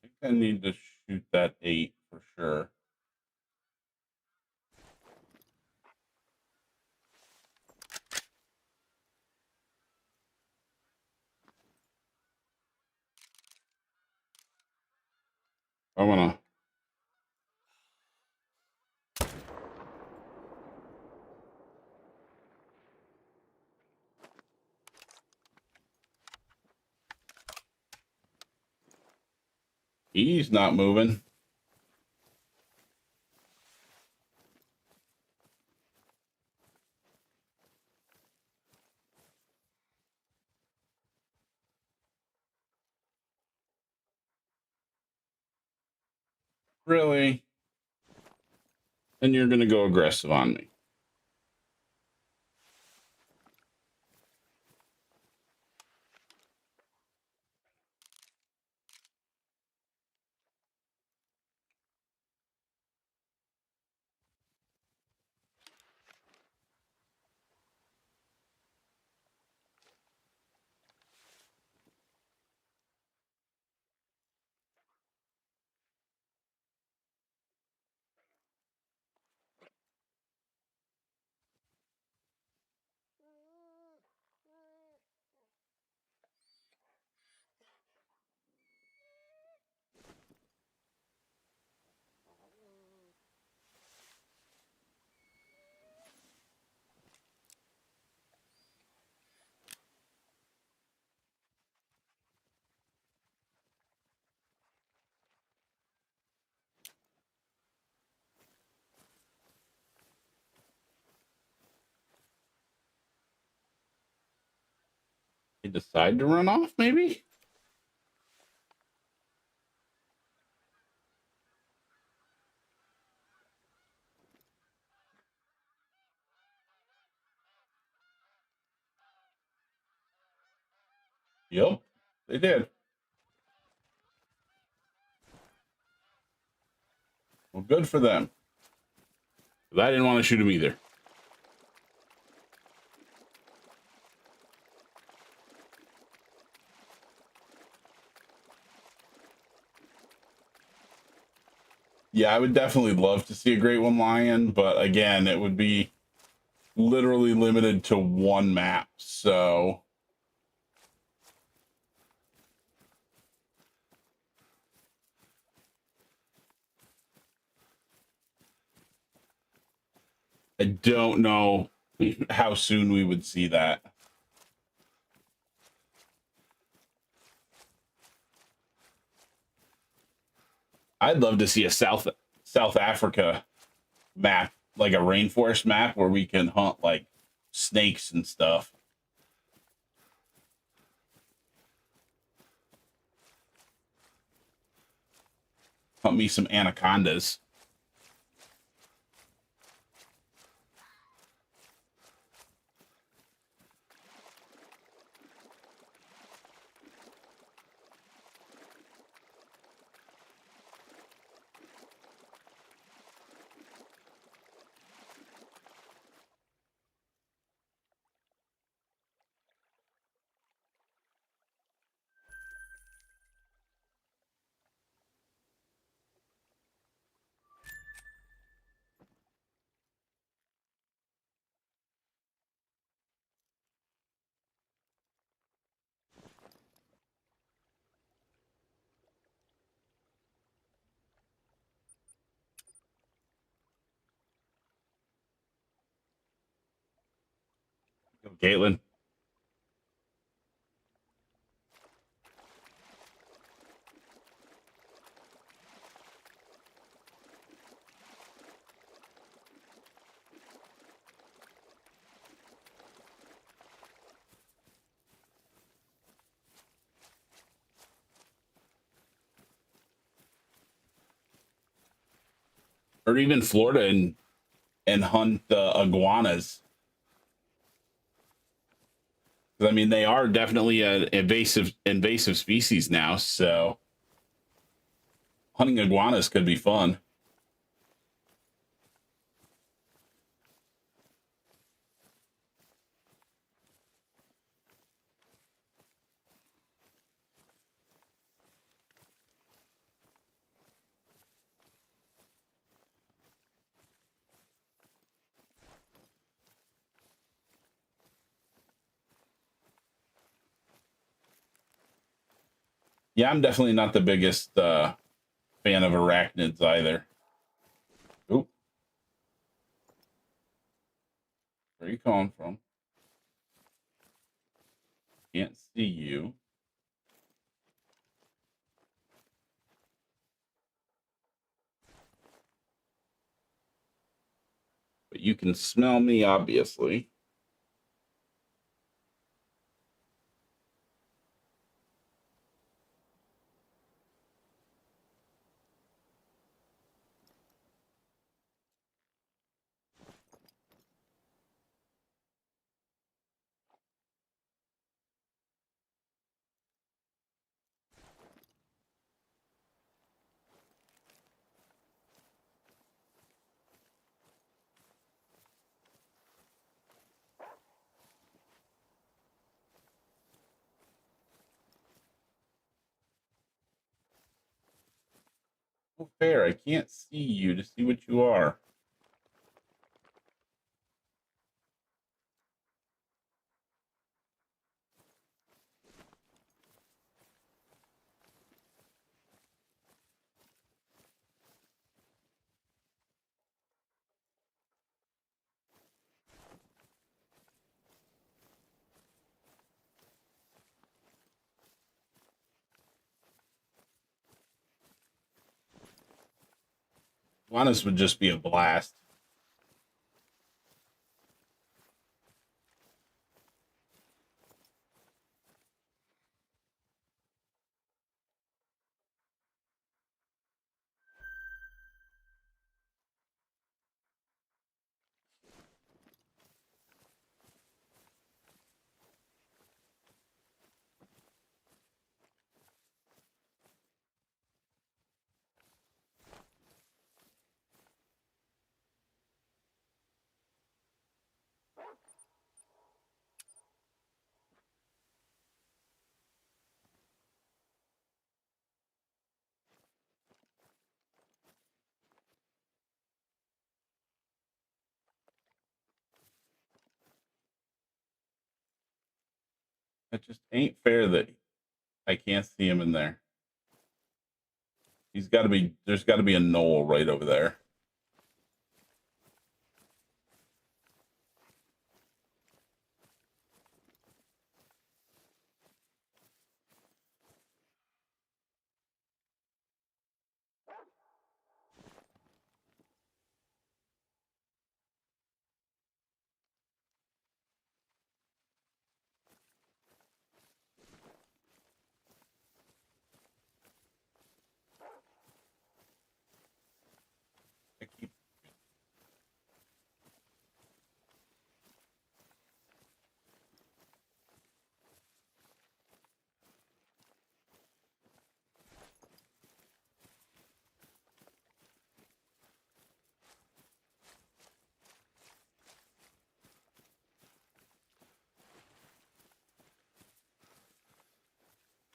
I think I need to shoot that 8 for sure. I wanna. He's not moving. Really? And you're gonna go aggressive on me? He decide to run off, maybe? Yep, they did. Well, good for them. But I didn't want to shoot him either. Yeah, I would definitely love to see a great one lion, but again, it would be literally limited to one map. So I don't know how soon we would see that. I'd love to see a South Africa map, like a rainforest map where we can hunt like snakes and stuff. Hunt me some anacondas. Caitlin. Or even Florida and hunt iguanas. I mean, they are definitely an invasive species now. So hunting iguanas could be fun. Yeah, I'm definitely not the biggest fan of arachnids either. Oop, where are you calling from? Can't see you. But you can smell me, obviously. Oh, fair. I can't see you to see what you are. Iguanas would just be a blast. It just ain't fair that I can't see him in there. He's got to be. There's got to be a knoll right over there. I keep.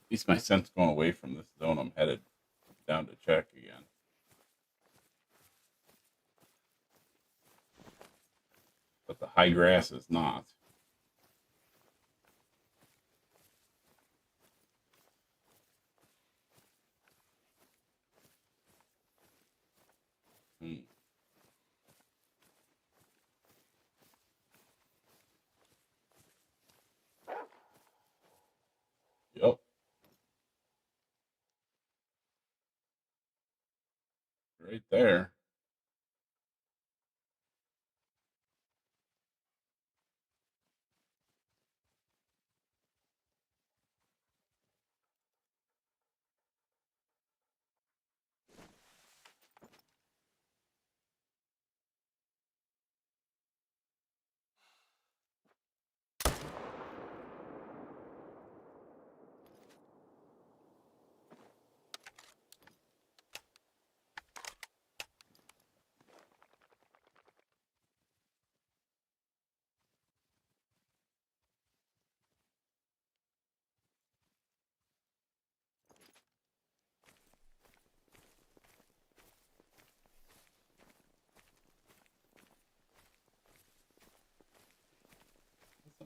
At least my scent's going away from this zone. I'm headed down to check again. But the high grass is not. Hmm. Yep. Right there.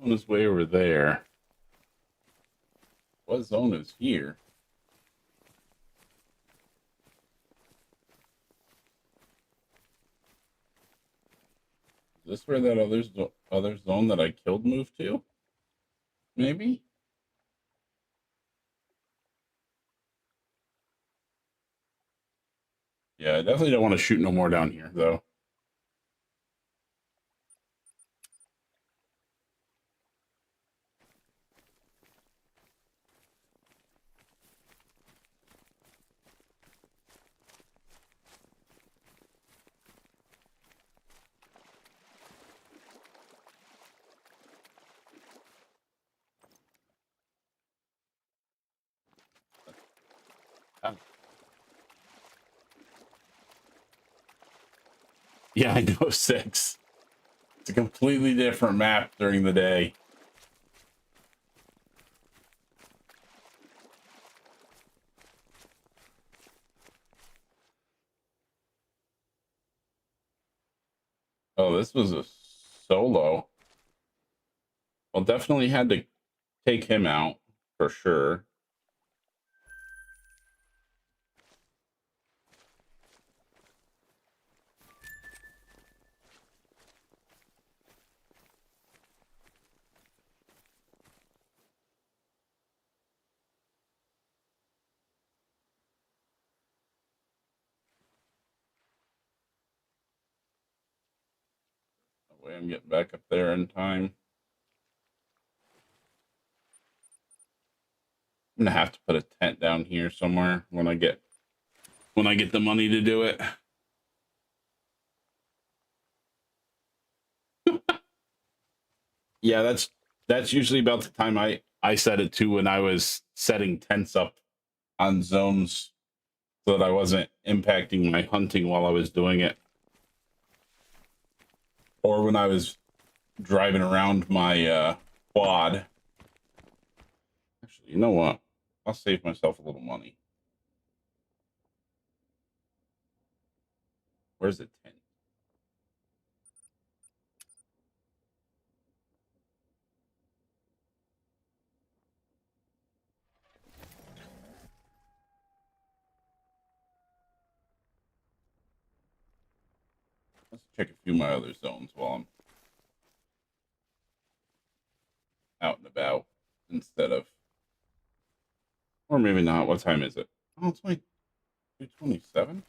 Zone is way over there. What zone is here? Is this where that other zone that I killed moved to? Maybe? Yeah, I definitely don't want to shoot no more down here, though. Yeah, I know 6. It's a completely different map during the day. Oh, this was a solo. Well, definitely had to take him out for sure. That way I'm getting back up there in time. I'm gonna have to put a tent down here somewhere when I get the money to do it. Yeah, that's usually about the time I set it to when I was setting tents up on zones so that I wasn't impacting my hunting while I was doing it, or when I was driving around my quad. Actually, you know what? I'll save myself a little money. Where's the tent? Let's check a few of my other zones while I'm out and about instead of, or maybe not. What time is it? Oh, it's only 2:27.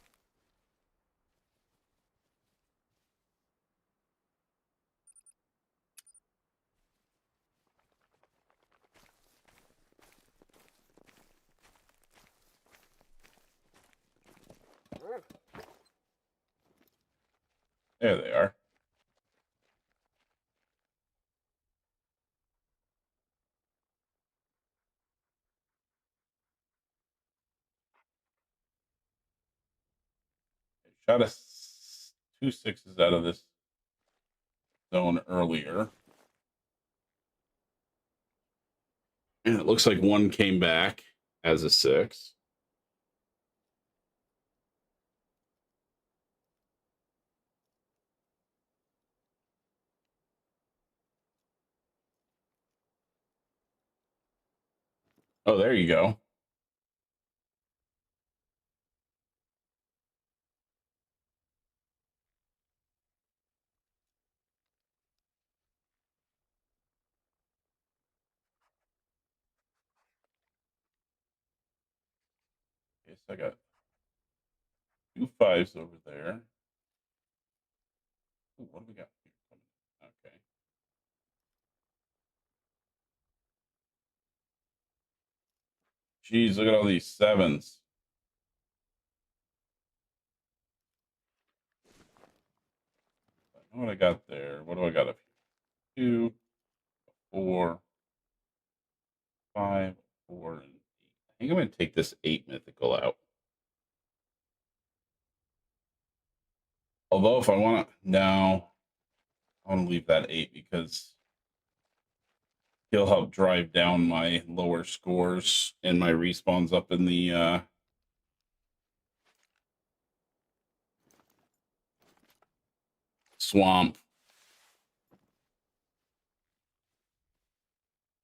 There they are. I shot two sixes out of this zone earlier. And it looks like one came back as a 6. Oh, there you go. Okay, so I got 2 5s over there. Ooh, what do we got here? Okay. Jeez, look at all these 7s. I know what I got there. What do I got up here? 2, 4, 5, 4, and 8. I think I'm going to take this 8 mythical out. Although, if I want to, no, I want to leave that 8 because he'll help drive down my lower scores and my respawns up in the swamp.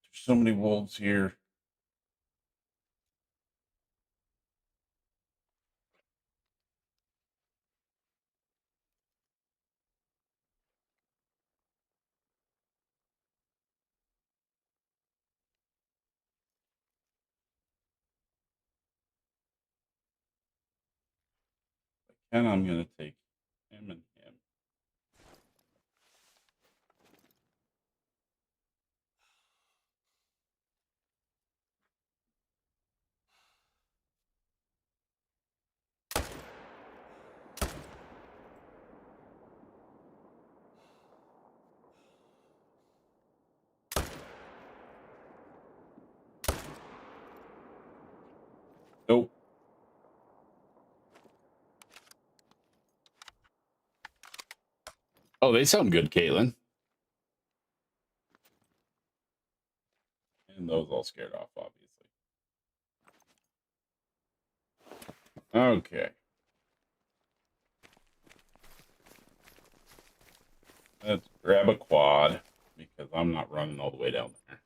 There's so many wolves here. And I'm going to take him and him. Nope. Oh, they sound good, Caitlin. And those all scared off, obviously. Okay. Let's grab a quad because I'm not running all the way down there.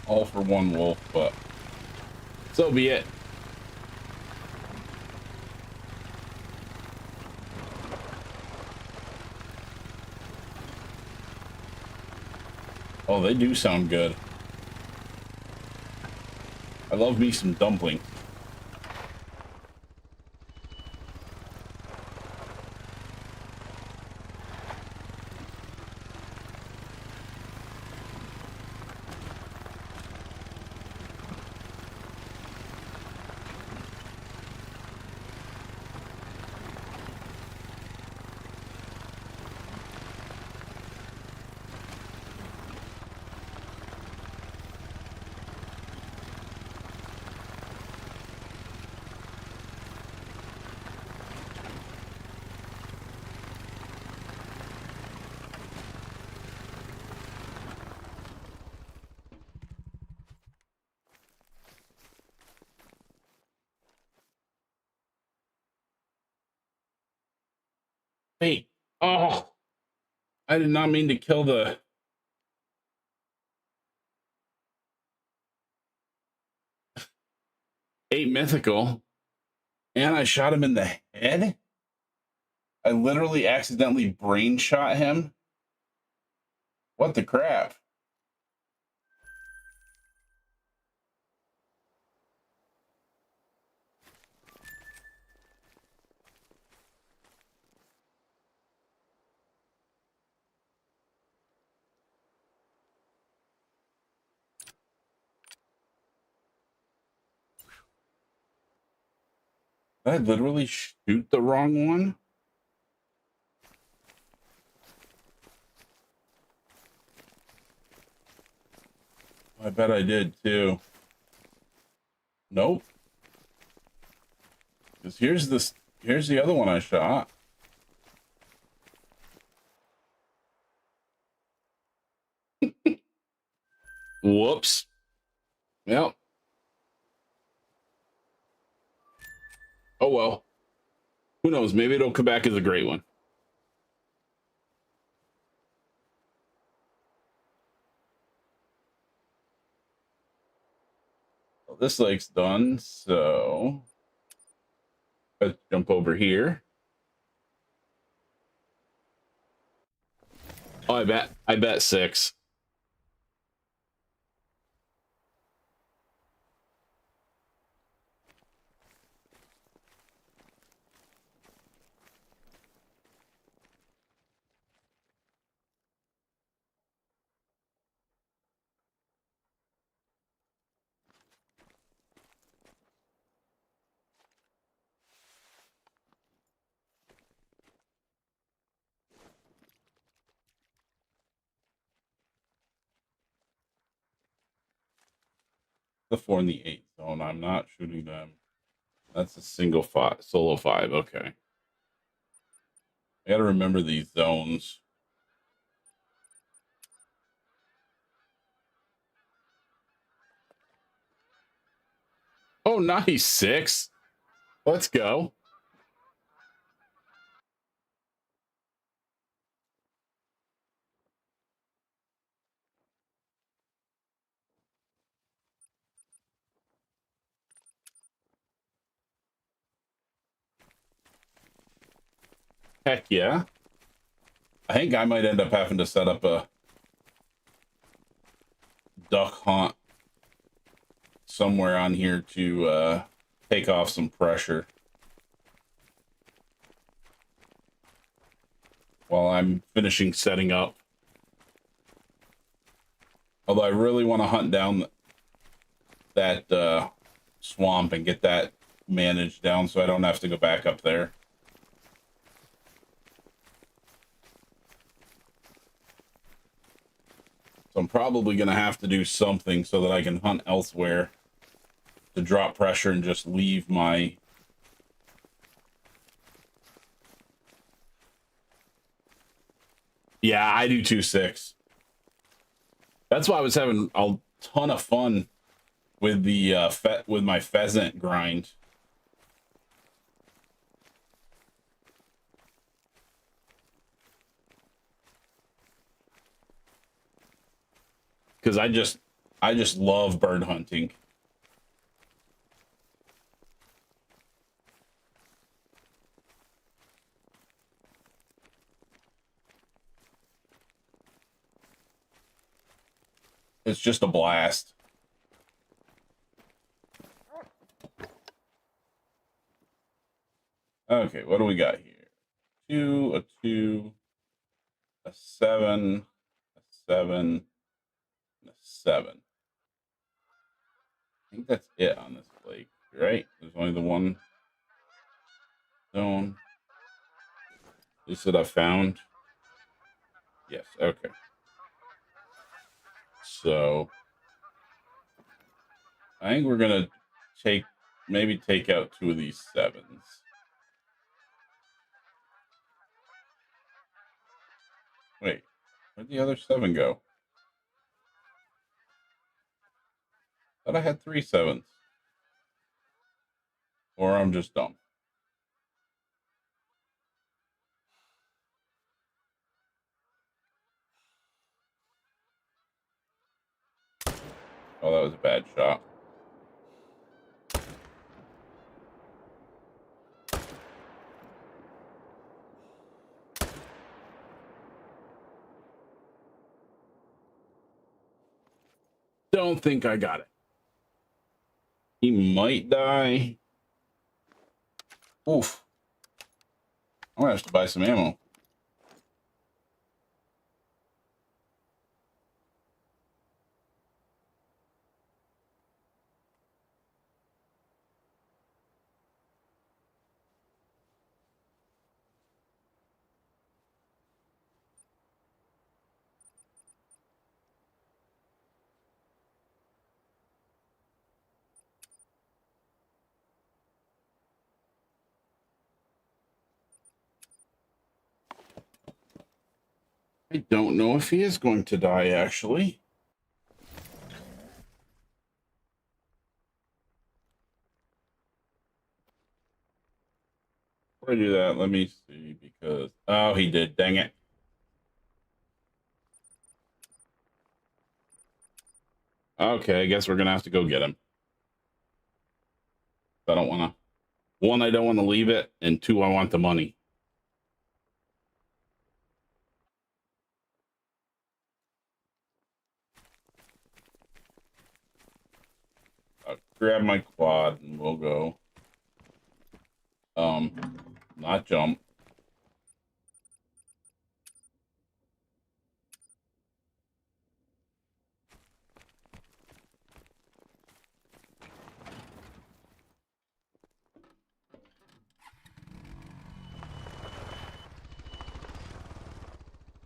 All for one wolf, but so be it. Oh, they do sound good. I love me some dumplings. Wait. Oh, I did not mean to kill the 8 mythical. And I shot him in the head? I literally accidentally brain shot him? What the crap? Did I literally shoot the wrong one? I bet I did too. Nope. Because here's the other one I shot. Whoops. Yep. Oh well. Who knows? Maybe it'll come back as a great one. Well, this lake's done, so let's jump over here. Oh, I bet 6. The 4 and the 8 zone. I'm not shooting them. That's a single solo 5. Okay. I gotta remember these zones. Oh, nice. 6. Let's go. Heck yeah. I think I might end up having to set up a duck hunt somewhere on here to take off some pressure while I'm finishing setting up. Although I really want to hunt down that swamp and get that managed down so I don't have to go back up there. So I'm probably going to have to do something so that I can hunt elsewhere to drop pressure and just leave my... Yeah, I do 2-6. That's why I was having a ton of fun with the with my pheasant grind. Because I just love bird hunting. It's just a blast. Okay, what do we got here? 2, a 2, a 7, a 7, and a 7. I think that's it on this lake, right? There's only the one zone. At least that I found. Yes, okay. So I think we're gonna maybe take out 2 of these 7s. Wait, where'd the other 7 go? Thought I had 3 7s. Or I'm just dumb. a bad shot. Don't think I got it. He might die. Oof. I'm gonna have to buy some ammo. I don't know if he is going to die, actually. Before I do that, let me see, because... Oh, he did. Dang it. Okay, I guess we're going to have to go get him. I don't want to... One, I don't want to leave it, and two, I want the money. I'll grab my quad, and we'll go. Not jump.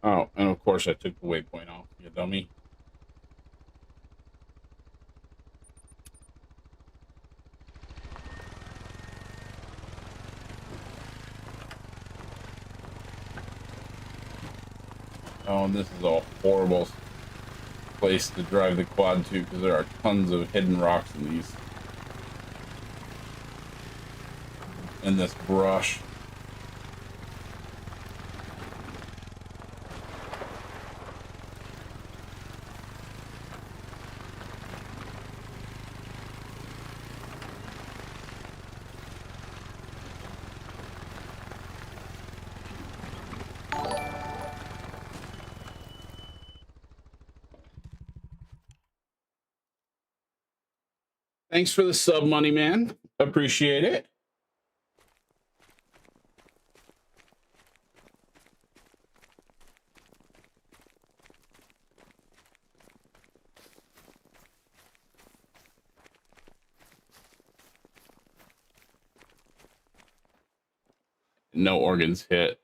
Oh, and of course I took the waypoint off, you dummy. Oh, and this is a horrible place to drive the quad to, because there are tons of hidden rocks in this brush. Thanks for the sub money, man. Appreciate it. No organs hit.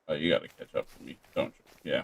Oh, you got to catch up to me, don't you? Yeah.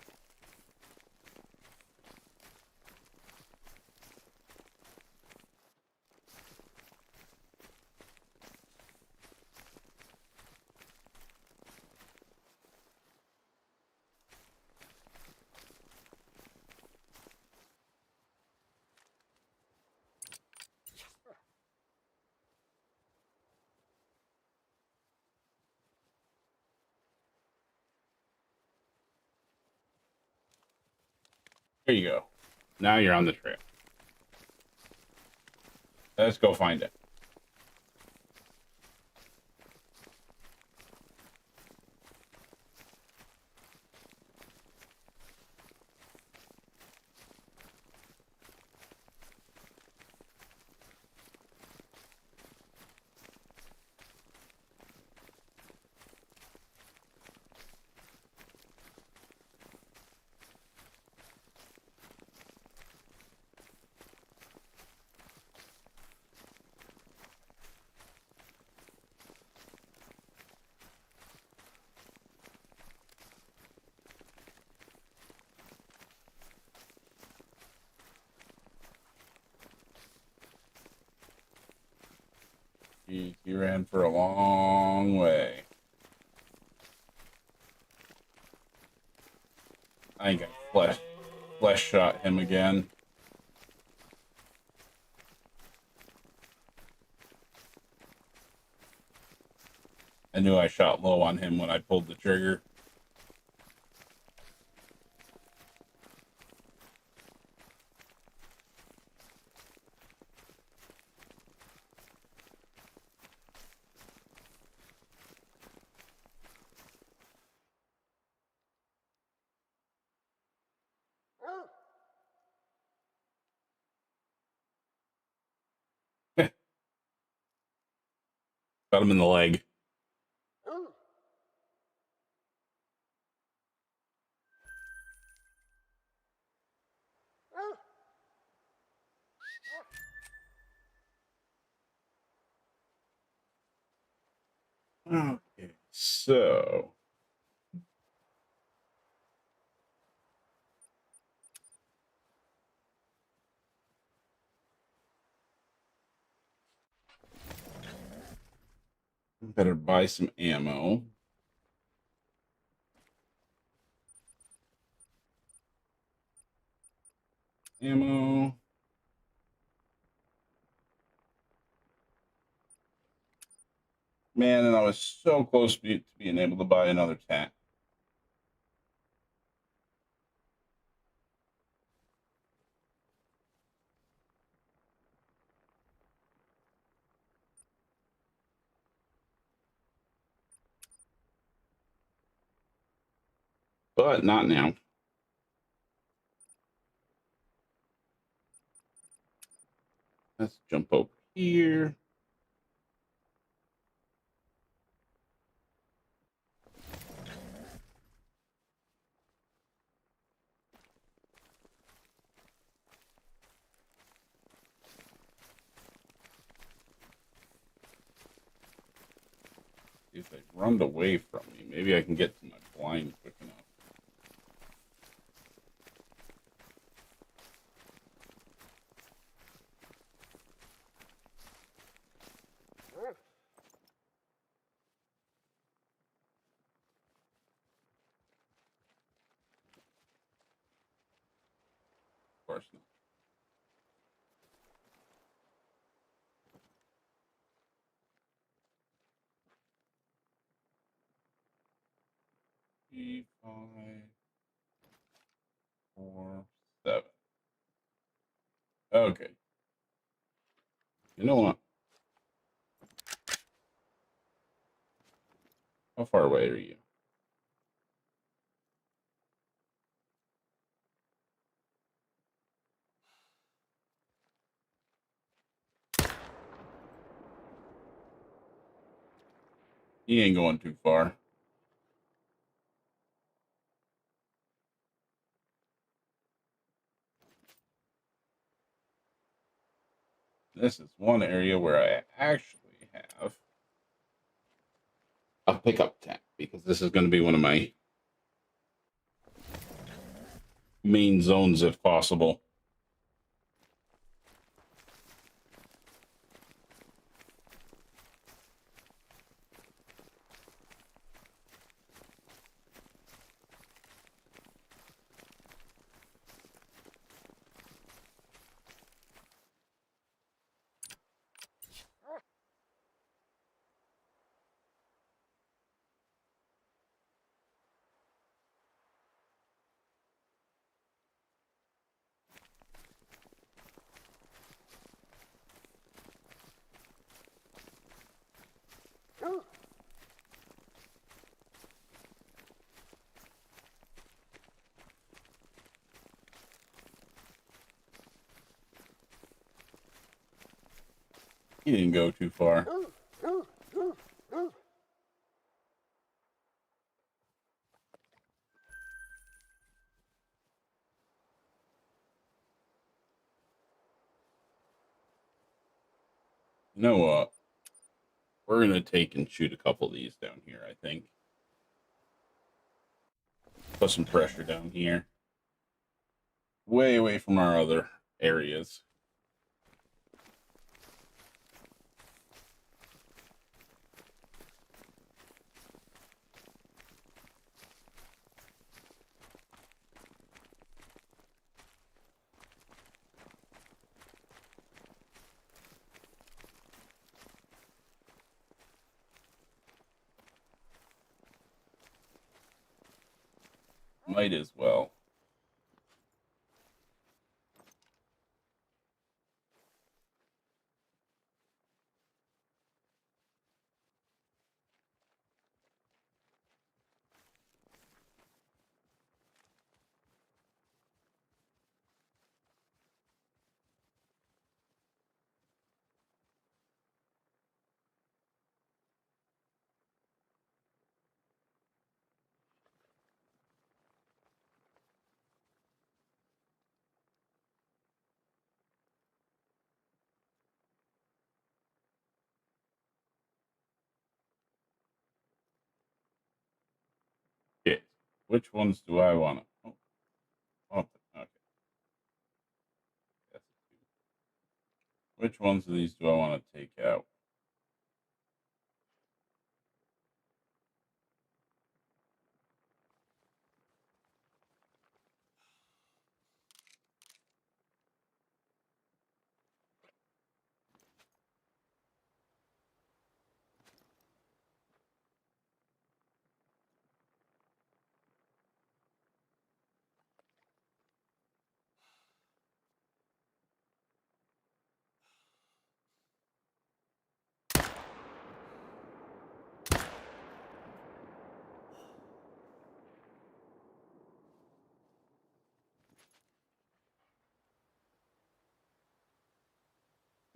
There you go. Now you're on the trail. Let's go find it. He ran for a long way. I think I flesh shot him again. I knew I shot low on him when I pulled the trigger. Got him in the leg. Okay, so better buy some ammo. Ammo. Man, and I was so close to being able to buy another tank. But not now. Let's jump over here. If they run away from me, maybe I can get to my blind quick enough. Of course not. Three, 5, 4, 7. Okay. You know what? How far away are you? He ain't going too far. This is one area where I actually have a pickup tent because this is going to be one of my main zones if possible. He didn't go too far. You know what? We're going to take and shoot a couple of these down here, I think. Put some pressure down here. Way away from our other areas. Might as well. Okay. Which ones do I want to? Okay. That's two. Which ones of these do I want to take out?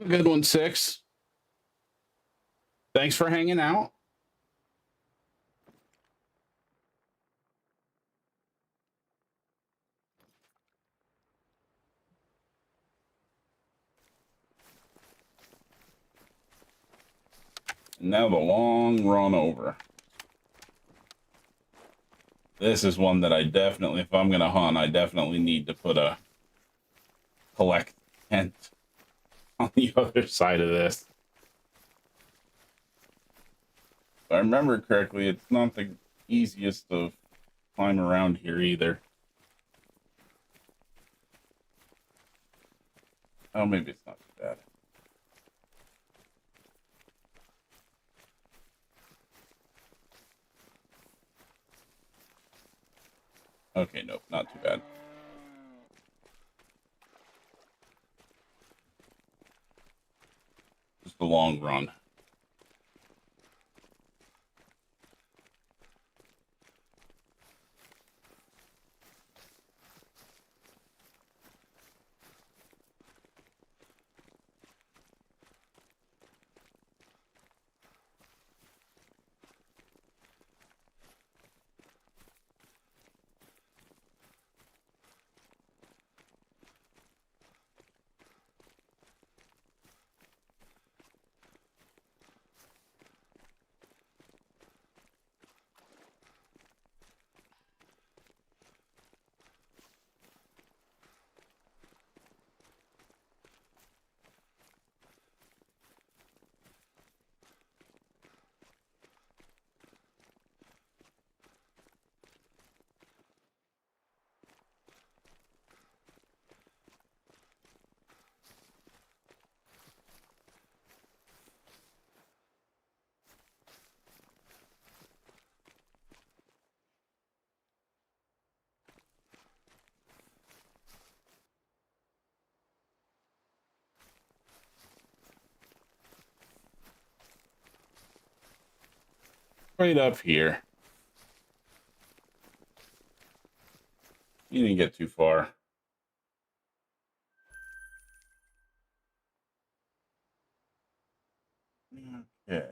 Good one, 6. Thanks for hanging out. And now the long run over. This is one that I definitely, if I'm going to hunt, I definitely need to put a collect tent on the other side of this. If I remember correctly, it's not the easiest to climb around here either. Oh, maybe it's not too bad. Okay, nope, not too bad. Just a long run. Right up here. You didn't get too far. Okay.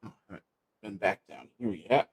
Oh, I've been back down here yet.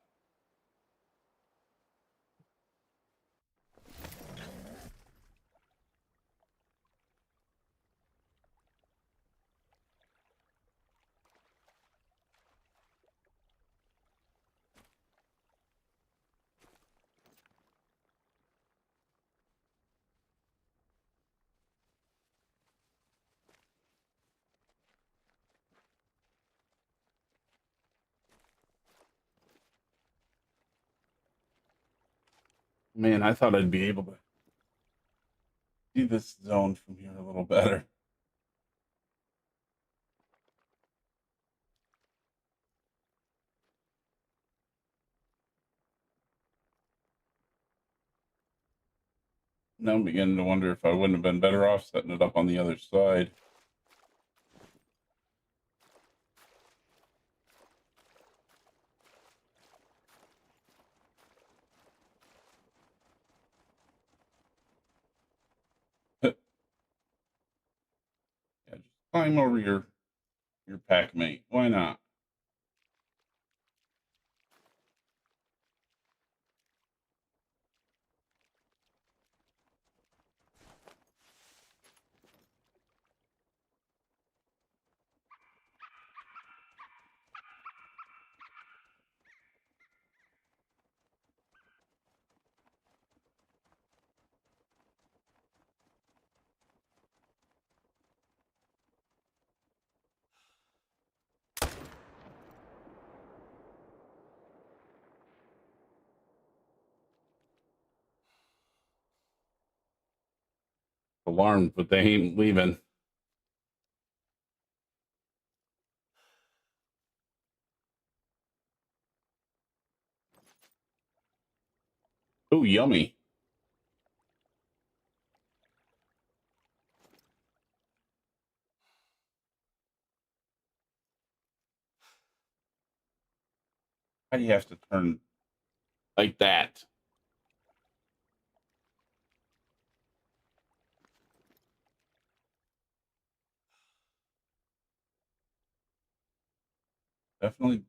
Man, I thought I'd be able to see this zone from here a little better. Now I'm beginning to wonder if I wouldn't have been better off setting it up on the other side. Yeah, just climb over your pack mate. Why not? Alarmed, but they ain't leaving. Oh, yummy. Why do you have to turn like that? Definitely.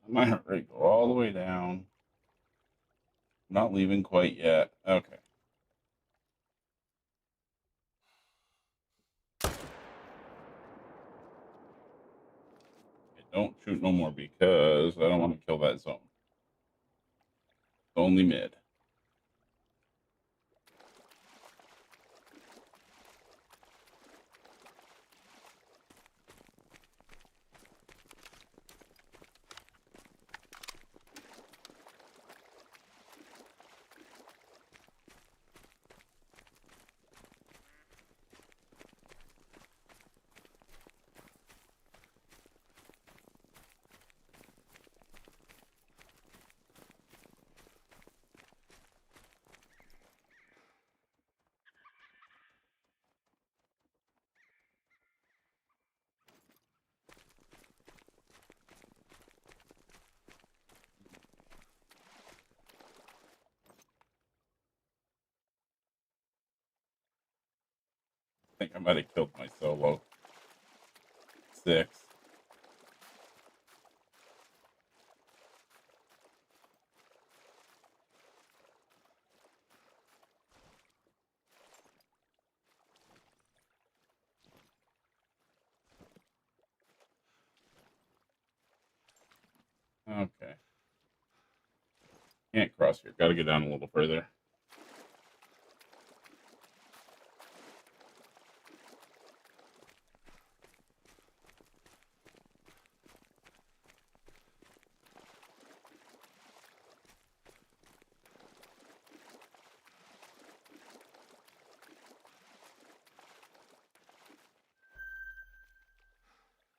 My heart rate go all the way down. Not leaving quite yet. Okay. Don't shoot no more because I don't want to kill that zone. Only mid. I think I might have killed my solo. 6. Okay. Can't cross here. Got to get down a little further.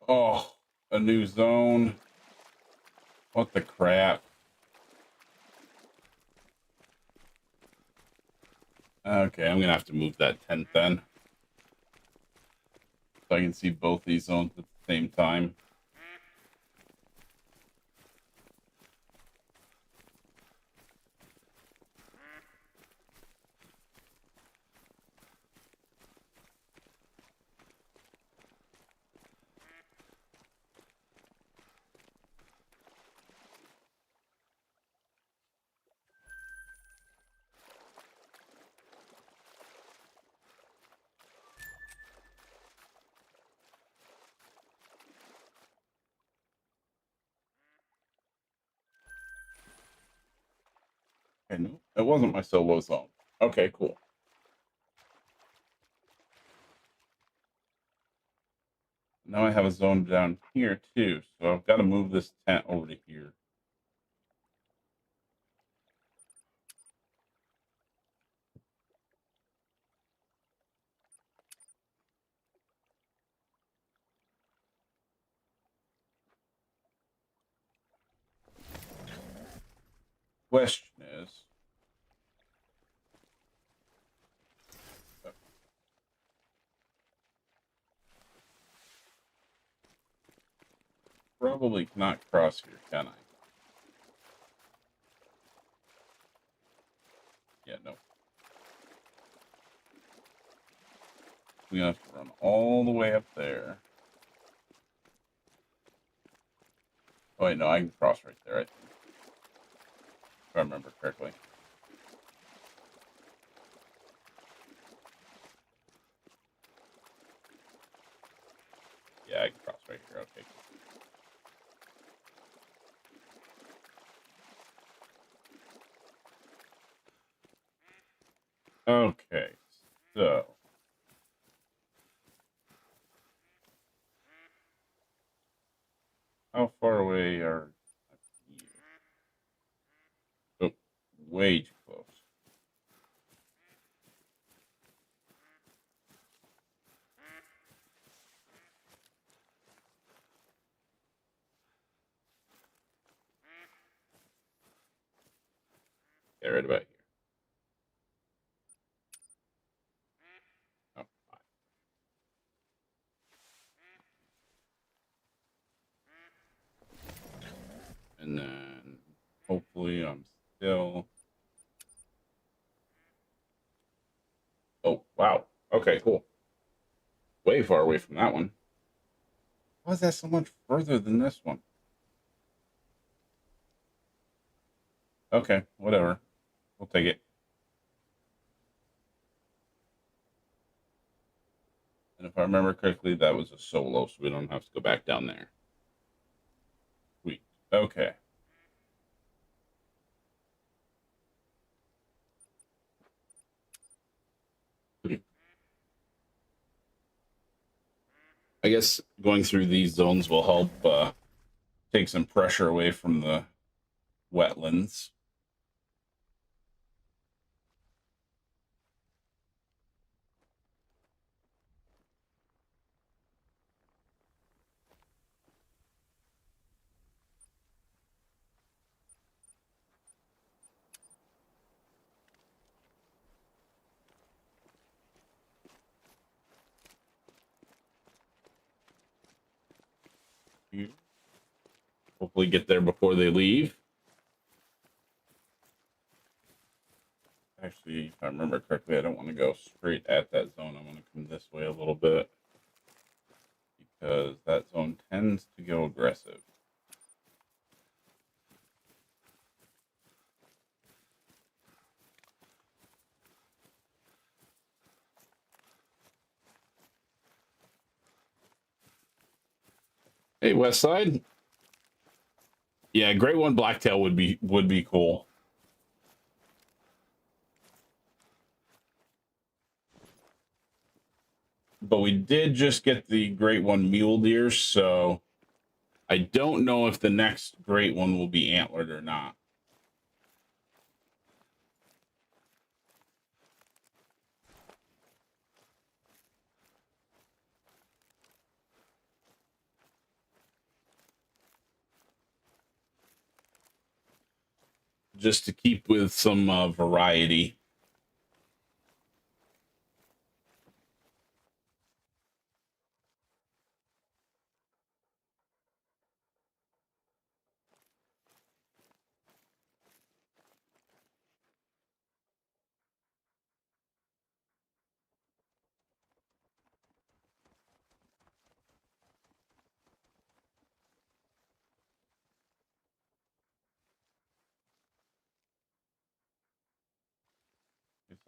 Oh, a new zone. What the crap? Okay, I'm gonna have to move that tent then, so I can see both these zones at the same time. Okay, no, it wasn't my solo zone. Okay, cool. Now I have a zone down here too, so I've got to move this tent over to here. question is, probably cannot cross here, can I? Yeah, no. We have to run all the way up there. Oh wait, no, I can cross right there, I think. If I remember correctly. Yeah, I can cross right here. Okay. Okay, so how far away are you? Oh, way too close. Yeah, right about here. Oh, fine. And then hopefully I'm still. Oh, wow. Okay, cool. Way far away from that one. Why is that so much further than this one? Okay, whatever. We'll take it. And if I remember correctly, that was a solo, so we don't have to go back down there. Sweet. Okay. I guess going through these zones will help take some pressure away from the wetlands. Hopefully get there before they leave. Actually, if I remember correctly, I don't want to go straight at that zone. I want to come this way a little bit because that zone tends to go aggressive. Hey, West Side. Yeah, Great One Blacktail would be cool. But we did just get the Great One Mule Deer, so I don't know if the next Great One will be antlered or not. Just to keep with some variety.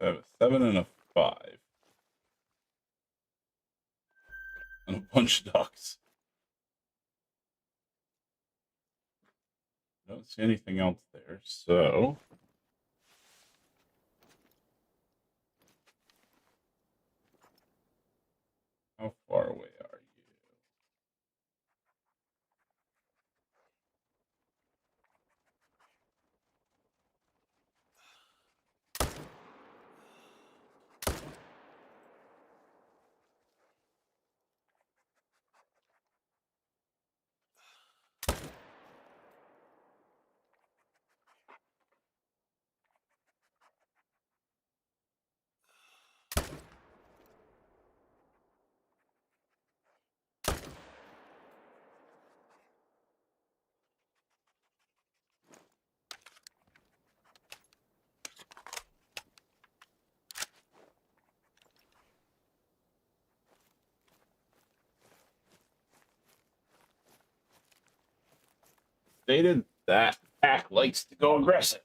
I have a 7 and a 5. And a bunch of ducks. I don't see anything else there, so how far away are you? stated, that pack likes to go aggressive.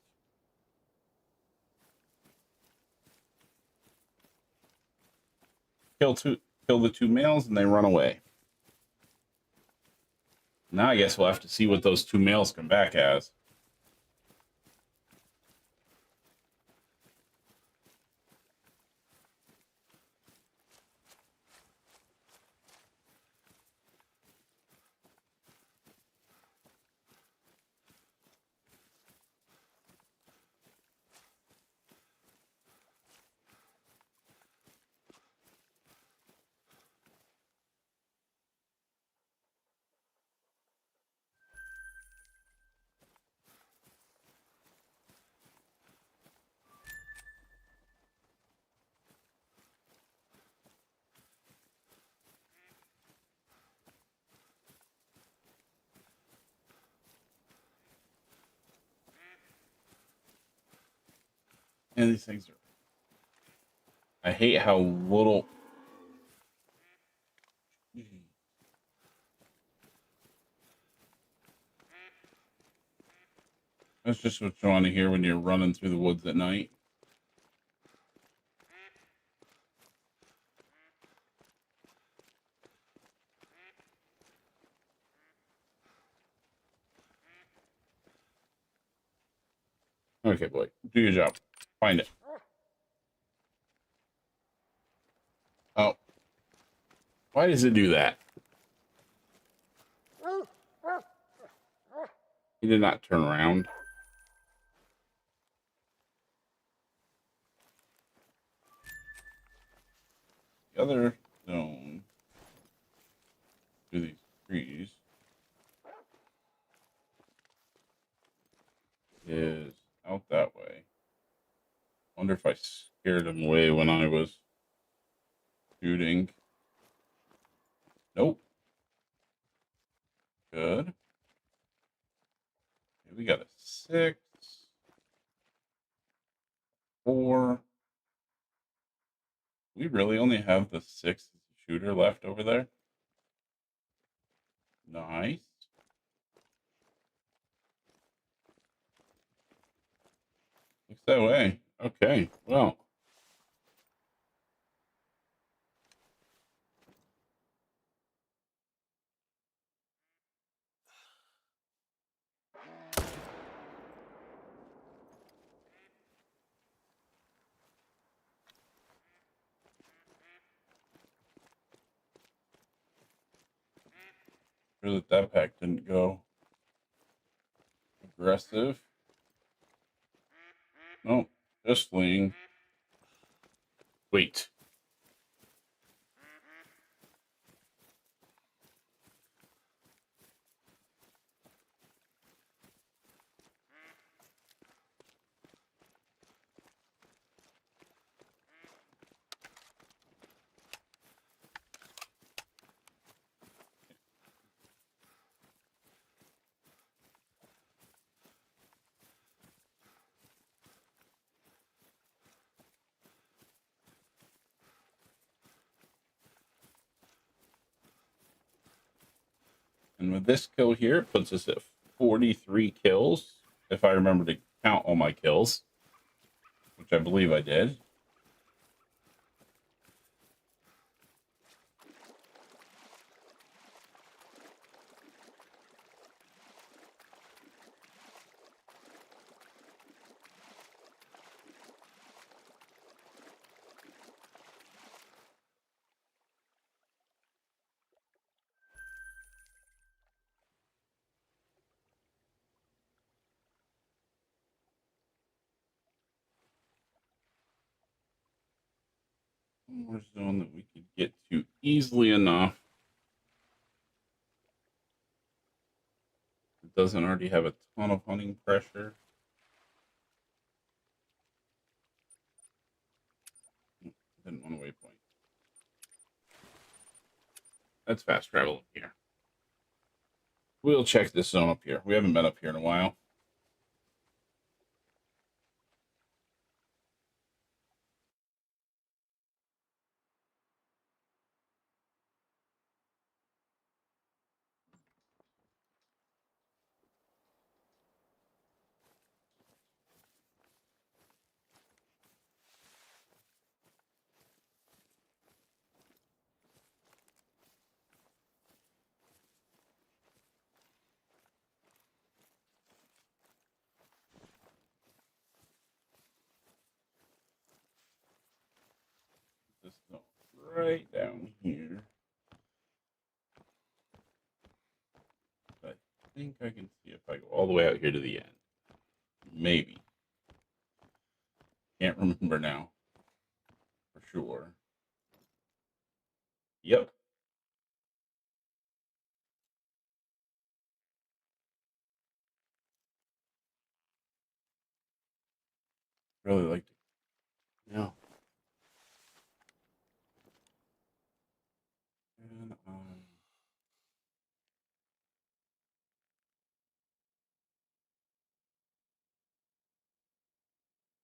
Kill the two males, and they run away. Now I guess we'll have to see what those two males come back as. And these things are. I hate how little. That's just what you want to hear when you're running through the woods at night. Okay, boy, do your job. Find it. Oh, why does it do that? He did not turn around. The other zone through these trees is out that way. Wonder if I scared him away when I was shooting. Nope. Good. Okay, we got a 6, 4. We really only have the 6 shooter left over there. Nice. Looks that way. Okay, well. Sure that pack didn't go aggressive. No, just fleeing. Wait. And with this kill here, it puts us at 43 kills. If I remember to count all my kills, which I believe I did. More zone that we could get to easily enough. It doesn't already have a ton of hunting pressure. Didn't want a waypoint. That's fast travel up here. We'll check this zone up here. We haven't been up here in a while. this zone right down here. I think I can see if I go all the way out here to the end. Maybe. Can't remember now for sure. Yep. Really like to. Yeah. And I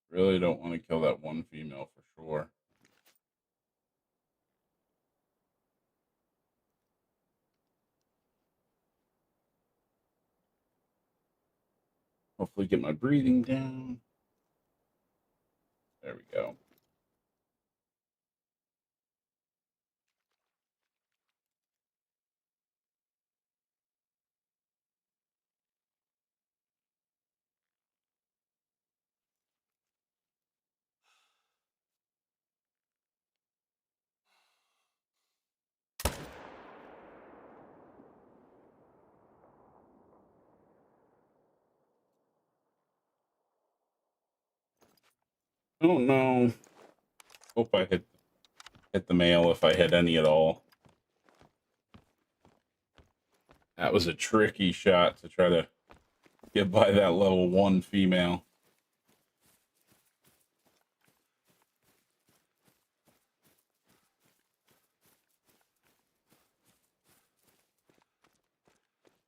really don't want to kill that one female for sure. Hopefully get my breathing down. There we go. Oh no. Hope I hit the male if I hit any at all. That was a tricky shot to try to get by that level 1 female.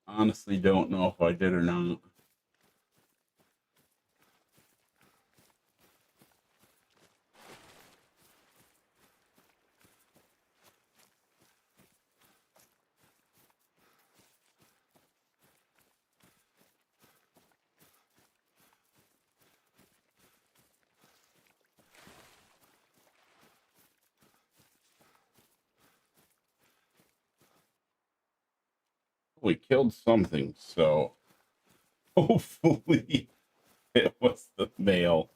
Honestly, don't know if I did or not. We killed something, so hopefully it was the male.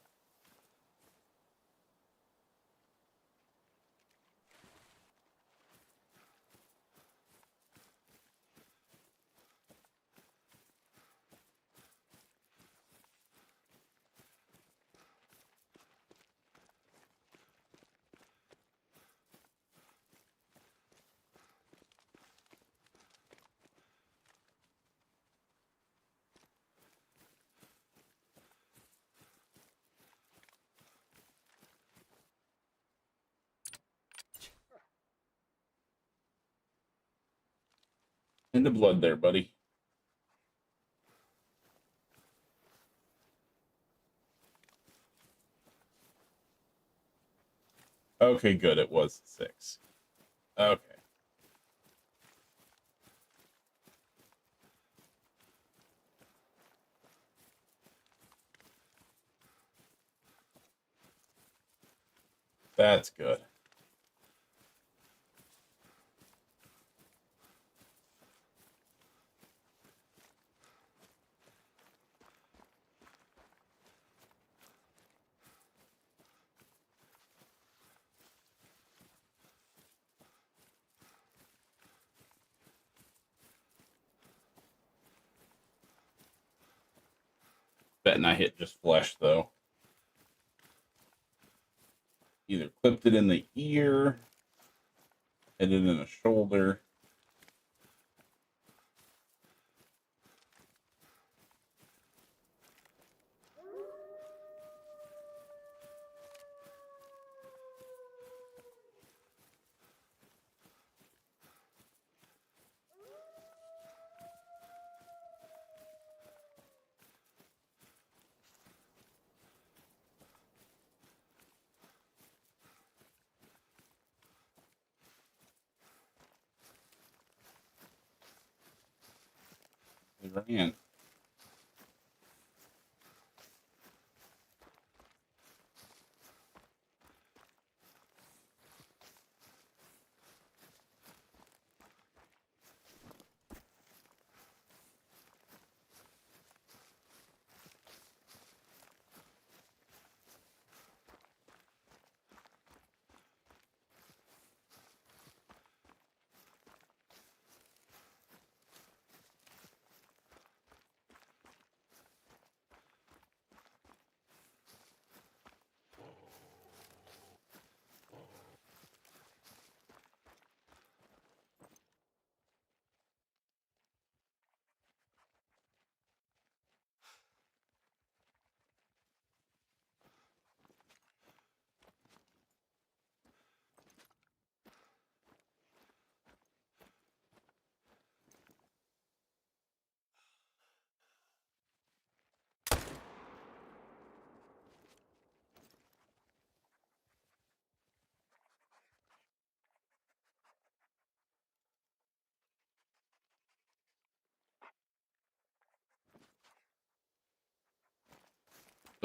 Into blood there, buddy. Okay, good. It was 6. Okay. That's good. Betting I hit just flesh, though. Either clipped it in the ear, hit it in the shoulder. They ran.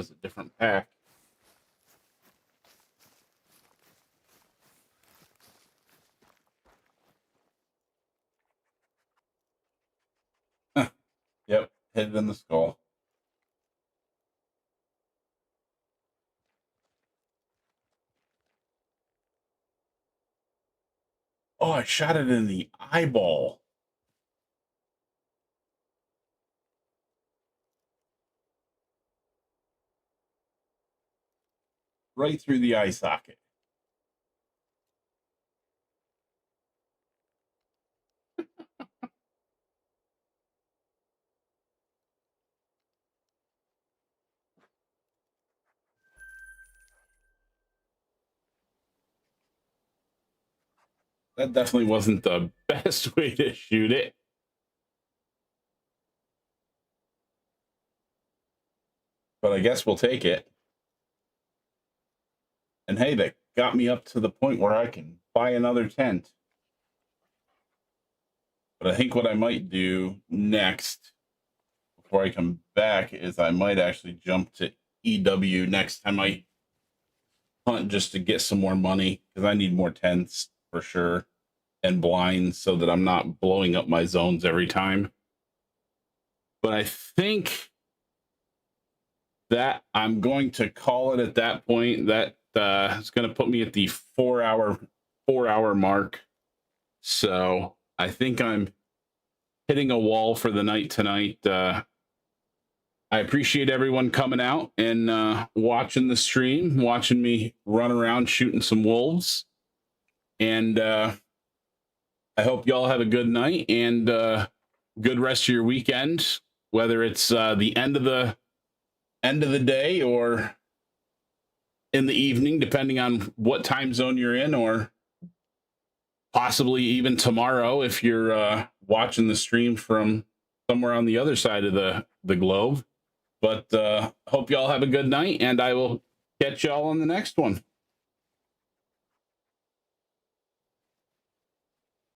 was a different pack. Yep, head in the skull. Oh, I shot it in the eyeball. Right through the eye socket. That definitely wasn't the best way to shoot it. But I guess we'll take it. And hey, that got me up to the point where I can buy another tent. But I think what I might do next, before I come back, is I might actually jump to EW next time I hunt, just to get some more money, because I need more tents for sure, and blinds, so that I'm not blowing up my zones every time. But I think that I'm going to call it at that point. That is going to put me at the 4-hour mark. So I think I'm hitting a wall for the night tonight. I appreciate everyone coming out and watching the stream, watching me run around shooting some wolves. And I hope y'all have a good night and good rest of your weekend, whether it's the end of the day or in the evening, depending on what time zone you're in, or possibly even tomorrow if you're watching the stream from somewhere on the other side of the globe. But hope y'all have a good night, and I will catch y'all on the next one.